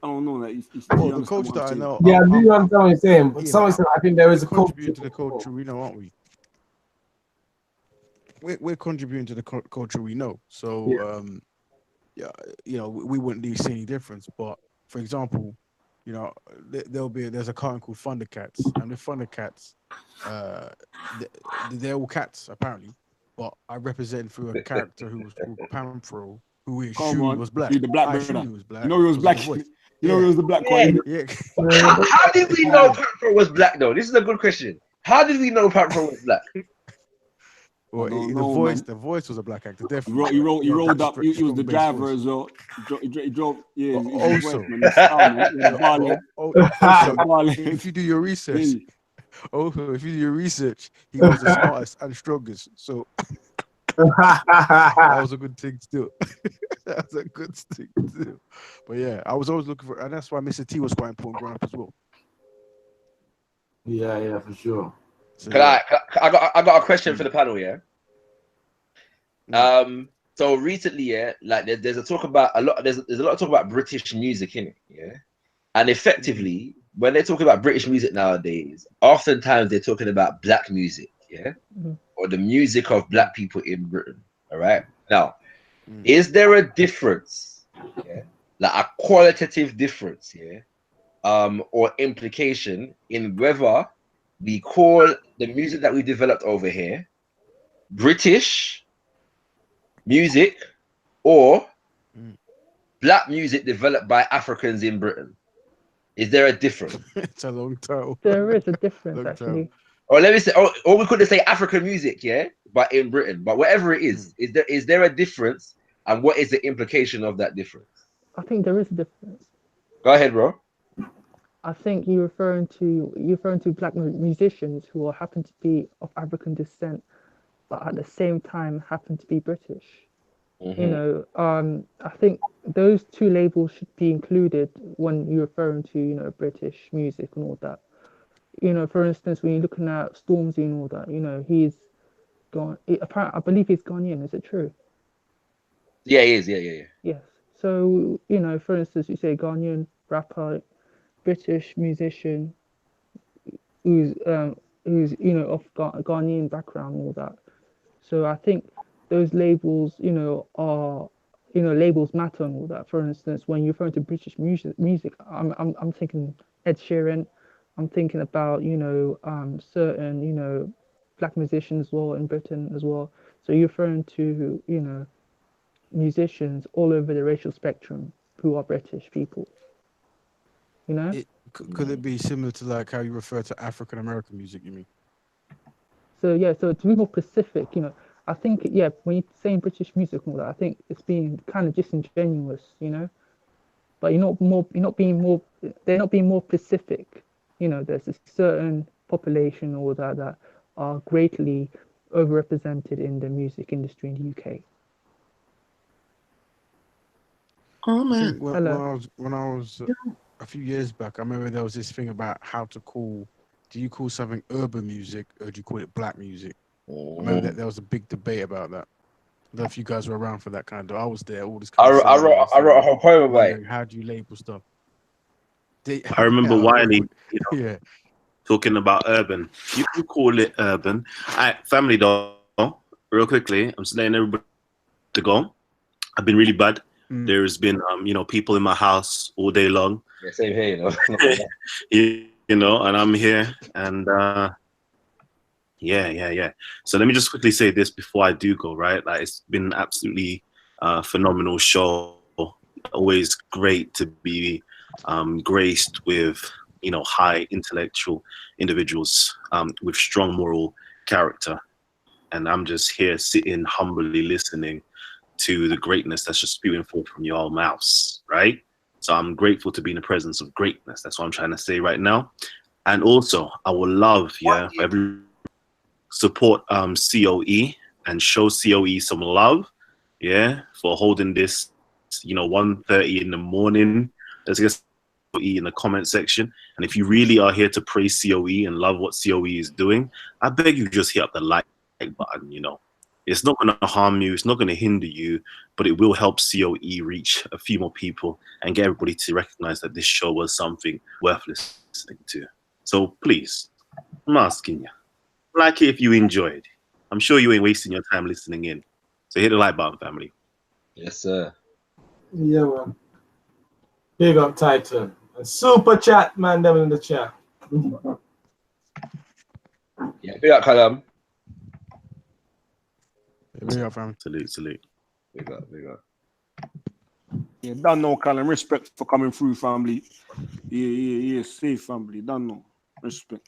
I don't know. Like if Well, you the understand culture what I'm that I saying. know, Yeah, I do understand what you're saying, but yeah, some extent, I think there is a we're culture. contributing to the culture we know, aren't we? We're contributing to the culture we know. So, yeah, you know, we wouldn't really see any difference. But for example, you know, there's a cartoon called Thundercats, and the Thundercats, they're all cats apparently. But I represent through a character who was called Panthro, who assumed was black. He's the black I brother. assumed he was black. You know he was black. Voice. You know he was the black Yeah. one. Yeah. How did we know Panther was black though? This is a good question. How did we know Panther was black? Well, don't the know, voice, man. the voice was a black actor. He Definitely. rolled up. He was Strong the bass driver voice. as well. He drove. Yeah, But he's also- the voice, man. He's sound, man. He's a baller. Also, Baller. if you do your research, Hey. also if you do your research, he was the smartest and strongest. So that was a good thing to do. That was a good thing to do. But yeah, I was always looking for, and that's why Mr. T was quite important growing up as well. Yeah, for sure. So, I got a question for the panel, yeah. So recently, yeah, like there's a talk about there's a lot of talk about British music in it, yeah. And effectively, when they're talking about British music nowadays, oftentimes they're talking about black music, yeah, or the music of black people in Britain. All right. Now, is there a difference, yeah, like a qualitative difference, yeah, or implication in whether we call the music that we developed over here British music or black music developed by Africans in Britain? Is there a difference? it's a long time. There is a difference actually. Or let me say, or we could just say African music, yeah, but in Britain. But whatever it is there a difference, and what is the implication of that difference? I think there is a difference. Go ahead, bro. I think you're referring to black musicians who happen to be of African descent, but at the same time happen to be British. You know, I think those two labels should be included when you're referring to, you know, British music and all that. You know, for instance, when you're looking at Stormzy and all that, you know, he's gone. Apparently, I believe he's Ghanaian. Is it true? Yeah, he is. Yeah. Yes. So, you know, for instance, you say Ghanaian rapper, British musician, who's you know of Ghanaian background and all that. So I think those labels, you know, are, you know, labels matter and all that. For instance, when you're referring to British music, I'm thinking Ed Sheeran. I'm thinking about, you know, certain, you know, black musicians as well in Britain as well. So you're referring to, you know, musicians all over the racial spectrum who are British people. You know? Could it be similar to like how you refer to African American music, you mean? So yeah, so to be more specific, you know, I think when you're saying British music and all that, I think it's being kind of disingenuous, you know. But they're not being more specific. You know, there's a certain population or that are greatly overrepresented in the music industry in the UK. Oh man. When I was a few years back, I remember there was this thing about how to call. Do you call something urban music or do you call it black music? I remember that there was a big debate about that. I don't know if you guys were around for that kind of. I was there. All this. I wrote a whole poem about it. How do you label stuff? I remember Wiley, you know, yeah, talking about urban. You can call it urban. Family though, real quickly, I'm just letting everybody to go. I've been really bad. There's been you know, people in my house all day long. Yeah, same here, you know. You know, and I'm here, and yeah. So let me just quickly say this before I do go. Right, like it's been an absolutely phenomenal show. Always great to be graced with, you know, high intellectual individuals with strong moral character, and I'm just here sitting humbly listening to the greatness that's just spewing forth from your mouths, right? So I'm grateful to be in the presence of greatness. That's what I'm trying to say right now. And also, I would love, yeah, for every support COE and show COE some love, yeah, for holding this, 1:30 in the morning. Let's get COE in the comment section. And if you really are here to praise COE and love what COE is doing, I beg you just hit up the like button, It's not going to harm you. It's not going to hinder you, but it will help COE reach a few more people and get everybody to recognize that this show was something worth listening to. So please, I'm asking you, like it if you enjoyed. I'm sure you ain't wasting your time listening in. So hit the like button, family. Yes, sir. Yeah, man. Big up Titan. And super chat, man, them in the chat. Yeah, big up, Callum. Big up, fam. Salute. Big up. Yeah, don't know, Callum. Respect for coming through, family. Yeah. Safe, family. Don't know. Respect.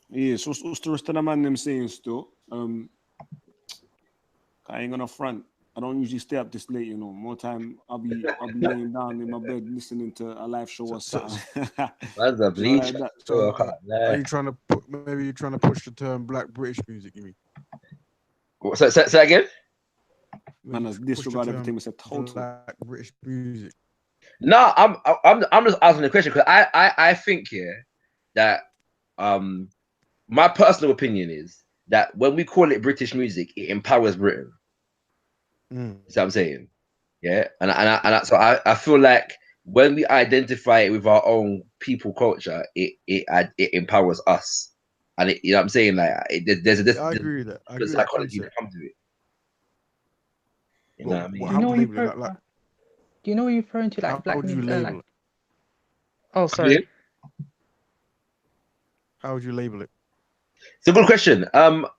Yeah, so what's the rest of the man them saying still? I ain't gonna front. I don't usually stay up this late, More time I'll be laying down in my bed listening to a live show or something. That's a bleach. Like that. So are you trying to maybe you're trying to push the term Black British music, you mean? Say again? Man, that's disregard everything we said total. Black British music. No, I'm just asking the question because I think here that my personal opinion is that when we call it British music, it empowers Britain. You see what I'm saying? Yeah, and so I feel like when we identify it with our own people culture, it empowers us, and you know what I'm saying? Like there's a I agree with that. I agree with psychology that that comes to it. You know what I mean? How would you label it? Do you know what you're referring to? Like how black would you music? label it? Oh, sorry. How would you label it? It's a good question.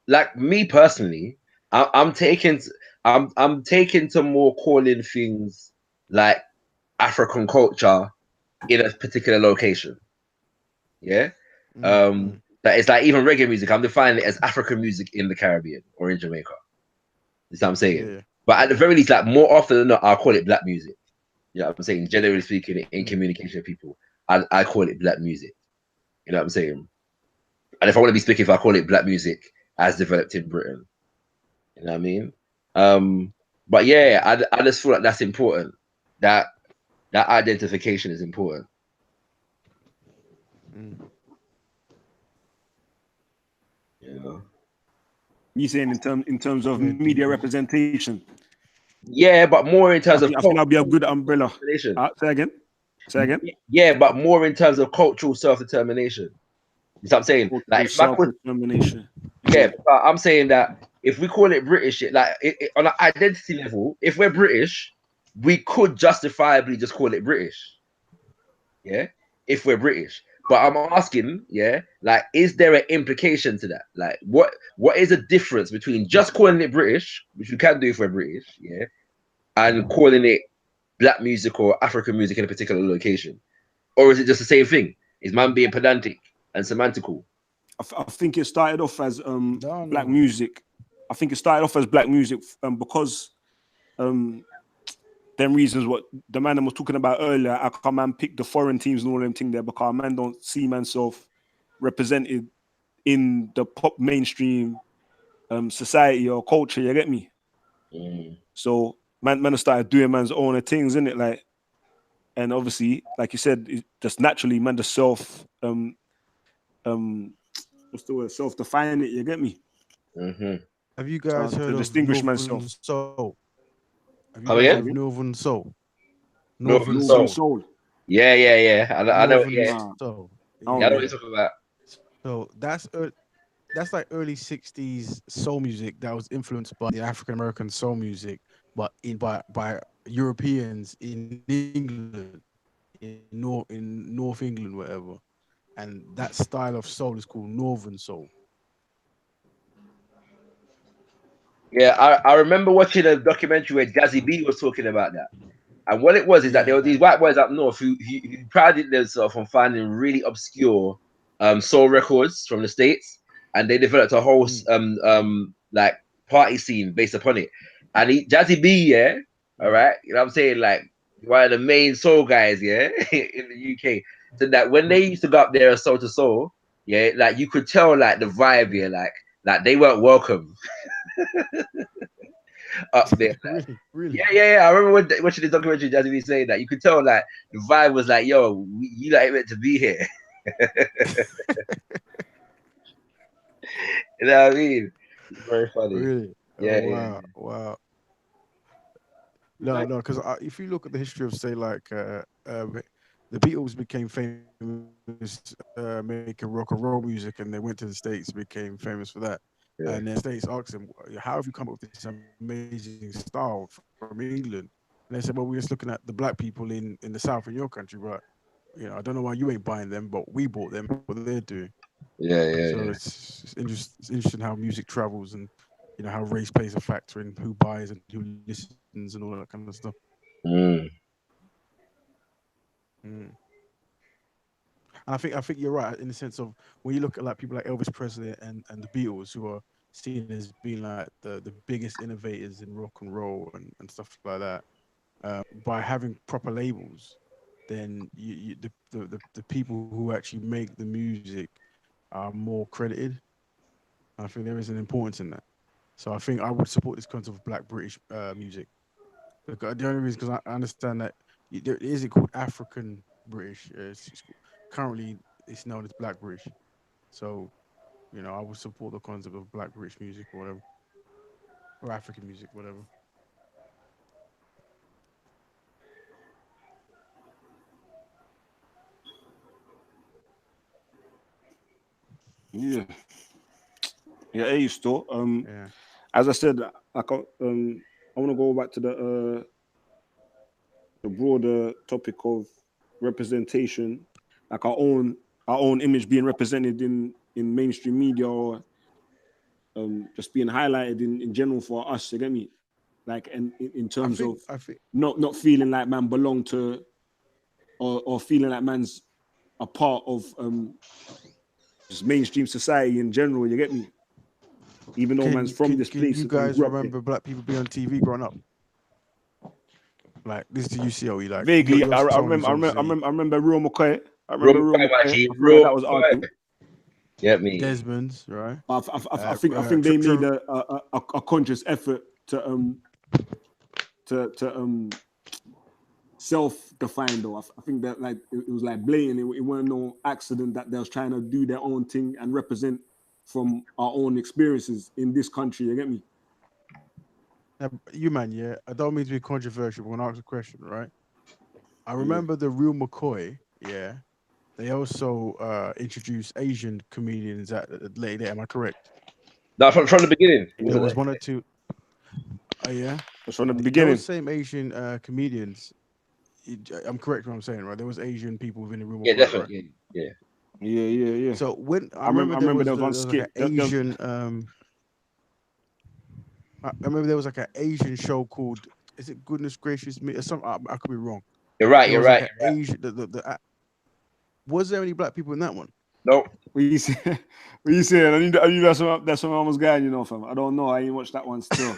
Like me personally, I'm taking to more calling things like African culture in a particular location. Yeah. That it's like even reggae music. I'm defining it as African music in the Caribbean or in Jamaica. That's what I'm saying. Yeah. But at the very least, like more often than not, I'll call it black music. You know what I'm saying? Generally speaking, in communication with people, I call it black music. You know what I'm saying? And if I want to be specific, I call it black music as developed in Britain. You know what I mean? But yeah, I just feel like that's important. That identification is important. You know? You saying in terms of media representation? Yeah, but more in terms of I think that'll be a good umbrella. Say again. Yeah, but more in terms of cultural self-determination. You know what I'm saying? Like self-determination. Yeah, but I'm saying that if we call it British, like on an identity level, if we're British, we could justifiably just call it British. Yeah, if we're British. But I'm asking, yeah, like, is there an implication to that? Like, what is the difference between just calling it British, which we can do if we're British, yeah, and calling it black music or African music in a particular location? Or is it just the same thing? Is man being pedantic and semantical? I think it started off as black music. I think it started off as black music because them reasons what the man was talking about earlier. I can't man pick the foreign teams and all them thing there because man don't see manself represented in the pop mainstream society or culture. You get me? So man started doing man's own things, innit? Like, and obviously, like you said, just naturally, man, the self what's the word? Self-define it. You get me? Have you guys heard of distinguish Northern myself? Soul? Have you Come guys again? heard of Northern Soul? Northern Soul. Yeah. I know. Yeah. Soul. Yeah, I know what you're talking about. So that's like early '60s soul music that was influenced by the African American soul music, but by Europeans in England, in North England, whatever. And that style of soul is called Northern Soul. Yeah, I remember watching a documentary where Jazzy B was talking about that. And what it was is that there were these white boys up north who prided themselves on finding really obscure soul records from the States, and they developed a whole like party scene based upon it. And Jazzy B, all right, you know what I'm saying, like one of the main soul guys, in the UK. So that when they used to go up there as Soul to Soul, yeah, like you could tell like the vibe here, like they weren't welcome up there. Really. Yeah. I remember when she did documentary, Jazzy B saying that you could tell like the vibe was like, yo, you like meant to be here. You know what I mean? It's very funny. Really? Oh, Yeah. wow. No, because if you look at the history of, say, like the Beatles became famous making rock and roll music, and they went to the States, became famous for that. Yeah. And then States asked them, "How have you come up with this amazing style from England?" And they said, "Well, we're just looking at the black people in the South in your country, but I don't know why you ain't buying them, but we bought them. What they're doing." So Yeah. it's interesting how music travels, and how race plays a factor in who buys and who listens and all that kind of stuff. Mm. Mm. And I think you're right in the sense of when you look at like people like Elvis Presley and the Beatles, who are seen as being like the biggest innovators in rock and roll and stuff like that. By having proper labels, then the people who actually make the music are more credited. I think there is an importance in that. So I think I would support this concept of Black British music. The only reason, because I understand that there is it called African British. Currently, it's known as Black British. So I would support the concept of Black British music or whatever, or African music, whatever. Yeah. Yeah, hey, still. Yeah. As I said, I want to go back to the broader topic of representation, like our own image being represented in mainstream media, or just being highlighted in general for us. You get me? Like, and in I terms think of I think not feeling like man belong to, or feeling like man's a part of just mainstream society in general. You get me? Even though man's can from can this can place you and guys grew up there. remember black people being on TV growing up? Like this is the UCLE. Like Vaguely, you're someone who's obviously I remember Real McCoy. I remember Real Real quiet, McCoy. YG. I feel like Real that was our quiet. thing. Get me. Desmond's, right? I think they made a conscious effort to self-define though. I think that like it was like blatant. It weren't no accident that they was trying to do their own thing and represent from our own experiences in this country. You get me? You man, yeah. I don't mean to be controversial, but when I ask a question, right? I Yeah. remember the real McCoy, yeah. They also introduced Asian comedians at a later date. Am I correct? No, from the beginning, There wasn't was it? one or two. Oh yeah, That's from the those beginning. same Asian comedians. I'm correct. What I'm saying, right? There was Asian people within the real Yeah, McCoy, right? definitely. Yeah. Yeah. So when I I remember. remember I there remember was there was there one was like an skit. Asian I remember there was like an Asian show called, is it Goodness Gracious Me or something? I could be wrong. You're right. There You're was like right. an You're right. Asian. Was there any black people in that one? Nope. What you say? What you saying? I knew that's some almost guy, fam. I don't know. I ain't watched that one still.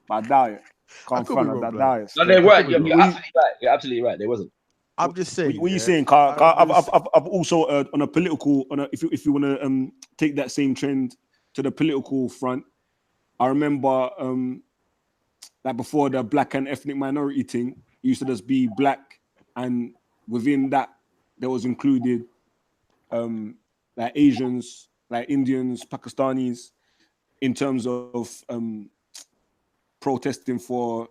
But I doubt it. I Can't could be front. I wrong, blood. doubt it No, they still. I could weren't. be You're, wrong. you're absolutely right. You're absolutely right. They wasn't. I'm just saying. What you Yeah, saying? I've also if you want to take that same trend to the political front, I remember like before the black and ethnic minority thing, it used to just be black, and within that there was included like Asians, like Indians, Pakistanis, in terms of protesting for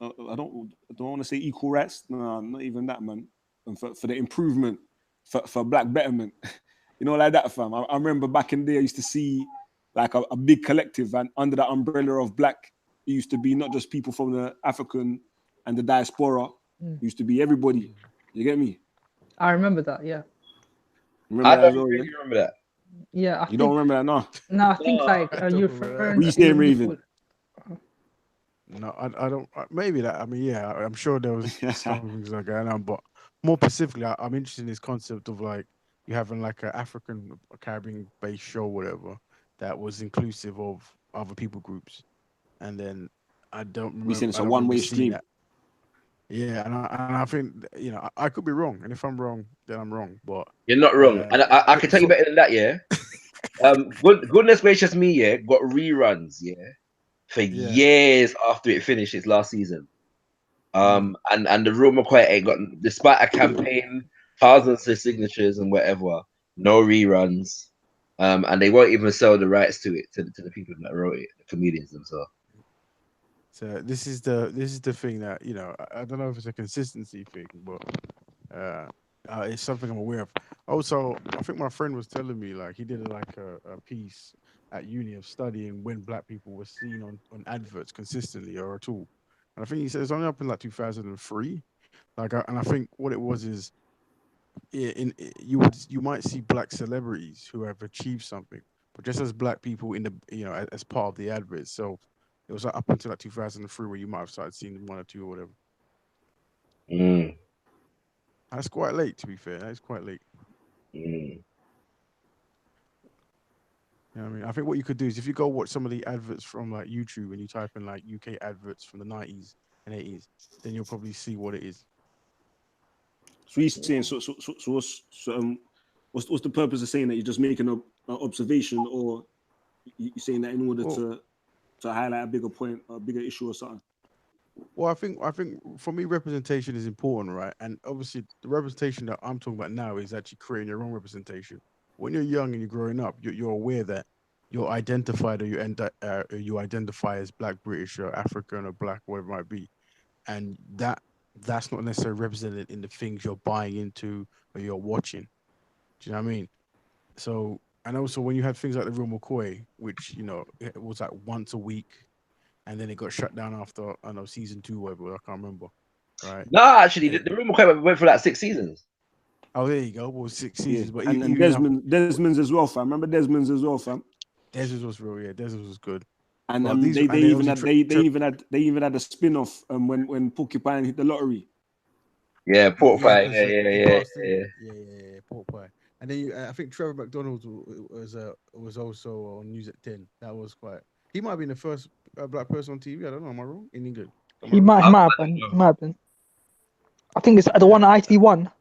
I don't want to say equal rights. No, not even that, man. And for the improvement, for black betterment, like that, fam. I remember back in there, I used to see like a big collective, and under that umbrella of black, it used to be not just people from the African and the diaspora. It used to be everybody. You get me? I remember that. Yeah. Remember I that don't as well, yeah? really remember that. Yeah. I You don't think remember that, no? no. I think No. like I don't you're remember referring What you to saying, when you Raven? put. No, I don't. Maybe that. I mean, yeah, I'm sure there was some things like going on, but more specifically, I'm interested in this concept of like you having like an African Caribbean based show, whatever, that was inclusive of other people groups, and then I don't We saying remember. it's I a don't remember one-way seeing stream. that. Yeah, and I think I could be wrong, and if I'm wrong, then I'm wrong. But You're not wrong, and I can tell you better than that. Yeah. Goodness gracious me, yeah, got reruns, yeah, for years after it finished its last season. And the Real McCoy ain't got, despite a campaign, thousands of signatures and whatever, no reruns. And they won't even sell the rights to it to the people that wrote it, the comedians themselves. So this is the thing that I don't know if it's a consistency thing, but it's something I'm aware of. Also, I think my friend was telling me like he did like a piece at uni of studying when black people were seen on adverts consistently or at all. And I think he said it's only up in like 2003. And I think what it was is you might see black celebrities who have achieved something, but just as black people in the as part of the adverts. So it was like, up until like 2003 where you might have started seeing one or two or whatever. Mm, That's quite late, to be fair. That's quite late. mm. You know what I mean? I think what you could do is if you go watch some of the adverts from like YouTube and you type in like UK adverts from the 90s and 80s, then you'll probably see what it is. So he's saying, what's the purpose of saying that? You're just making an observation, or you're saying that in order to highlight a bigger point, a bigger issue or something? Well, I think for me, representation is important, right? And obviously, the representation that I'm talking about now is actually creating your own representation. When you're young and you're growing up, you're aware that you're identified or you identify as Black, British, or African, or Black, whatever it might be, and that's not necessarily represented in the things you're buying into or you're watching. Do you know what I mean? So, and also when you had things like the Real McCoy, which it was like once a week, and then it got shut down after I don't know season 2, whatever, I can't remember. Right? No, actually, the Real McCoy went for like 6 seasons. Oh, there you go. Well, 6 seasons, but and Desmond's as well, fam. Remember Desmond's as well, fam. Desmond's was real, yeah. Desmond's was good. And they even had a spin-off when Porcupine hit the lottery. Yeah, pork pie. Yeah. Pork pie. And then I think Trevor McDonald was also on News at 10. That was quite. He might have been the first black person on TV. I don't know. Am I wrong? In England? He might have been. I think it's the one at ITV1.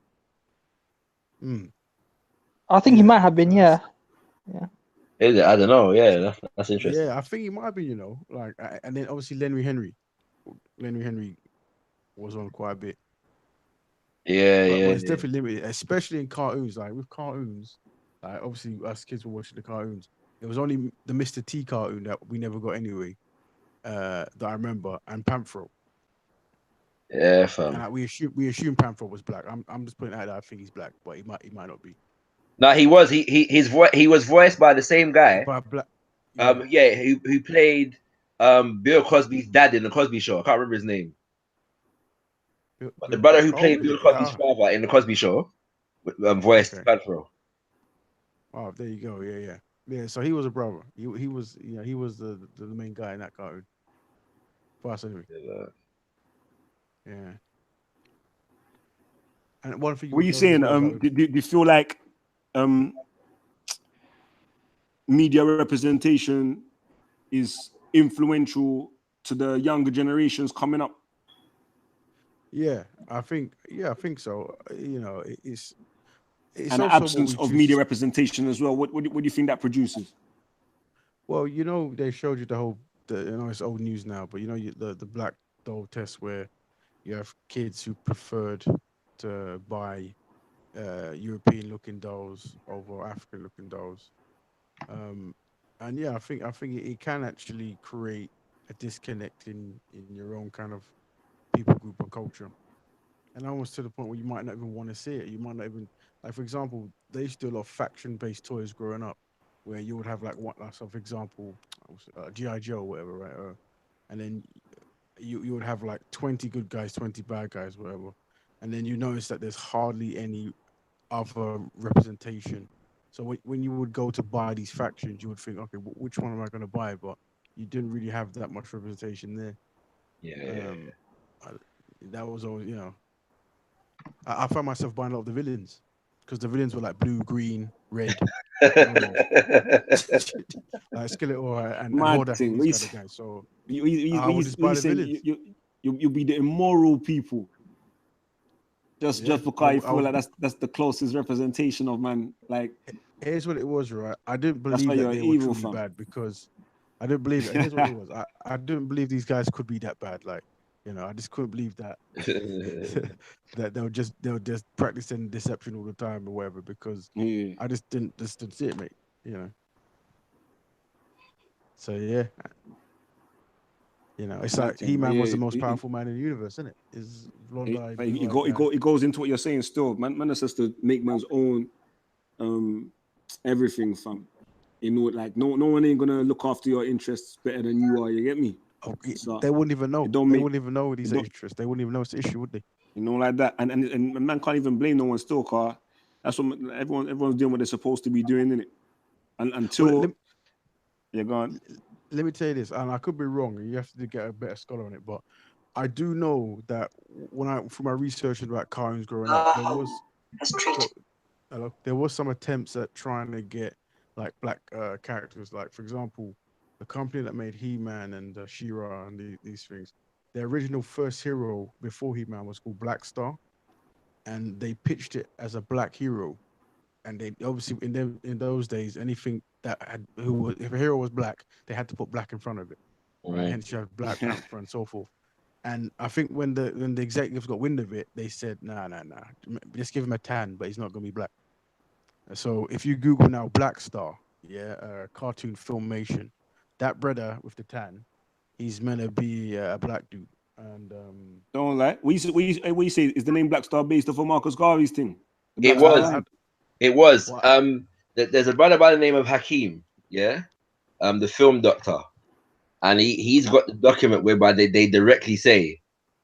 I think he might have been. Yeah. Is it? I don't know. Yeah, that's interesting. Yeah, I think he might have been. And then obviously Lenny Henry was on quite a bit. But it's definitely limited, especially in cartoons. Like with cartoons, like obviously us kids were watching the cartoons. It was only the Mr. T cartoon that we never got anyway. That I remember, and Panthro. Yeah, fam. And we assume Panthro was black. I'm just putting out that I think he's black, but he might not be. No, he was. He was voiced by the same guy. By black. Who played Bill Cosby's dad in the Cosby Show. I can't remember his name. But the brother who played Bill Cosby's father in the Cosby Show, voiced Panthro. Oh, there you go. Yeah. So he was a brother. He was the main guy in that cartoon. For us anyway. Yeah. And one thing. What are you saying? Do you feel like media representation is influential to the younger generations coming up? Yeah, I think so. It's an absence of media representation as well. What do you think that produces? Well, they showed you it's old news now, but the black doll test where you have kids who preferred to buy European-looking dolls over African-looking dolls, and yeah, I think it can actually create a disconnect in your own kind of people group or culture, and almost to the point where you might not even want to see it. You might not even, like, for example, they used to do a lot of faction-based toys growing up, where you would have like so for example, G.I. Joe or whatever, right? And then you would have like 20 good guys, 20 bad guys, whatever, and then you notice that there's hardly any other representation. So when you would go to buy these factions, you would think, okay, which one am I going to buy? But you didn't really have that much representation there. That was always, I found myself buying a lot of the villains because the villains were like blue, green, red, orange. Like Skeletor and Hordak and these kind of guys. So you buy the villains. You'll be the immoral people Just Yeah. because you feel like that's the closest representation of man. Like, here's what it was, right? I didn't That's believe why that you're they were evil, truly fam. bad because I didn't believe it. Here's what it was. I didn't believe these guys could be that bad. Like, I just couldn't believe that that they were just practicing deception all the time or whatever because yeah. I just didn't see it, mate. So yeah. It's like Nothing, but He-Man was yeah, the most powerful man in the universe, isn't it? Is blonde-eyed, blue-eyed guy. it goes into what you're saying still. Man has to make man's own everything, fam. Like no one ain't gonna look after your interests better than you are, you get me? Oh, So they wouldn't even know. it don't They make wouldn't even know these it don't- interests. They wouldn't even know it's an issue, would they? like that. And man can't even blame no one still, car. That's what everyone's doing what they're supposed to be doing, innit? And until Well, you're gone. let me tell you this, and I could be wrong. You have to get a better scholar on it, but I do know that from my research about cartoons growing up, there was some attempts at trying to get like black characters. Like, for example, the company that made He-Man and She-Ra and these things, their original first hero before He-Man was called Black Star, and they pitched it as a black hero. And they obviously in those days, anything if a hero was black, they had to put black in front of it. Right? Hence you have Black Panther and so forth. And I think when the executives got wind of it, they said, nah, just give him a tan, but he's not gonna be black. So if you Google now Black Star, cartoon filmation, that brother with the tan, he's meant to be a black dude. And Don't lie. What you say? Is the name Black Star based off of Marcus Garvey's thing? It was. There's a brother by the name of Hakeem, the film doctor, and he's got the document whereby they directly say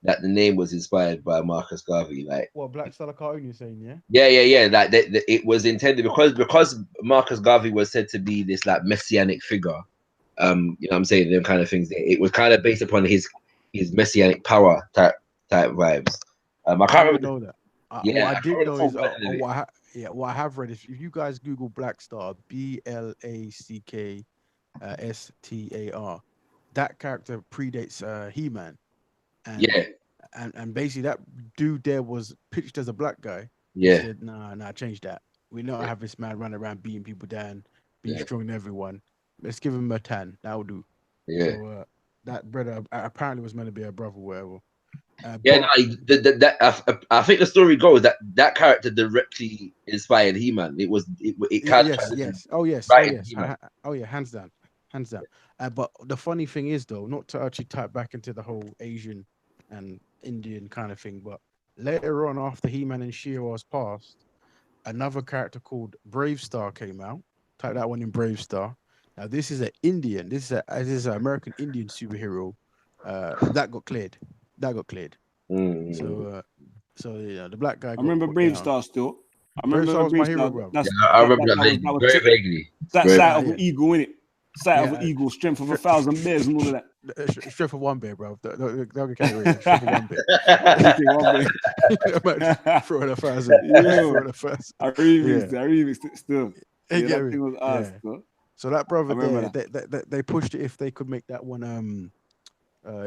that the name was inspired by Marcus Garvey. Like, Black Star cartoon, you're saying, yeah? Yeah. Like it was intended because Marcus Garvey was said to be this like messianic figure. You know what I'm saying, them kind of things. It was kind of based upon his messianic power type vibes. I can't remember. Know that. What I did know is what I have read is if you guys Google Black Star, BLACK STAR, that character predates He-Man. And basically that dude there was pitched as a black guy. He said, nah, change that. We don't have this man running around beating people down, being strong than everyone. Let's give him a tan. That'll do. So that brother apparently was meant to be a brother, whatever. I think the story goes that character directly inspired He-Man. It kind of hands down. But the funny thing is, though, not to actually type back into the whole Asian and Indian kind of thing, but later on, after He-Man and She-Ra's passed, another character called Brave Star came out. Type that one in, Brave Star. Now this is an Indian. This is an American Indian superhero. That got cleared. So the black guy. I remember Brave Star still. I remember Brave Star was my hero, bro. I remember that very vaguely. Sight of an eagle, innit? Sight of an eagle, strength of 1,000 bears, and all of that. Strength of one bear, bro. Don't get carried away. Strength of one bear. Throw it 1,000. I remixed it still. That thing was ass, though. So that brother there, they pushed it if they could make that one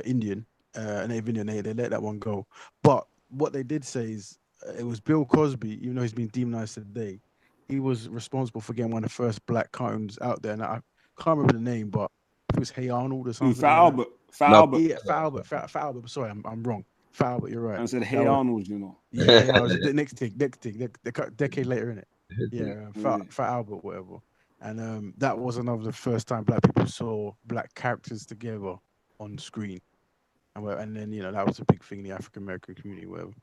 Indian, native Indian. They let that one go. But what they did say is it was Bill Cosby, even though he's been demonized today, he was responsible for getting one of the first black cartoons out there. And I can't remember the name, but it was Hey Arnold or something. Albert. Yeah, Albert. Sorry, I'm wrong. Albert, you're right. I said Hey Arnold, you know. Yeah, it was the next thing, decade later, innit? Yeah, Albert, whatever. And that was another the first time black people saw black characters together on screen. And then, that was a big thing in the African American community, whatever.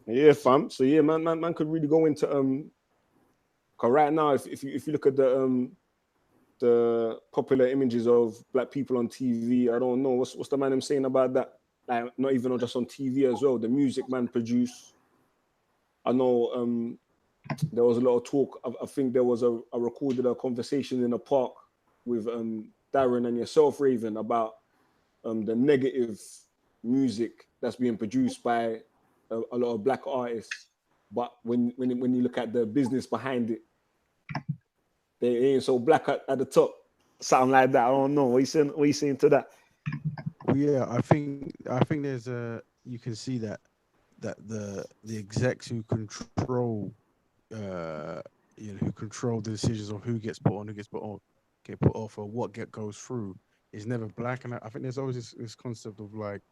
Yeah, fam. So yeah, man could really go into cause right now, if you look at the popular images of black people on TV, I don't know what's the man I'm saying about that. Like, not even just on TV as well. The music man produce. I know there was a lot of talk. I think there was a recorded conversation in a park with Darren and yourself, Raven, about the negative music that's being produced by a lot of black artists. But when you look at the business behind it, they ain't so black at the top. Something like that. I don't know. What you saying to that? Well, yeah, I think there's a you can see that the execs who control who control the decisions of who gets put on, who gets put on, get put off, or what get goes through is never black. And I think there's always this concept of like,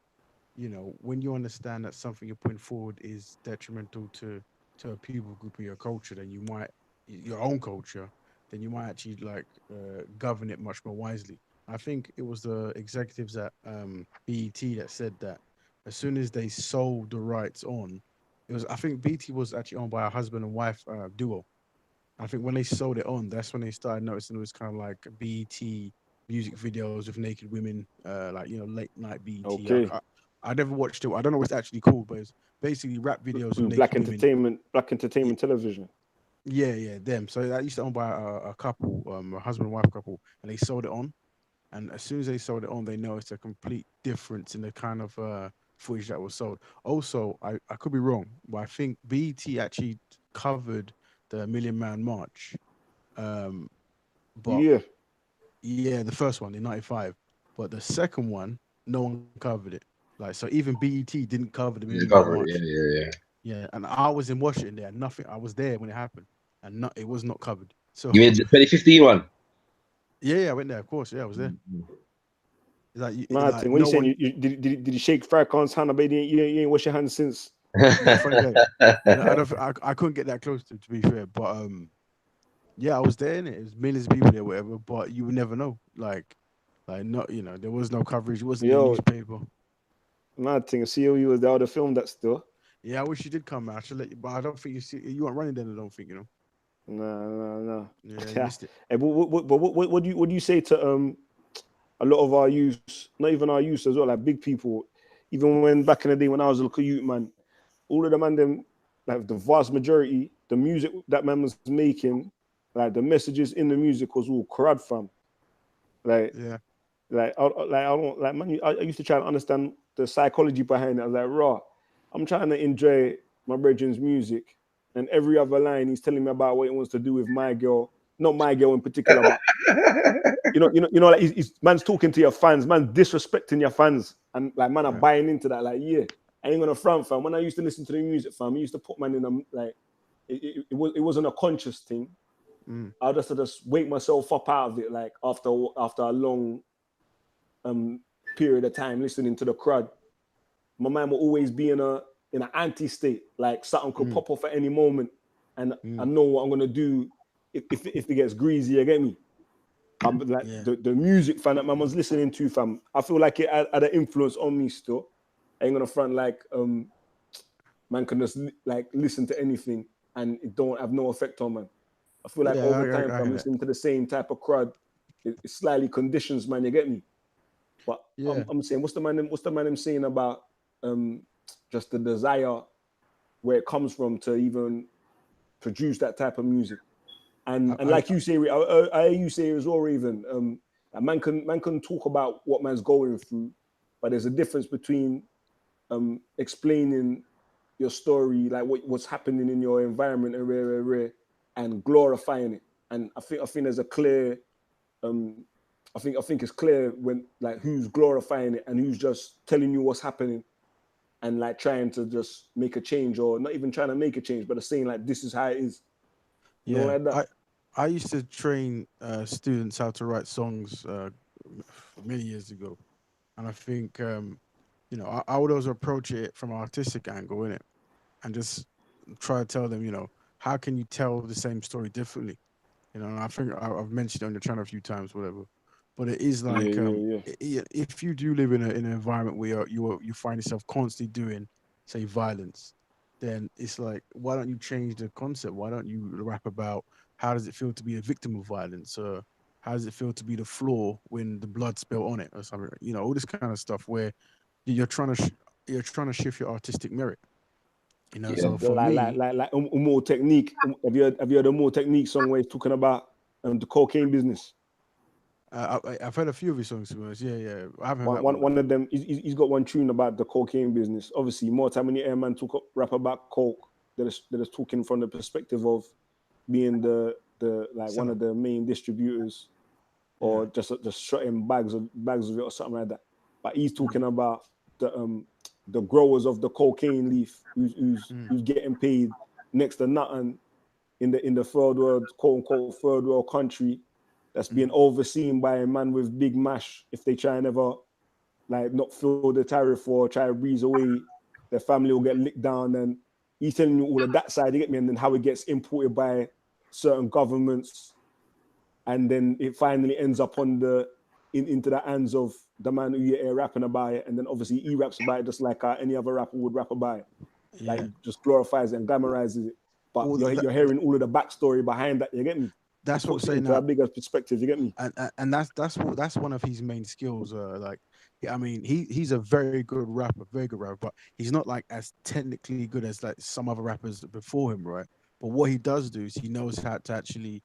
when you understand that something you're putting forward is detrimental to a people group or your culture, then you might your own culture, then you might actually like govern it much more wisely. I think it was the executives at BET that said that as soon as they sold the rights on, it was I think BET was actually owned by a husband and wife duo. I think when they sold it on, that's when they started noticing it was kind of like BET music videos with naked women, like late night BET. Okay. I never watched it. I don't know what it's actually called, but it's basically rap videos of Black naked women. entertainment television. Yeah, yeah, them. So that used to own by a couple, a husband and wife couple, and they sold it on. And as soon as they sold it on, they noticed a complete difference in the kind of footage that was sold. Also, I could be wrong, but I think BET actually covered the Million Man March. Um, but Yeah. yeah, the first one in '95, but the second one, no one covered it. Like so, even BET didn't cover the Yeah, Million Man cover it. March. Yeah. Yeah, and I was in Washington there. Nothing. I was there when it happened, and it was not covered. So You mean the 2015 one? yeah, I went there. Of course, yeah, I was there. It's like, Mad thing. When you no saying one. did you shake Farrakhan's hand? I bet you ain't wash your hands since. Yeah, funny guy. I don't. I couldn't get that close to be fair, but yeah, I was there and it was millions of people there, whatever. But you would never know. Like not, there was no coverage. It wasn't in the Yo, newspaper. mad thing. COU was there to film that still. Yeah, I wish you did come out. I should let you, but I don't think you weren't running then. I don't think. Nah. Yeah, you missed it. Hey, but what do you say to a lot of our youth, not even our youth as well, like big people, even when back in the day when I was a little youth man, all of the man them, like the vast majority, the music that man was making, like the messages in the music was all crud fam. Like Yeah. I don't like man. I used to try and understand the psychology behind it. I was like, raw. I'm trying to enjoy my brethren's music, and every other line he's telling me about what he wants to do with my girl, not my girl in particular, but like man's talking to your fans, man disrespecting your fans, and like man are buying into that. Like, yeah, I ain't gonna front fam. When I used to listen to the music, fam, I used to put man in a like it wasn't a conscious thing. I just wake myself up out of it, like after a long period of time listening to the crowd. My mind will always be in an anti state, like something could pop off at any moment, and I know what I'm gonna do if it gets greasy. You get me? I'm like the music fan that man was listening to, fam. I feel like it had an influence on me still. I ain't gonna front like man can just like listen to anything and it don't have no effect on man. I feel like over time, I'm listening to the same type of crowd. It slightly conditions, man. You get me? But I'm saying, what's the man saying about just the desire where it comes from to even produce that type of music? And like you say, I hear you say as well, even that man can talk about what man's going through, but there's a difference between explaining your story, like what's happening in your environment, and glorifying it. And I think there's a clear, I think it's clear when like who's glorifying it and who's just telling you what's happening, and like trying to just make a change, or not even trying to make a change, but saying like this is how it is. Like that. I used to train students how to write songs many years ago, and I think I would always approach it from an artistic angle in it, and just try to tell them, how can you tell the same story differently? I think I've mentioned it on the channel a few times, whatever. But it is like if you do live in an environment where you find yourself constantly doing, say, violence, then it's like, why don't you change the concept? Why don't you rap about how does it feel to be a victim of violence? Or how does it feel to be the floor when the blood spill on it or something? All this kind of stuff where you're trying to shift your artistic merit. So for me, like more technique. Have you heard a more technique song where he's talking about the cocaine business? I've heard a few of his songs. Yeah. I haven't heard one of them. He's got one tune about the cocaine business. Obviously, more time when you hear man rap about coke, that is talking from the perspective of being the like one of the main distributors, or just shotting bags of it or something like that. but he's talking about the growers of the cocaine leaf who's getting paid next to nothing in the third world, quote unquote third world country, that's being overseen by a man with big mash if they try and ever like not fill the tariff or try to breeze away, their family will get licked down. And he's telling you all of that side, you get me, and then how it gets imported by certain governments, and then it finally ends up on into the hands of the man who you're rapping about it, and then obviously he raps about it just like any other rapper would rap about it. Like just glorifies it and glamorizes it. But you're hearing all of the backstory behind that, you get me? That's what I'm saying. Into a bigger perspective, you get me? And that's one of his main skills. Like, I mean, he's a very good rapper, but he's not like as technically good as like some other rappers before him, right? But what he does do is he knows how to actually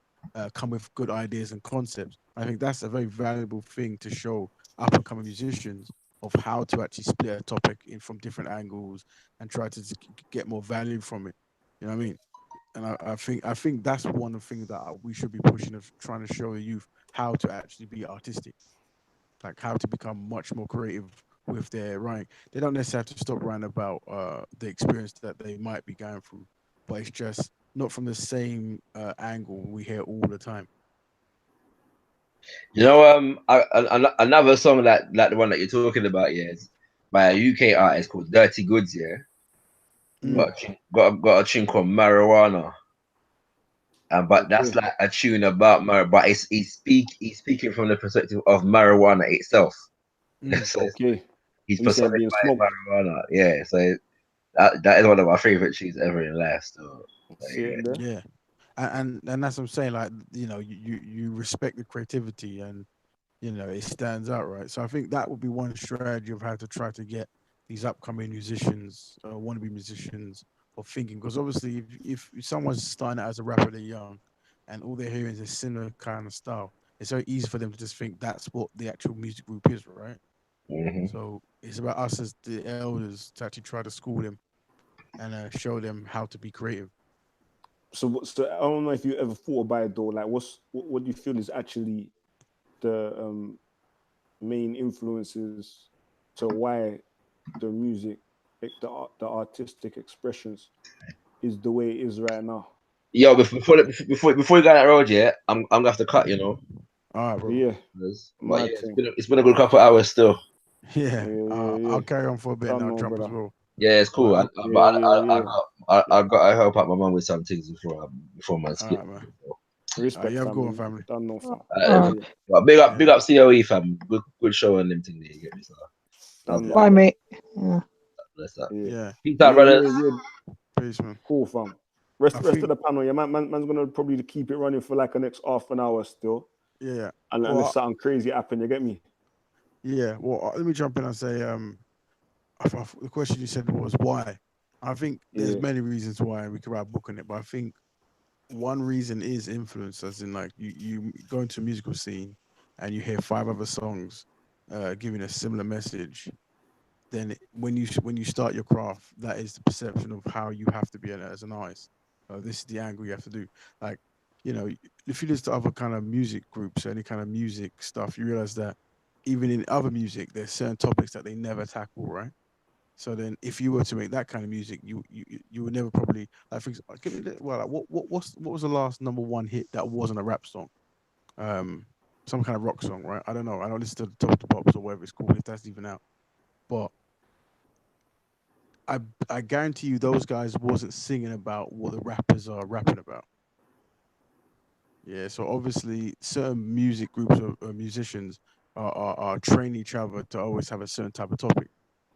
come with good ideas and concepts. I think that's a very valuable thing to show up and coming musicians of how to actually split a topic in from different angles and try to get more value from it. You know what I mean? And I think that's one of the things that we should be pushing, of trying to show the youth how to actually be artistic, like how to become much more creative with their writing. They don't necessarily have to stop writing about the experience that they might be going through, but it's just not from the same angle we hear all the time. You know, another song that like the one that you're talking about, yeah, is by a UK artist called Dirty Goods, yeah. Got a tune called Marijuana. But that's like a tune about marijuana, but he's speaking from the perspective of marijuana itself. So he's personified marijuana. Yeah, so that is one of my favorite tunes ever in life. So yeah. And that's what I'm saying. Like, you know, you respect the creativity, and you know it stands out, right? So I think that would be one strategy of how to try to get these upcoming musicians, wannabe musicians, or thinking. Because obviously, if someone's starting out as a rapper, they're young, and all they're hearing is a similar kind of style, it's very easy for them to just think that's what the actual music group is, right? So it's about us as the elders to actually try to school them and show them how to be creative. So I don't know if you ever thought about it though. Like, what do you feel is actually the main influences to why the music, the artistic expressions, is the way it is right now? Yo, before you go that road, yeah, I'm gonna have to cut, you know. All right, bro. Yeah, but yeah, it's been a good couple hours still. Yeah, I'll carry on for a bit and I'll jump as well. Yeah, it's cool. I got to help out my mum with some things before my skip. Respect, you have a good one, family. Don't know, fam. But big up COE, fam. Good show on them thing there. You get me, so. Bye, mate. Yeah. Bless that. Yeah. Peace out, brothers. Peace, man. Cool, fam. Rest of the panel, yeah, man's gonna probably keep it running for like the next half an hour still. Yeah. Unless something crazy happen, you get me? Yeah. Well, let me jump in and say, the question you said was why. I think there's many reasons why, we could write a book on it, but I think one reason is influence, as in like you go into a musical scene and you hear 5 other songs giving a similar message. Then when you start your craft, that is the perception of how you have to be as an artist. This is the angle you have to do. Like, you know, if you listen to other kind of music groups, any kind of music stuff, you realize that even in other music, there's certain topics that they never tackle, right? So then, if you were to make that kind of music, you would never probably, like, for example, what was the last #1 hit that wasn't a rap song? Some kind of rock song, right? I don't know. I don't listen to the Top of the Pops or whatever it's called, if that's even out. But I guarantee you, those guys wasn't singing about what the rappers are rapping about. Yeah, so obviously, certain music groups or musicians are training each other to always have a certain type of topic.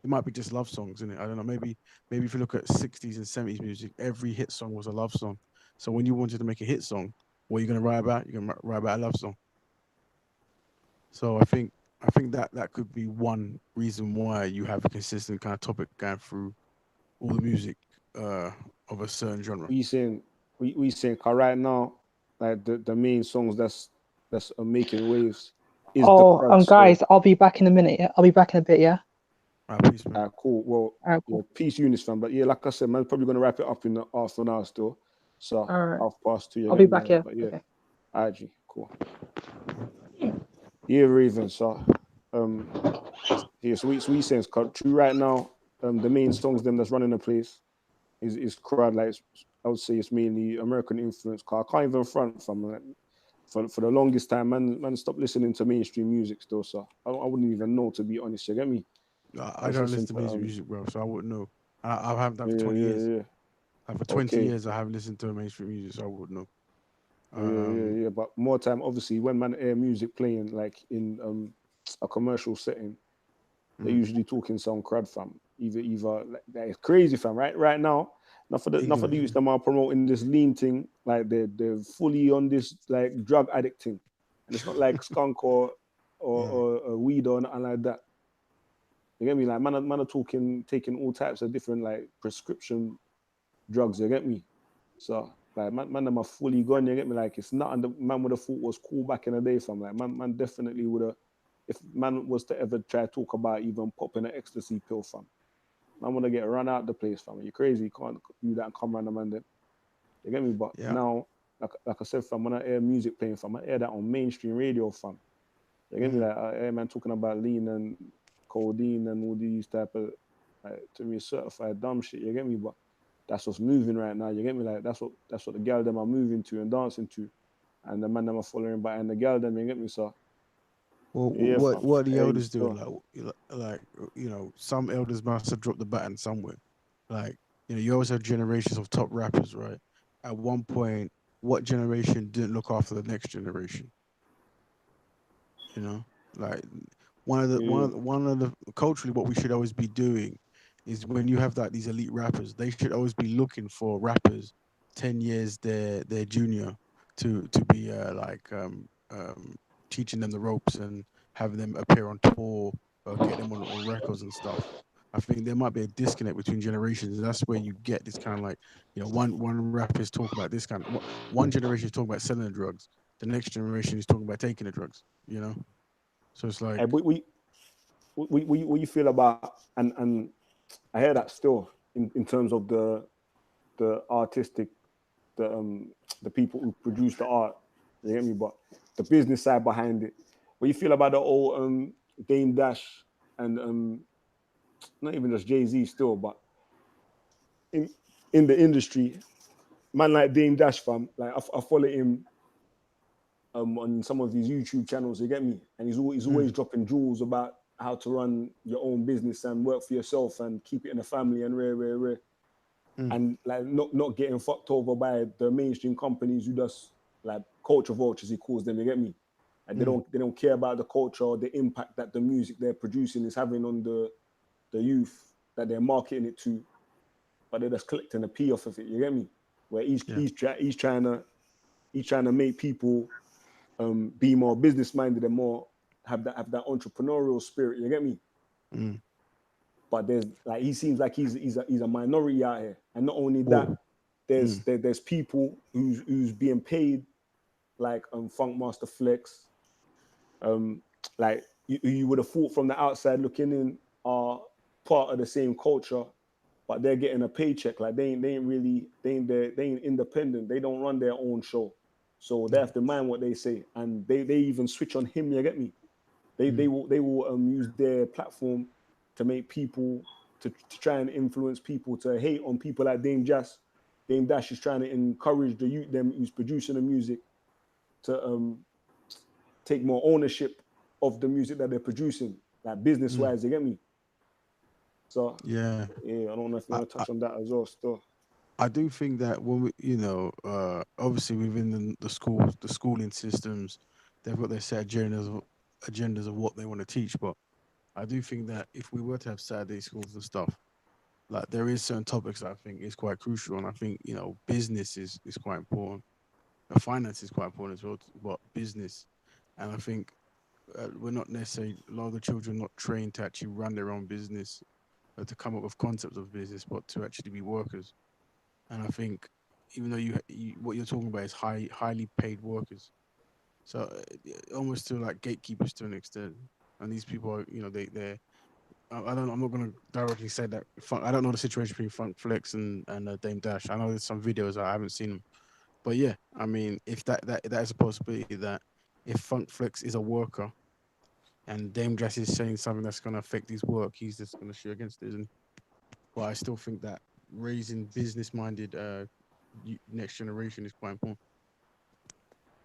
It might be just love songs, isn't it? I don't know. Maybe if you look at 60s and 70s music, every hit song was a love song. So when you wanted to make a hit song, what are you going to write about? You're going to write about a love song. So I think that could be one reason why you have a consistent kind of topic going through all the music of a certain genre. We saying cause right now, like the main songs that's making waves is guys, I'll be back in a minute. Yeah? I'll be back in a bit. Yeah. Peace, man. Cool. Well, cool. Peace, Eunice, fam. But yeah, like I said, man's probably gonna wrap it up in the half an hour still. So I'll pass to you. I'll be back here. Yeah. Okay. IG, cool. Yeah, Raven. So Yeah, so we saying true right now. The main songs them that's running the place is crowd like I would say it's mainly American influence. Cause I can't even front from like, for the longest time, man stopped listening to mainstream music still. So I wouldn't even know, to be honest. You get me? I I was don't listening listen to to music, bro, so I wouldn't know. I haven't done for yeah 20 years. yeah Like for 20 okay years, I haven't listened to mainstream music, so I wouldn't know. yeah. But more time, obviously, when man air music playing like in a commercial setting, they're Mm. usually talking some crowd fam. Either like, that is crazy fam. Right now, not for the youths Ignorant. that are promoting this lean thing. Like they're fully on this like drug addict thing, and it's not like skunk Mm. or weed or nothing like that. You get me? Like man are talking, taking all types of different like prescription drugs. You get me? So like man them are fully gone. You get me? Like it's nothing the man would have thought was cool back in the day. Fam, like man definitely would have. If man was to ever try to talk about even popping an ecstasy pill, fam, man want to get run out the place, fam. You crazy? You can't do that and come around the man then. You get me? But Yeah. now, like I said, fam, when I hear music playing, fam, I hear that on mainstream radio, fam. You get me? Mm. Like I hear man talking about lean and codeine and all these type of like to me certified dumb shit. You get me? But that's what's moving right now. You get me? Like that's what the girl them are moving to and dancing to, and the man them are following by and the girl them. You get me? So Well, yeah, fam. what are the Hey, elders doing? still. Like some elders must have dropped the baton somewhere. Like, you always have generations of top rappers, right? At one point, what generation didn't look after the next generation? You know, like Yeah, one of the culturally, what we should always be doing is when you have these elite rappers, they should always be looking for rappers 10 years their junior to be teaching them the ropes and having them appear on tour or get them on records and stuff. I think there might be a disconnect between generations, and that's where you get this kind of like, one rapper is talking about this kind of one generation is talking about selling the drugs, the next generation is talking about taking the drugs. So it's like, hey, what you feel about and I hear that still in terms of the artistic the people who produce the art. You get me? But the business side behind it. What you feel about the old Dame Dash and not even just Jay-Z still, but in in the industry, man like Dame Dash fam, like I follow him on some of his YouTube channels. You get me? And he's always mm, dropping jewels about how to run your own business and work for yourself and keep it in the family and rare. mm, And like not getting fucked over by the mainstream companies who just like culture vultures, he calls them. You get me? And mm, they don't care about the culture or the impact that the music they're producing is having on the youth that they're marketing it to, but they're just collecting a P off of it. You get me? Where yeah, he's trying to make people be more business minded and more have that entrepreneurial spirit. You get me? mm. But there's like he seems like he's a minority out here, and not only that, Whoa, there's mm, there's people who's being paid like Funk Master Flex, um, like you would have thought from the outside looking in are part of the same culture, but they're getting a paycheck. Like they ain't really they ain't independent. They don't run their own show, so they yeah, have to mind what they say, and they even switch on him. You get me? mm, They will use their platform to make people to try and influence people to hate on people like Dame Jazz. Dame Dash is trying to encourage the youth them who's producing the music to take more ownership of the music that they're producing, like business mm, wise. You get me? So yeah. yeah, I don't know if you I, want to I, touch on that as well. Still, I do think that when obviously within the schooling systems, they've got their set agendas of what they want to teach. But I do think that if we were to have Saturday schools and stuff, like there is certain topics that I think is quite crucial, and I think business is quite important. Finance is quite important as well, but business, and I think we're not necessarily a lot of the children not trained to actually run their own business to come up with concepts of business, but to actually be workers. And I think even though what you're talking about is highly paid workers, so almost to like gatekeepers to an extent. And these people are, they're I don't. I'm not going to directly say that. I don't know the situation between Funk Flex and Dame Dash. I know there's some videos I haven't seen them, but yeah, I mean, if that is a possibility that if Funk Flex is a worker And Dame Dress is saying something that's going to affect his work. He's just going to shoot against it, isn't he? But I still think that raising business-minded next generation is quite important.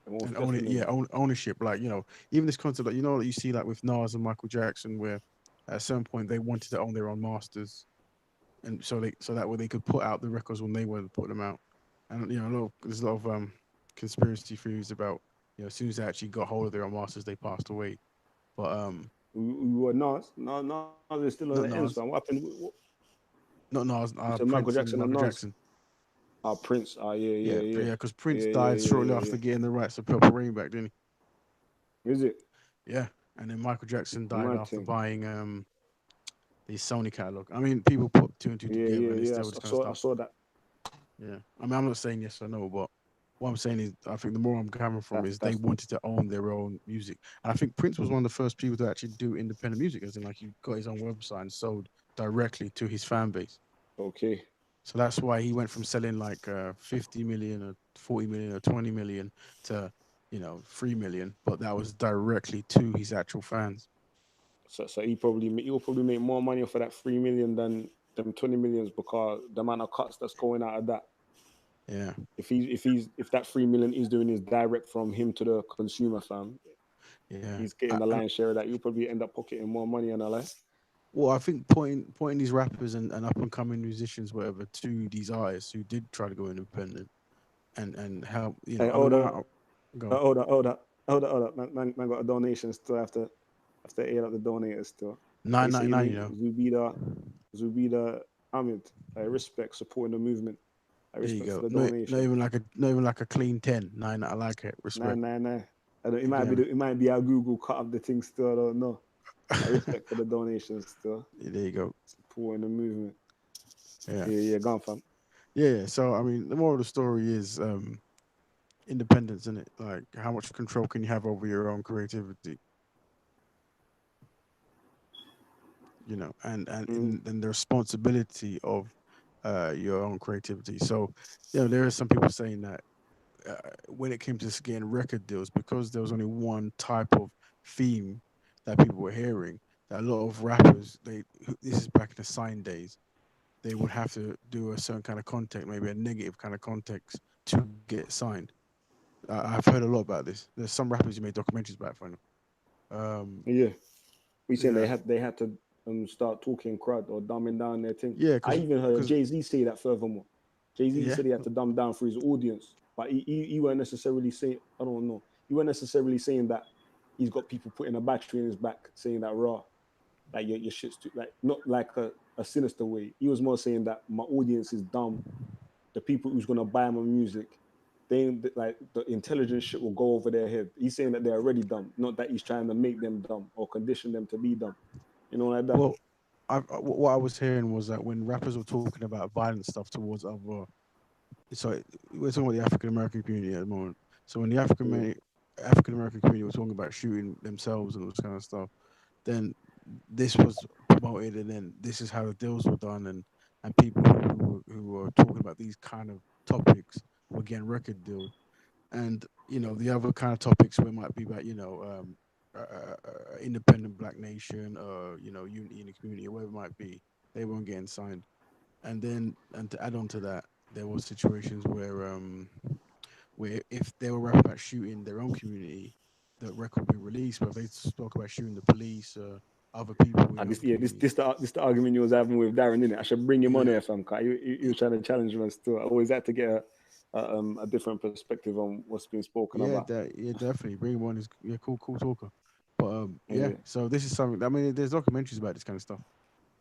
Most And definitely, man. ownership. Like, even this concept, like, that you see like with Nas and Michael Jackson, where at a certain point they wanted to own their own masters, and so that way they could put out the records when they wanted to put them out. And there's a lot of conspiracy theories about, as soon as they actually got hold of their own masters, they passed away. But We were Nas. Nas is still on not the ends, Nas, fam. What happened? not Nas, You said Michael Prince and Jackson and Michael Nas. Jackson. Prince. Yeah, yeah, Yeah, yeah. yeah, because Prince Yeah, died yeah, yeah, shortly yeah, after yeah. getting the rights to Purple Rain back, didn't Is it? he? Yeah, and then Michael Jackson died My after thing. buying the Sony catalog. I mean, people put two and two Yeah, together yeah, and they yeah. still this I kind of saw, I stuff. saw that. Yeah, I mean, I'm not saying yes or no, but what I'm saying is, I think the more I'm coming from is they That's wanted to own their own music, and I think Prince was one of the first people to actually do independent music, as in like he got his own website and sold directly to his fan base. okay. So that's why he went from selling like 50 million or 40 million or 20 million to 3 million, but that was directly to his actual fans. So he'll probably make more money for that 3 million than them 20 millions because the amount of cuts that's going out of that. Yeah, If that 3 million he's doing is direct from him to the consumer, fam, yeah. he's getting the lion's share of that. You'll probably end up pocketing more money on a life. Well, I think pointing these rappers and up and coming musicians, whatever, to these artists who did try to go independent and help. Hey, I mean, hold up, I go hold up. Man got a donation still. After aid up the donators still. They say $9.99. Zubida Ahmed. I respect supporting the movement. I There you respect for go. the No, donation. not even like a clean 10. Nine. I like it. Respect. 999. Again, It might be our Google cut up the thing still. I don't know. I respect for the donations still. there you go. Supporting the movement. Yeah, Yeah, gone fam. yeah. So I mean, the moral of the story is independence, in it. Like, how much control can you have over your own creativity? And the responsibility of your own creativity. So, there are some people saying that when it came to getting record deals, because there was only one type of theme that people were hearing, that a lot of rappers, this is back in the sign days, they would have to do a certain kind of context, maybe a negative kind of context to get signed. I've heard a lot about this. There's some rappers who made documentaries about it, for Yeah. We saying yeah, they had to start talking crud or dumbing down their thing. yeah, I even heard because Jay-Z say that furthermore. Jay-Z yeah, said he had to dumb down for his audience, but he weren't necessarily saying, I don't know, he weren't necessarily saying that he's got people putting a battery in his back saying that raw, like your shit's too, like not like a sinister way. He was more saying that my audience is dumb. The people who's gonna buy my music, like the intelligent shit will go over their head. He's saying that they're already dumb, not that he's trying to make them dumb or condition them to be dumb. Like that. well, what I was hearing was that when rappers were talking about violent stuff towards other, so we're talking about the African American community at the moment. So when the Yeah. African American community was talking about shooting themselves and all this kind of stuff, then this was promoted, and then this is how the deals were done, and people who were talking about these kind of topics were getting record deals, and the other kind of topics where it might be about independent black nation, or unity in the community, or whatever it might be, they weren't getting signed. And to add on to that, there were situations where if they were rapping about shooting their own community, the record would be released. But if they spoke about shooting the police, other people in And the this, yeah, community, this the argument you was having with Darren, innit? I should bring him on yeah, here, fam. Cause you was trying to challenge him and still. I always had to get a different perspective on what's being spoken about. yeah, definitely. Bring one is cool talker. But yeah. Yeah, So this is something. I mean, there's documentaries about this kind of stuff.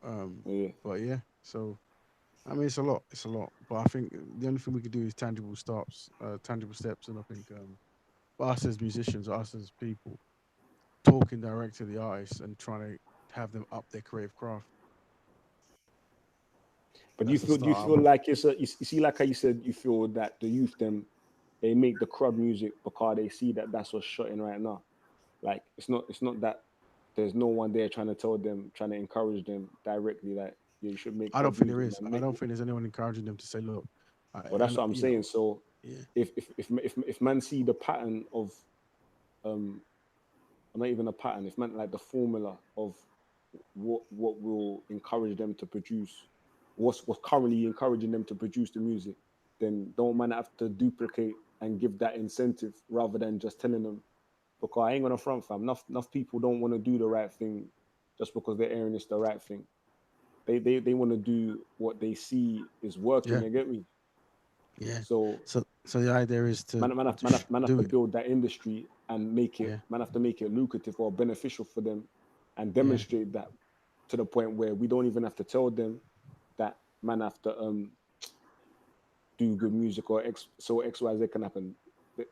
Um, yeah. but yeah. So I mean, it's a lot. It's a lot. But I think the only thing we can do is tangible steps, and I think us as musicians, us as people, talking direct to the artists and trying to have them up their creative craft. But That's the do you start. feel like you see like how you said you feel that the youth they make the crowd music because they see that that's what's shutting right now. Like it's not that there's no one there trying to tell them, trying to encourage them directly that yeah, you should make I don't crowd think there music, is. man. I don't think there's anyone encouraging them to say, "Look, Well, that's what I'm saying. So yeah, if man see the pattern of not even a pattern. If meant like the formula of what will encourage them to produce, what's currently encouraging them to produce the music, then don't man have to duplicate and give that incentive rather than just telling them. Because I ain't gonna front, fam. Enough people don't want to do the right thing just because they're hearing it's the right thing. They want to do what they see is working. Yeah, You get me? yeah. So So the idea is to, man have do to it. build that industry and make it. Yeah, Man have to make it lucrative or beneficial for them, and yeah. demonstrate that to the point where we don't even have to tell them that man have to do good music or so XYZ can happen.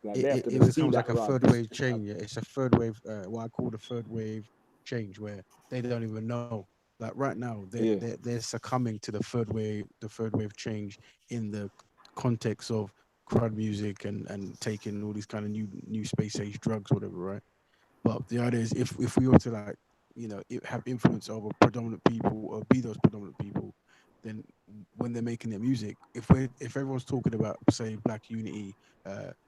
Like they have to It just see becomes that like a raw third this wave shit can change. Yeah, happen. it's a third wave, what I call the third wave change, where they don't even know. Like right now, Yeah, they're succumbing to the third wave change in the context of crowd music and taking all these kind of new space age drugs, whatever, right? But the idea is, if we were to, like, have influence over predominant people or be those predominant people, then when they're making their music, if everyone's talking about, say, black unity,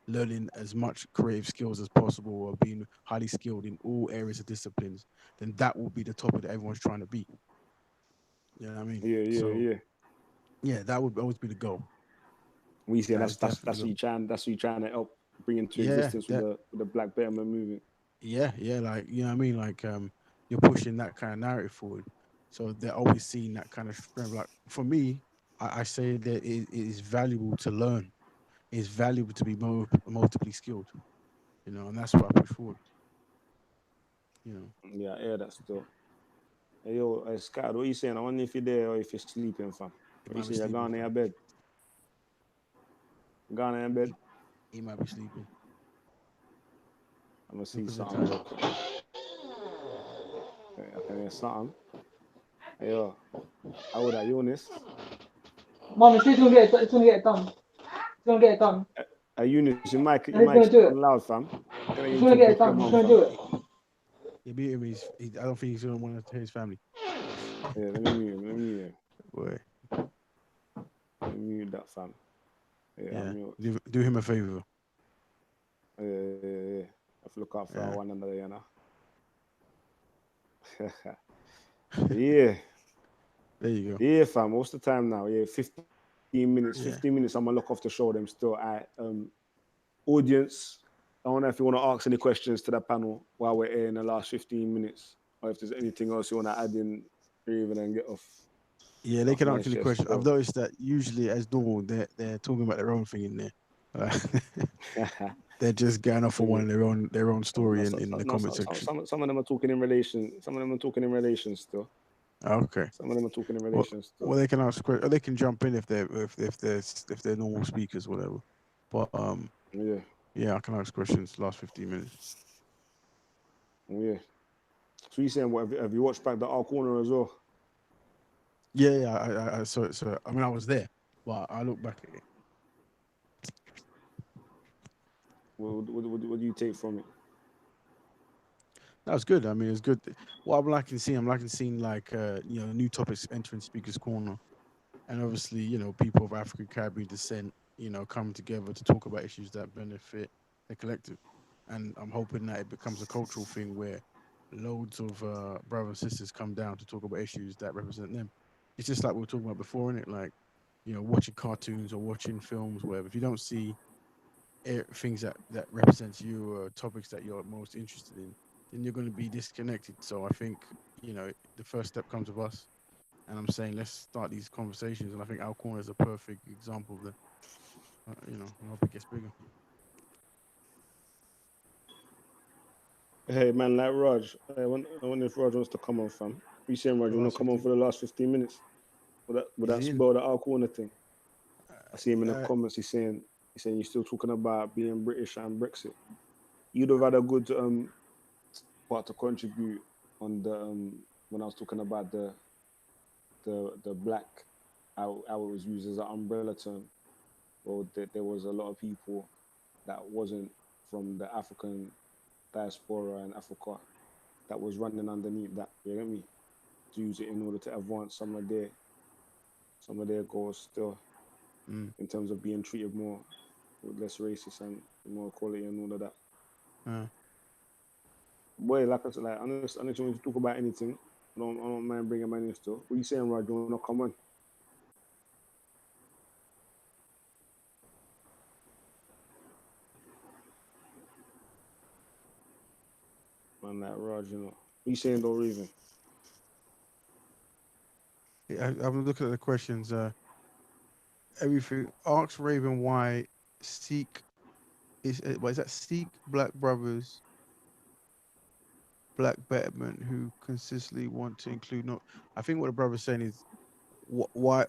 learning as much creative skills as possible, or being highly skilled in all areas of disciplines, then that will be the topic that everyone's trying to be. You know what I mean? So yeah. yeah, that would always be the goal. We saying That is definitely that's the what goal. you trying to help bring into Yeah, existence that with the Black Betterment movement. yeah, like, you know what I mean? Like, you're pushing that kind of narrative forward. So they're always seeing that kind of strength. Like for me, I say that it is valuable to learn. It's valuable to be multiply skilled, and that's what I push forward, you know. Yeah, I hear that still. Hey, yo, Scott, what you saying? I wonder if you're there or if you're sleeping, fam. He What you might be saying? You're sleeping, gone in your fam. bed. Gone in your bed. He, he might be sleeping. I'm gonna see Look at the something time. real quick. Okay, I can hear something. Hey, yo, how old are you, Eunice? Mom, it's gonna get it done. It's gonna get it done. Eunice, And your he's gonna mic's do on it. loud, fam. Can I get He's you gonna to get block it your done. He's mum, gonna fam? do it. He beat him. I don't think he's gonna want to hear his family. Yeah, let me mute him. Let me mute him. Boy, Let me mute that, fam. Yeah, I'm yeah. mute. Do him a favor. Yeah. Have to look out for Yeah. one another, Yeah. There you go. Yeah, fam. What's the time now? Yeah, 15 minutes. Yeah. 15 minutes. I'm gonna look off the show. Them still at audience. I don't know if you want to ask any questions to the panel while we're here in the last 15 minutes, or if there's anything else you want to add in, even and get Yeah, they off can my answer the chest question. I've still. noticed that usually, as normal, they're talking about their own thing in there. They're just going off on Yeah. one of their own story in the No, comment section. some of them are talking in relation. Some of them are talking in relation still. Okay. Some of them are talking in Well, relation still. well, they can ask questions, or they can jump in if they're normal speakers, whatever. But Yeah, yeah, I can ask questions last 15 minutes. yeah. So you saying what? Have you watched back the Our Corner as well? Yeah, I saw it. So I mean, I was there, but I look back at it. What do you take from it? That was good. I mean, it was good. What I'm liking seeing, like, new topics entering Speaker's Corner, and obviously, people of African Caribbean descent, coming together to talk about issues that benefit the collective. And I'm hoping that it becomes a cultural thing where loads of brothers and sisters come down to talk about issues that represent them. It's just like we were talking about before, innit? Like, watching cartoons or watching films, whatever. If you don't see things that represents you, or topics that you're most interested in, then you're going to be disconnected. So I think, the first step comes with us, and I'm saying let's start these conversations. And I think Our Corner is a perfect example of that. I hope it gets bigger. Hey man, like Raj, I wonder if Raj wants to come on, fam. You saying Raj, The you want last to come on 15. for the last 15 minutes? Would Is that he in? spell the Our Corner thing? I see him in the Uh, comments. He's saying you're still talking about being British and Brexit. You'd have had a good part to contribute on the when I was talking about the black, how it was used as an umbrella term. Well, there was a lot of people that wasn't from the African diaspora and Africa that was running underneath that. You get me? To use it in order to advance some of their goals still mm, in terms of being treated more with less racist and more equality and all of that. uh, boy, like I said, like unless you want to talk about anything, I don't mind bringing my in still. What you saying, Rod? You wanna come on? Man, like Rod, you know. What you saying though, Raven? I'm looking at the questions. Everything. Ask Raven why Sikh what is that? Sikh black brothers, black betterment who consistently want to include. No, I think what the brother's saying is why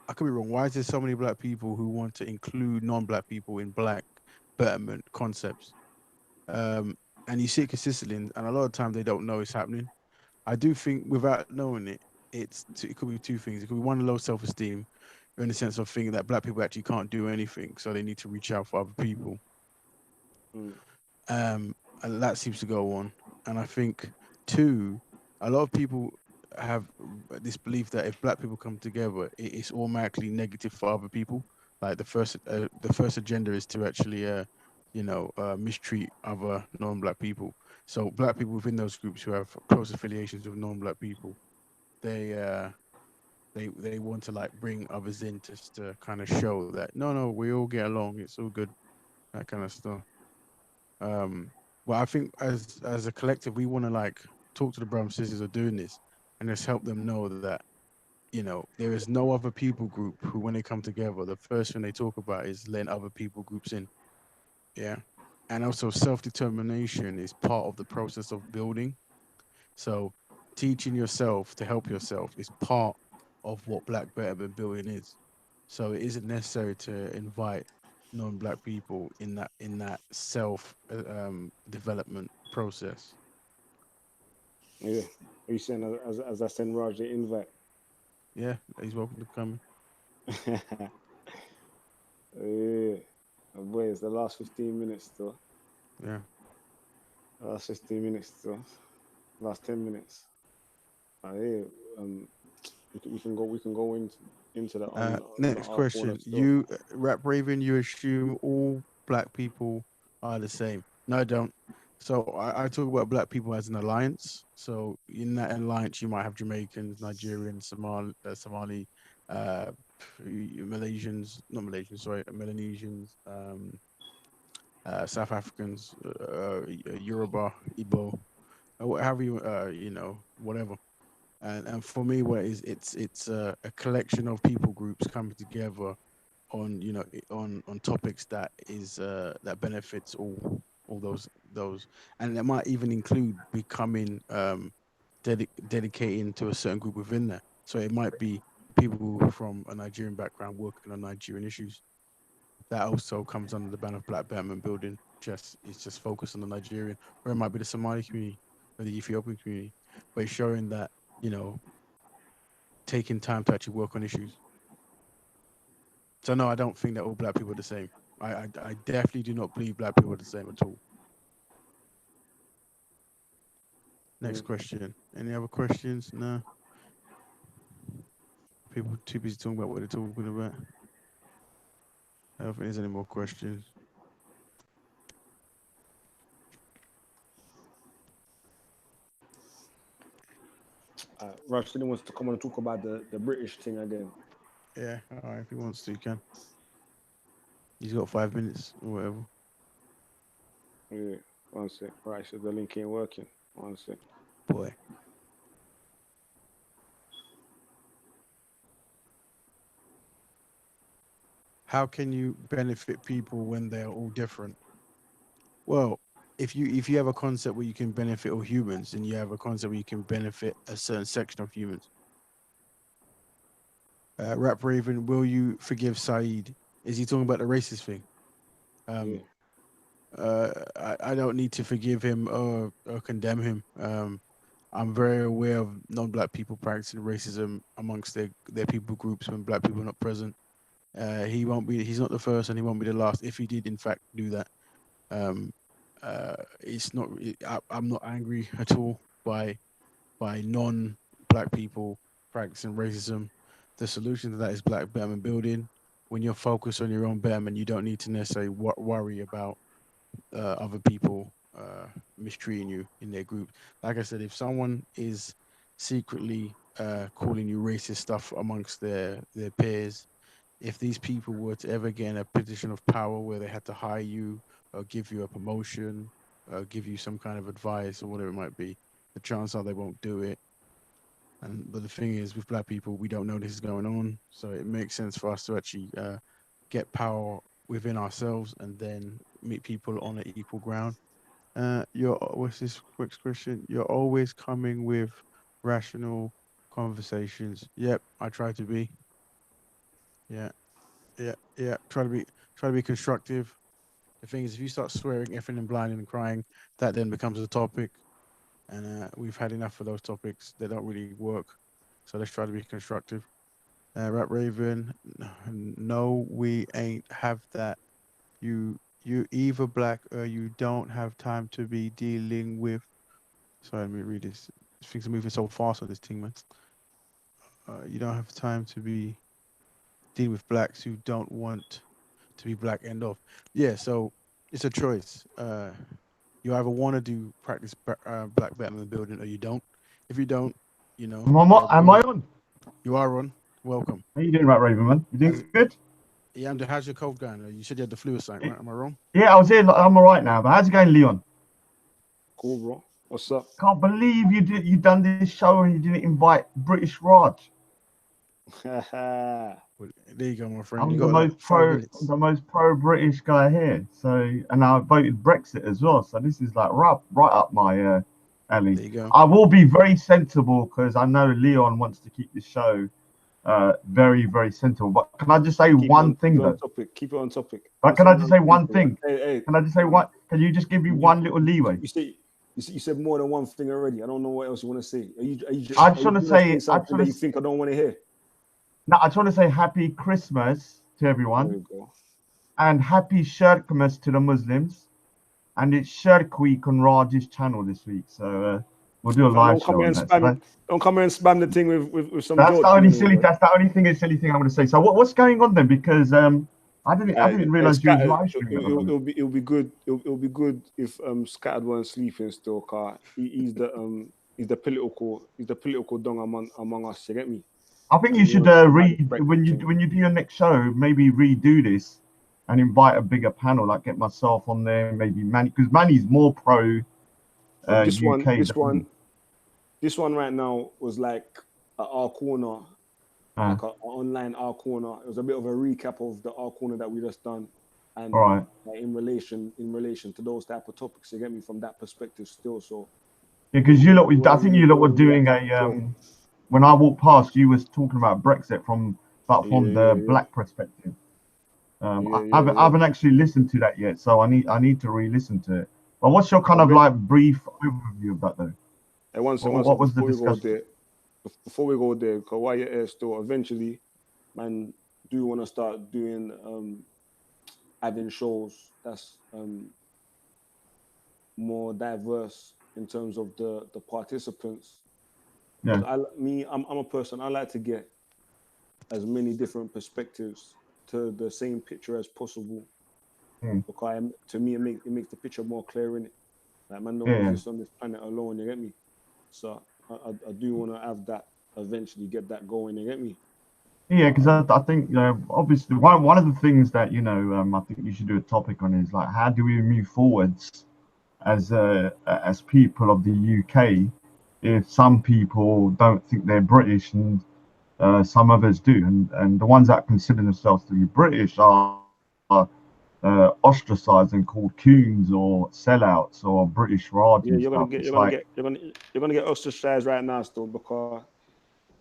I could be wrong. Why is there so many black people who want to include non-black people in black betterment concepts? Um, and you see it consistently, and a lot of time they don't know it's happening. I do think without knowing it, it could be two things. It could be one, low self-esteem, in the sense of thinking that black people actually can't do anything, so they need to reach out for other people. Mm. And that seems to go on. And I think two, a lot of people have this belief that if black people come together, it's automatically negative for other people. Like the first agenda is to actually, mistreat other non-black people. So black people within those groups who have close affiliations with non-black people, they uh, they want to like bring others in just to kind of show that no, we all get along, it's all good, that kind of stuff. Um, but I think as a collective, we want to like talk to the brothers and sisters who are doing this and just help them know that there is no other people group who, when they come together, the first thing they talk about is letting other people groups in. Yeah, and also self determination is part of the process of building. So teaching yourself to help yourself is part of what Black Betterment Building is. So it isn't necessary to invite non-black people in that self development process. Yeah. Are you saying as I send Raj the invite? Yeah, he's welcome to come. Yeah. Oh, boy, it's the last 15 minutes still. Yeah. Last 15 minutes still. Last 10 minutes. Yeah. Um, we can go into that on Next our corner question. still. You, Rap Raven, you assume all black people are the same. No, I don't. So I talk about black people as an alliance. So in that alliance, you might have Jamaicans, Nigerians, Somali, uh, Malaysians, not Malaysians, sorry, Melanesians, South Africans, Yoruba, Igbo, however whatever. And for me, what is it's a collection of people groups coming together on on topics that is that benefits all those, and that might even include becoming dedicating to a certain group within there. So it might be people from a Nigerian background working on Nigerian issues. That also comes under the ban of Black Betterment Building. Just it's just focused on the Nigerian, or it might be the Somali community or the Ethiopian community, but it's showing that you know taking time to actually work on issues. So no, I don't think that all black people are the same. I definitely do not believe black people are the same at all. Next Mm. question. Any other questions? No. People too busy talking about what they're talking about. I don't think there's any more questions. Raj still wants to come on and talk about the British thing again. Yeah, all right. If he wants to, he can. He's got 5 minutes or whatever. Yeah. One sec. Right, so the link ain't working. One sec. Boy. How can you benefit people when they're all different? Well, if you have a concept where you can benefit all humans, and you have a concept where you can benefit a certain section of humans. Rap Raven, will you forgive Saeed? Is he talking about the racist thing? Yeah. Um, I don't need to forgive him or condemn him. I'm very aware of non-black people practicing racism amongst their people groups when black people are not present. He won't be. He's not the first, and he won't be the last. If he did, in fact, do that, um, it's not. I'm not angry at all by non-black people practicing racism. The solution to that is black betterment building. When you're focused on your own betterment, you don't need to necessarily worry about other people mistreating you in their group. Like I said, if someone is secretly calling you racist stuff amongst their peers, if these people were to ever get in a position of power where they had to hire you or give you a promotion, give you some kind of advice or whatever it might be, the chances are they won't do it. And but the thing is, with black people, we don't know this is going on, so it makes sense for us to actually get power within ourselves and then meet people on an equal ground. You're what's this quick question? You're always coming with rational conversations. Yep, I try to be. Yeah, yeah. Try to be constructive. The thing is, if you start swearing, effing, and blinding and crying, that then becomes a topic, and we've had enough of those topics. They don't really work. So let's try to be constructive. Rap Raven, no, we ain't have that. You either black or you don't have time to be dealing with. Sorry, let me read this. Things are moving so fast on this thing, man. You don't have time to be dealing with blacks who don't want to be black. End of. Yeah, so it's a choice. You either want to do practice black battle in the building or you don't. If you don't, you know. Am I on? You are on. Welcome. How you doing, Matt Raven, man? You doing good? Yeah, I'm. How's your cold going? You said you had the flu or something, right? Am I wrong? Yeah, I was here. I'm all right now. But how's it going, Leon? Cool, bro. What's up? Can't believe you done this show and you didn't invite British Raj. Well, there you go, my friend. I'm You the got most like 5 pro, minutes. the most pro-British guy here. So, and I voted Brexit as well. So this is like right up my alley. There you go. I will be very sensible because I know Leon wants to keep the show very, very sensible. But can I just say one thing though? Keep it on topic. But can I just say one thing? Hey, Can I just say one? Can you just give me one little leeway? You said more than one thing already. I don't know what else you want to say. I just want to say something that you think I don't want to hear. No, I just want to say Happy Christmas to everyone. There you go. And Happy Shirkmas to the Muslims. And it's Shirk Week on Raj's channel this week. So we'll do a live show on that. Don't come here and spam the thing with some That's jokes. the only silly. That's the only silly thing I'm going to say. So what's going on then? Because I didn't realize you was live streaming. It'll be good. It'll be good if Scattered weren't sleeping still. Car he's the political dong among us. You get me? I think you should when you do your next show, maybe redo this and invite a bigger panel. Like get myself on there, maybe Manny, because Manny's more pro. This one right now was like our corner. Like an online R corner. It was a bit of a recap of the R corner that we just done, and in relation to those type of topics. You get me from that perspective still. So yeah, because I think you lot were doing a when I walked past, you was talking about Brexit from the black perspective. I haven't actually listened to that yet, so I need to re-listen to it. But what's your kind of like brief overview of that though? What was the discussion? Before we go there, because while you're here still, eventually, man, do want to start doing adding shows that's more diverse in terms of the participants. Yeah. I'm a person. I like to get as many different perspectives to the same picture as possible. Because to me, it makes the picture more clear, innit? Like man, don't exist on this planet alone. You get me? So I do want to have that eventually, get that going. You get me? Yeah, because I think obviously one of the things that I think you should do a topic on is like how do we move forwards as people of the UK if some people don't think they're British and some others do, and the ones that consider themselves to be British are ostracized and called coons or sellouts or British Raj. Yeah, you're gonna get ostracized right now still because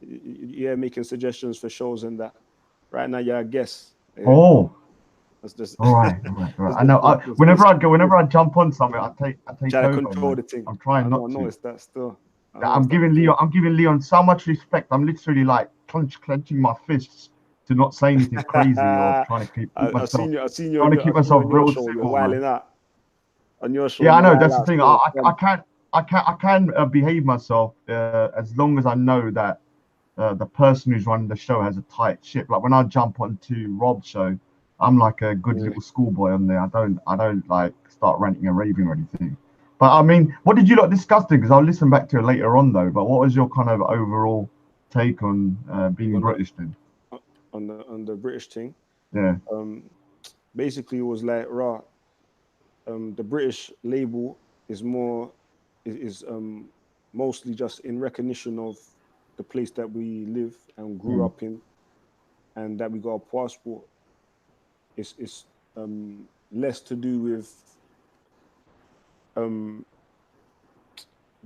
you're making suggestions for shows and that. Right now, you're a guest. Yeah. Oh. That's just all right. I know. Whenever I jump on something, I take over. Control the thing. I'm trying not to. It's that still. I'm giving Leon so much respect. I'm literally like clenching my fists to not say anything crazy or trying to keep myself. I've seen you trying to keep myself real show. You're wilding out on your show. Yeah, I know. That's the thing. I can behave myself as long as I know that the person who's running the show has a tight ship. Like when I jump onto Rob's show, I'm like a good little schoolboy on there. I don't like start ranting and raving or anything. But I mean, what did you lot discuss? Because I'll listen back to it later on though. But what was your kind of overall take on being British then? On the British thing. Yeah. Basically, it was like raw. The British label is mostly just in recognition of the place that we live and grew up in, and that we got a passport. It's less to do with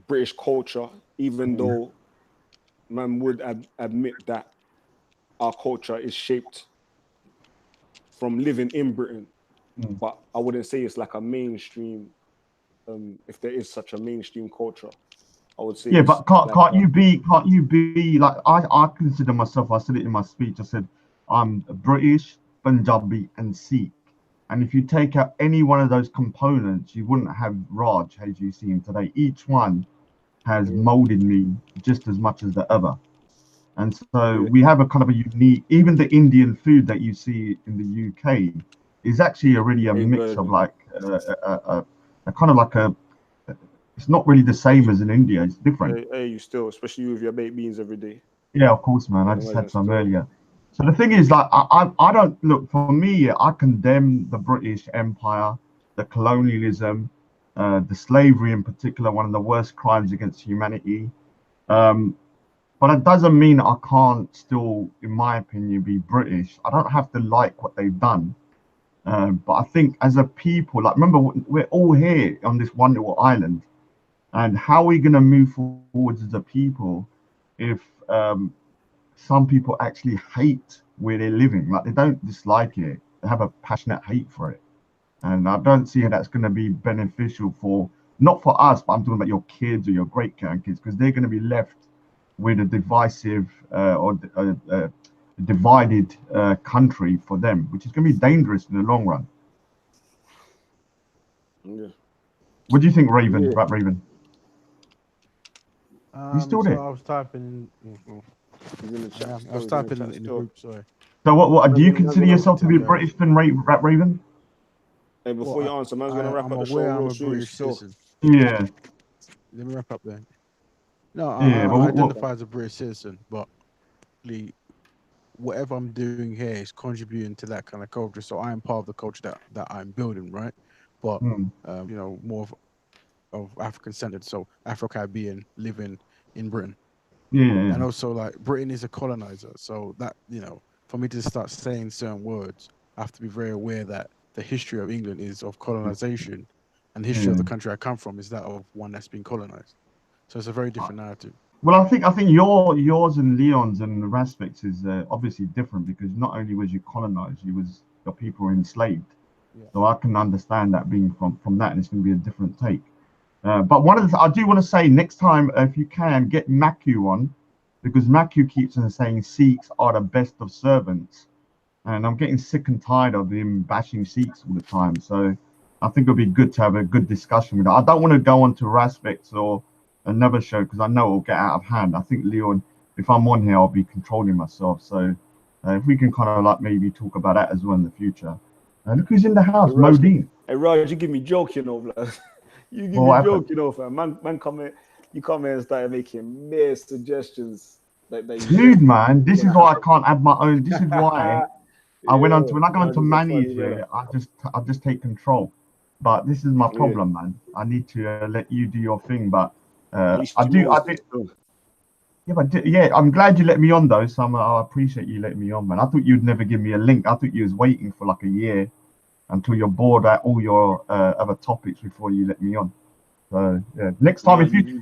British culture, even though man would admit that our culture is shaped from living in Britain. But I wouldn't say it's like a mainstream. If there is such a mainstream culture, I would say. Yeah, it's but can't like you be like I consider myself. I said it in my speech. I said I'm British, Punjabi, and Sikh. And if you take out any one of those components, you wouldn't have Raj as you see him today. Each one has molded me just as much as the other. And so we have a kind of a unique, even the Indian food that you see in the UK is actually already a mix of like a kind of like it's not really the same as in India. It's different. Hey, you still, especially with your baked beans every day. Yeah, of course, man. I just had some earlier. So the thing is, like, I don't look, for me, I condemn the British Empire, the colonialism, the slavery in particular, one of the worst crimes against humanity. But it doesn't mean I can't still, in my opinion, be British. I don't have to like what they've done. But I think as a people, like, remember, we're all here on this one little island. And how are we going to move forwards as a people if some people actually hate where they're living? Like, they don't dislike it, they have a passionate hate for it. And I don't see how that's going to be beneficial for, not for us, but I'm talking about your kids or your great grandkids, because they're going to be left with a divisive or divided country for them, which is going to be dangerous in the long run. Yeah. What do you think, Raven? About Raven? You still there? I was typing. He's in the chat. I was typing in the group. Sorry. So what do you consider yourself to be British then, Raven? Hey, before you answer, man's gonna wrap up the show real soon. British citizen. Yeah. Let me wrap up then. No, Yeah, I identify as a British citizen, but whatever I'm doing here is contributing to that kind of culture. So I am part of the culture that I'm building, right? But you know, more of African centered, so Afro-Caribbean living in Britain. Yeah. And also, like, Britain is a colonizer, so that, you know, for me to start saying certain words, I have to be very aware that the history of England is of colonization, and the history of the country I come from is that of one that's been colonized. So it's a very different narrative. Well, I think yours and Leon's and the aspects is obviously different, because not only was you colonized, your people were enslaved. Yeah. So I can understand that being from that, and it's going to be a different take. But one of the I do want to say, next time, if you can, get Maku on, because Maku keeps on saying Sikhs are the best of servants, and I'm getting sick and tired of him bashing Sikhs all the time. So I think it'll be good to have a good discussion with that. I don't want to go on to aspects or another show, because I know it'll get out of hand. I think, Leon, if I'm on here, I'll be controlling myself. So if we can kind of like maybe talk about that as well in the future. Look who's in the house, Modine. Hey, Raj, you give me joke, you know, blood. You give me joke, you know, fam. Man come in, you come in and start making mere suggestions. Dude, man, this is why I can't add my own. This is why I went on to, when I go into manage, I just take control. But this is my problem, man. I need to let you do your thing, but I do. Yeah, but I'm glad you let me on though. So I appreciate you letting me on, man. I thought you'd never give me a link. I thought you was waiting for like a year until you're bored at all your other topics before you let me on. So yeah, next time if you're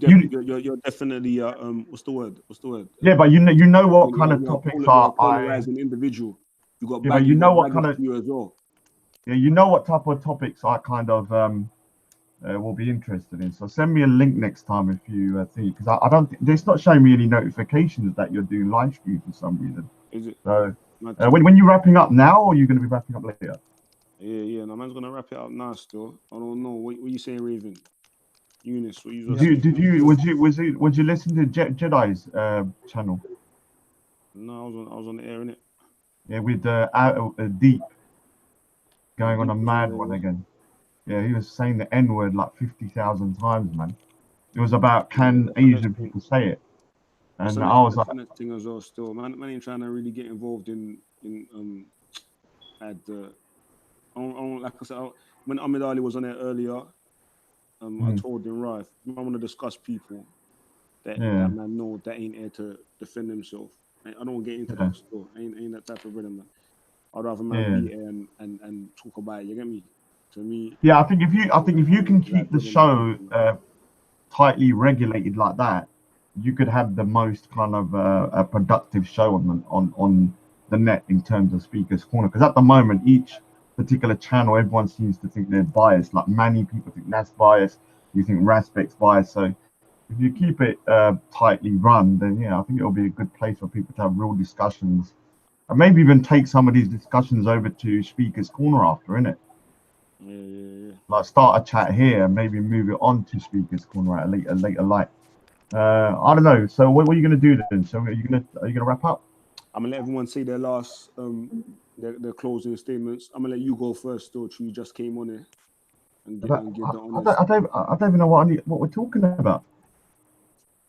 definitely what's the word? Yeah, but you know what kind of topics are as an individual. You got but you know what kind of you as well. Yeah, you know what type of topics I kind of will be interested in. So send me a link next time if you think, because I don't. It's not showing me any notifications that you're doing live stream for some reason. Is it? So when you're wrapping up now, or are you going to be wrapping up later? Yeah. No, man's gonna wrap it up now. Still, I don't know. What you saying, Raven? Eunice, what you? Would you listen to Jedi's channel? No, I was on the air, innit? Yeah, with Deep going on a mad one again. Yeah, he was saying the N word like 50,000 times, man. It was about can That's the Asian next thing. people say it, That's and the I was that's like, the next thing as well. Still, man ain't trying to really get involved in at the. Like I said, when Ahmed Ali was on there earlier, I mm, told him, right, if I want to discuss people yeah, that man know that ain't here to defend himself. I don't want to get into yeah, that still. Ain't that type of rhythm, man. I'd rather man yeah. be here and talk about it. You get me? To me, Yeah, I think if you can like keep the rhythm and show everything. tightly regulated like that, you could have the most kind of a productive show on the net in terms of Speaker's Corner. Because at the moment, each particular channel, everyone seems to think they're biased. Like many people think that's biased. You think Raspec's biased. So if you keep it tightly run, then yeah, I think it'll be a good place for people to have real discussions, and maybe even take some of these discussions over to Speaker's Corner after, innit? Yeah. Like start a chat here, maybe move it on to Speaker's Corner at a later light. I don't know. So what are you gonna do then? So are you gonna wrap up? I'm gonna let everyone say their last their closing statements. I'm gonna let you go first, though. You just came on here and I give the don't, honors. I don't even know what we're talking about.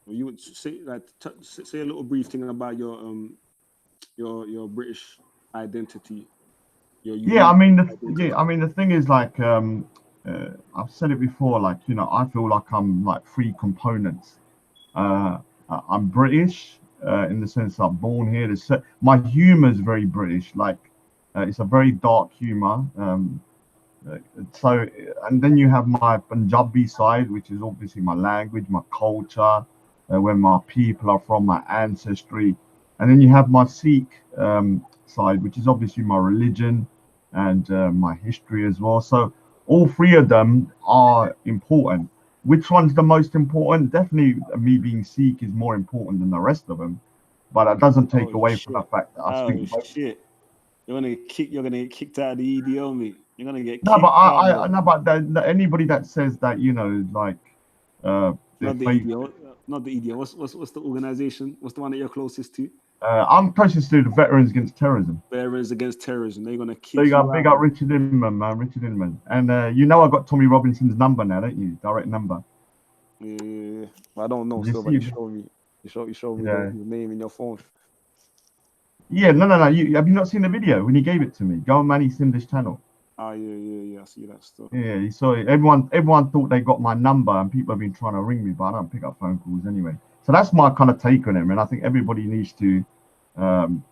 Well, you would say like say a little brief thing about your British identity, your Yeah, unique identity. I mean the thing is like I've said it before. Like I feel like I'm like three components. Uh, I'm British in the sense I'm born here. My humor is very British. Like it's a very dark humor. Uh, so and then you have my Punjabi side, which is obviously my language, my culture, where my people are from, my ancestry, and then you have my Sikh side, which is obviously my religion and my history as well. So all three of them are important. Which one's the most important? Definitely, me being Sikh is more important than the rest of them, but that doesn't take Oh away from the shit! fact that I Oh speak both. shit! You're gonna get kicked out of the EDO, mate. You're gonna get No, but kicked out, I bro. no, but anybody that says that like their Not the faith. EDO. Not the EDO. What's the organization? What's the one that you're closest to? I'm closest to the Veterans Against Terrorism. Veterans Against Terrorism. They're gonna So you kick got you big out, up man. Richard Inman, man, Richard Inman, and I got Tommy Robinson's number now, don't you? Direct number. Yeah. I don't know Did you still, but you see? showed me. You showed me Yeah, the name in your phone. yeah. No. Have you not seen the video when he gave it to me? Go on Manny Cinder's channel. Ah, yeah. I see that stuff. Yeah, you saw it. Everyone thought they got my number, and people have been trying to ring me, but I don't pick up phone calls anyway. So that's my kind of take on it, man. I think everybody needs to um,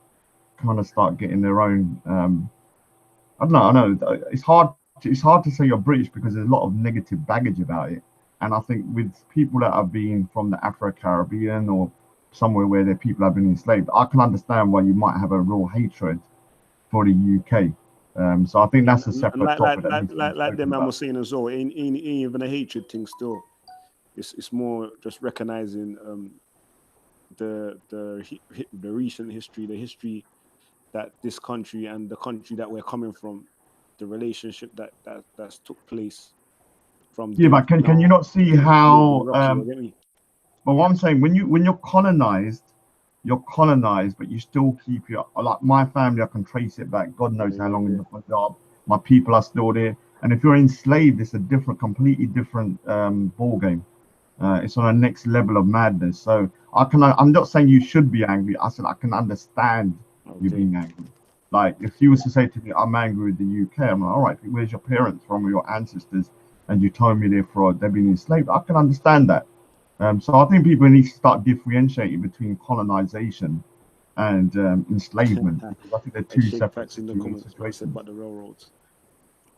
kind of start getting their own. I don't know. I know it's hard. It's hard to say you're British because there's a lot of negative baggage about it. And I think with people that have been from the Afro-Caribbean or somewhere where their people have been enslaved, I can understand why you might have a real hatred for the UK. So I think Yeah, that's a and separate topic that needs to be like them spoken man was about. saying as well. Ain't even a hatred thing still. It's more just recognizing the recent history, the history that this country and the country that we're coming from, the relationship that's took place from Yeah, them but to can you now not see is really how? rocky. You get me? But what I'm saying, when you're colonized, but you still keep your like my family. I can trace it back. God knows how long in Yeah. the Punjab. My people are still there. And if you're enslaved, it's a completely different ball game. It's on a next level of madness. So I'm not saying you should be angry. I said I can understand you Okay. being angry. Like if you was to say to me, I'm angry with the UK, I'm like, all right, where's your parents from, or your ancestors? And you told me they've been enslaved. I can understand that. So I think people need to start differentiating between colonization and enslavement because I think they're Hey, two Shake separate Packs in the comments. What I said situations. about the railroads.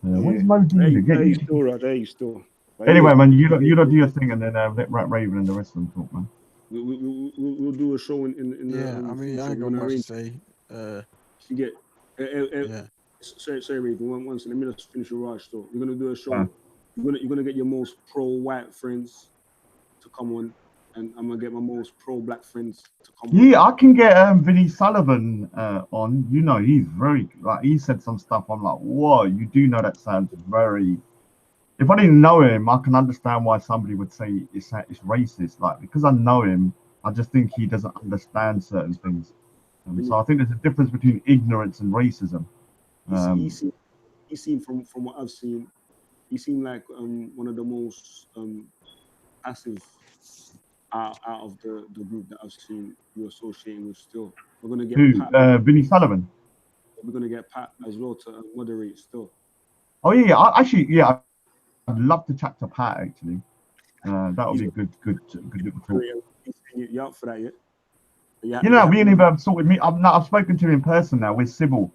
Where's Yeah. Mo Dean? Get Hey, you. still, Raj. Hey, still. But yeah, Anyway, man, you don't do your thing, and then let Raven and the rest of them talk, man. we'll do a show in the Yeah, I mean, I future. ain't We're got gonna much to arrange say. to get. Yeah. Sorry, Raven. One second. Let me just finish your Raj. Though we're gonna do a Uh, show. You're gonna get your most pro-white friends to come on, and I'm gonna get my most pro-black friends to come on. yeah, I can get Vinny Sullivan on. You know, he's very like he said some stuff. I'm like, whoa, you do know that sounds very. If I didn't know him, I can understand why somebody would say it's racist. Like because I know him, I just think he doesn't understand certain things. When So I think there's a difference between ignorance and racism. you see, Um, you see from what I've seen, he seemed like one of the most passive out of the group that I've seen you associating with. Still, we're gonna get Who? Pat. Vinny Sullivan. We're gonna get Pat as well to moderate. Still. Oh yeah, I'd love to chat to Pat actually. That would be good little talk. You up for that, yeah? You know, we ain't even sorted me. I've spoken to him in person now. We're civil.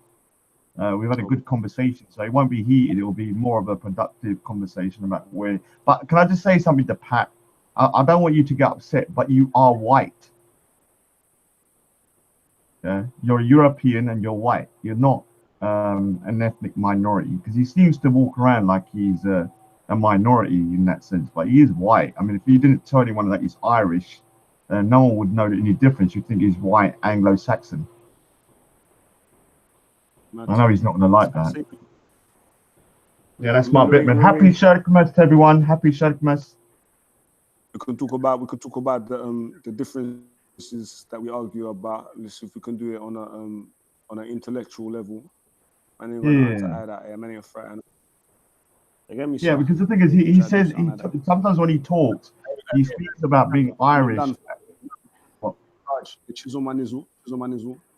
We've had a good conversation, so it won't be heated. It will be more of a productive conversation about where. But can I just say something to Pat? I don't want you to get upset, but you are white. Yeah, you're European and you're white. You're not an ethnic minority, because he seems to walk around like he's a minority in that sense, but he is white. I mean, if you didn't tell anyone that he's Irish, no one would know any difference. You'd think he's white Anglo-Saxon. I know he's not going to like that. Yeah, that's my bit, man. Happy Shirkmas to everyone. Happy Shirkmas. We could talk about the differences that we argue about. Let's see if we can do it on an intellectual level. And then yeah, because the thing is, he says sometimes when he talks, he speaks about being Irish.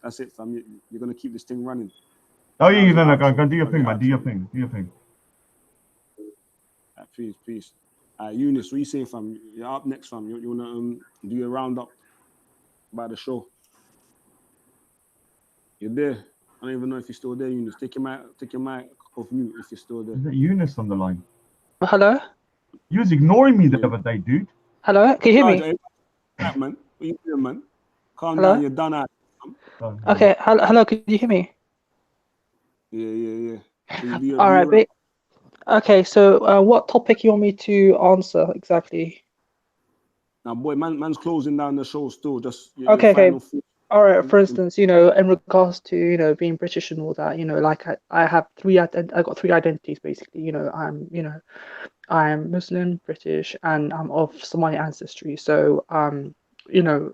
That's it, fam. You're gonna keep this thing running. Oh yeah, no, go do your thing, man. Do your thing. Peace. Eunice, what you saying, fam? You're up next, fam. You wanna do your roundup by the show? You're there. I don't even know if you're still there, Eunice. Take your mic off mute if you're still there. Is that Eunice on the line? Hello? You was ignoring me the other day, dude. Hello? Can you hear me? Man, what you doing, man? Calm Hello? down, you're done out. Okay, hello, can you hear me? Yeah. All right, okay, so what topic you want me to answer exactly? Now, boy, man's closing down the show still. Just okay. All right. For instance, in regards to being British and all that, like I have I got three identities basically. I'm Muslim, British, and I'm of Somali ancestry. So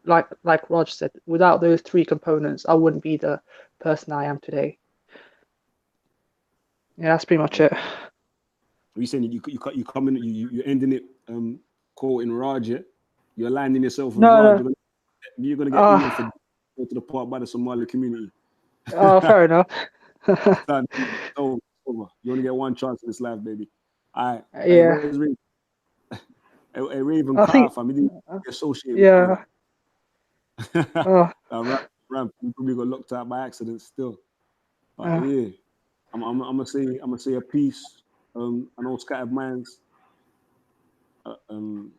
like Raj said, without those three components, I wouldn't be the person I am today. Yeah, that's pretty much it. Are you saying you come in, you're ending it quoting Raj, yeah? You're aligning yourself with Raj. No. You're gonna get email for go to the park by the Somali community. Fair enough. Over. You only get one chance in this life, baby. All right. Yeah. Hey, Raven, car fam. You didn't associate with Ramp, you probably got locked out by accident still. But yeah. I'm gonna say a piece. I know Scattered Minds. I don't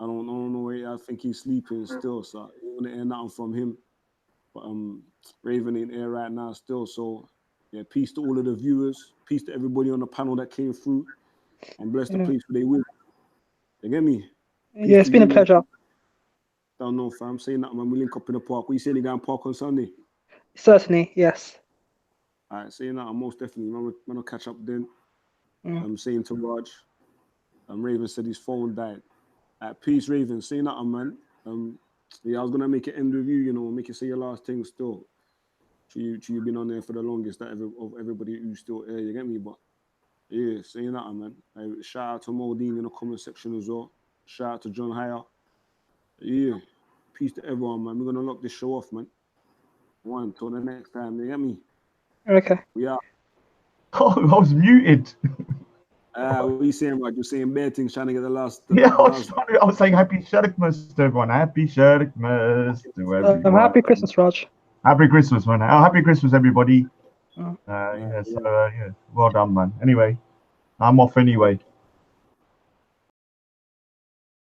know. I think he's sleeping still, so I don't want to hear nothing from him. But Raven in air right now still. So yeah, peace to all of the viewers. Peace to everybody on the panel that came through. And bless the place where they will. You get me? Peace it's been a pleasure. Don't know, fam. Say nothing, man. We link up in the park. What you saying? You going to park on Sunday? Certainly, yes. All right, saying that, most definitely. I'm gonna catch up then. I'm saying to Raj, Raven said his phone died. Peace, Raven. Saying that, man. Yeah, I was gonna make it end with you, make you say your last thing still. You've been on there for the longest of everybody who's still here, you get me? But yeah, saying that, man. Shout out to Modine in the comment section as well. Shout out to John Hire. Yeah, peace to everyone, man. We're gonna lock this show off, man. Till the next time, you get me? Okay. We are. Oh, I was muted. What are you saying, Rod? You're saying bad things, trying to get the last. I was saying happy Shirkmas to everyone. Happy Shirkmas to everyone. Happy Christmas, Raj. Happy Christmas, man. Oh, happy Christmas, everybody. Yeah, well done, man. Anyway, I'm off anyway.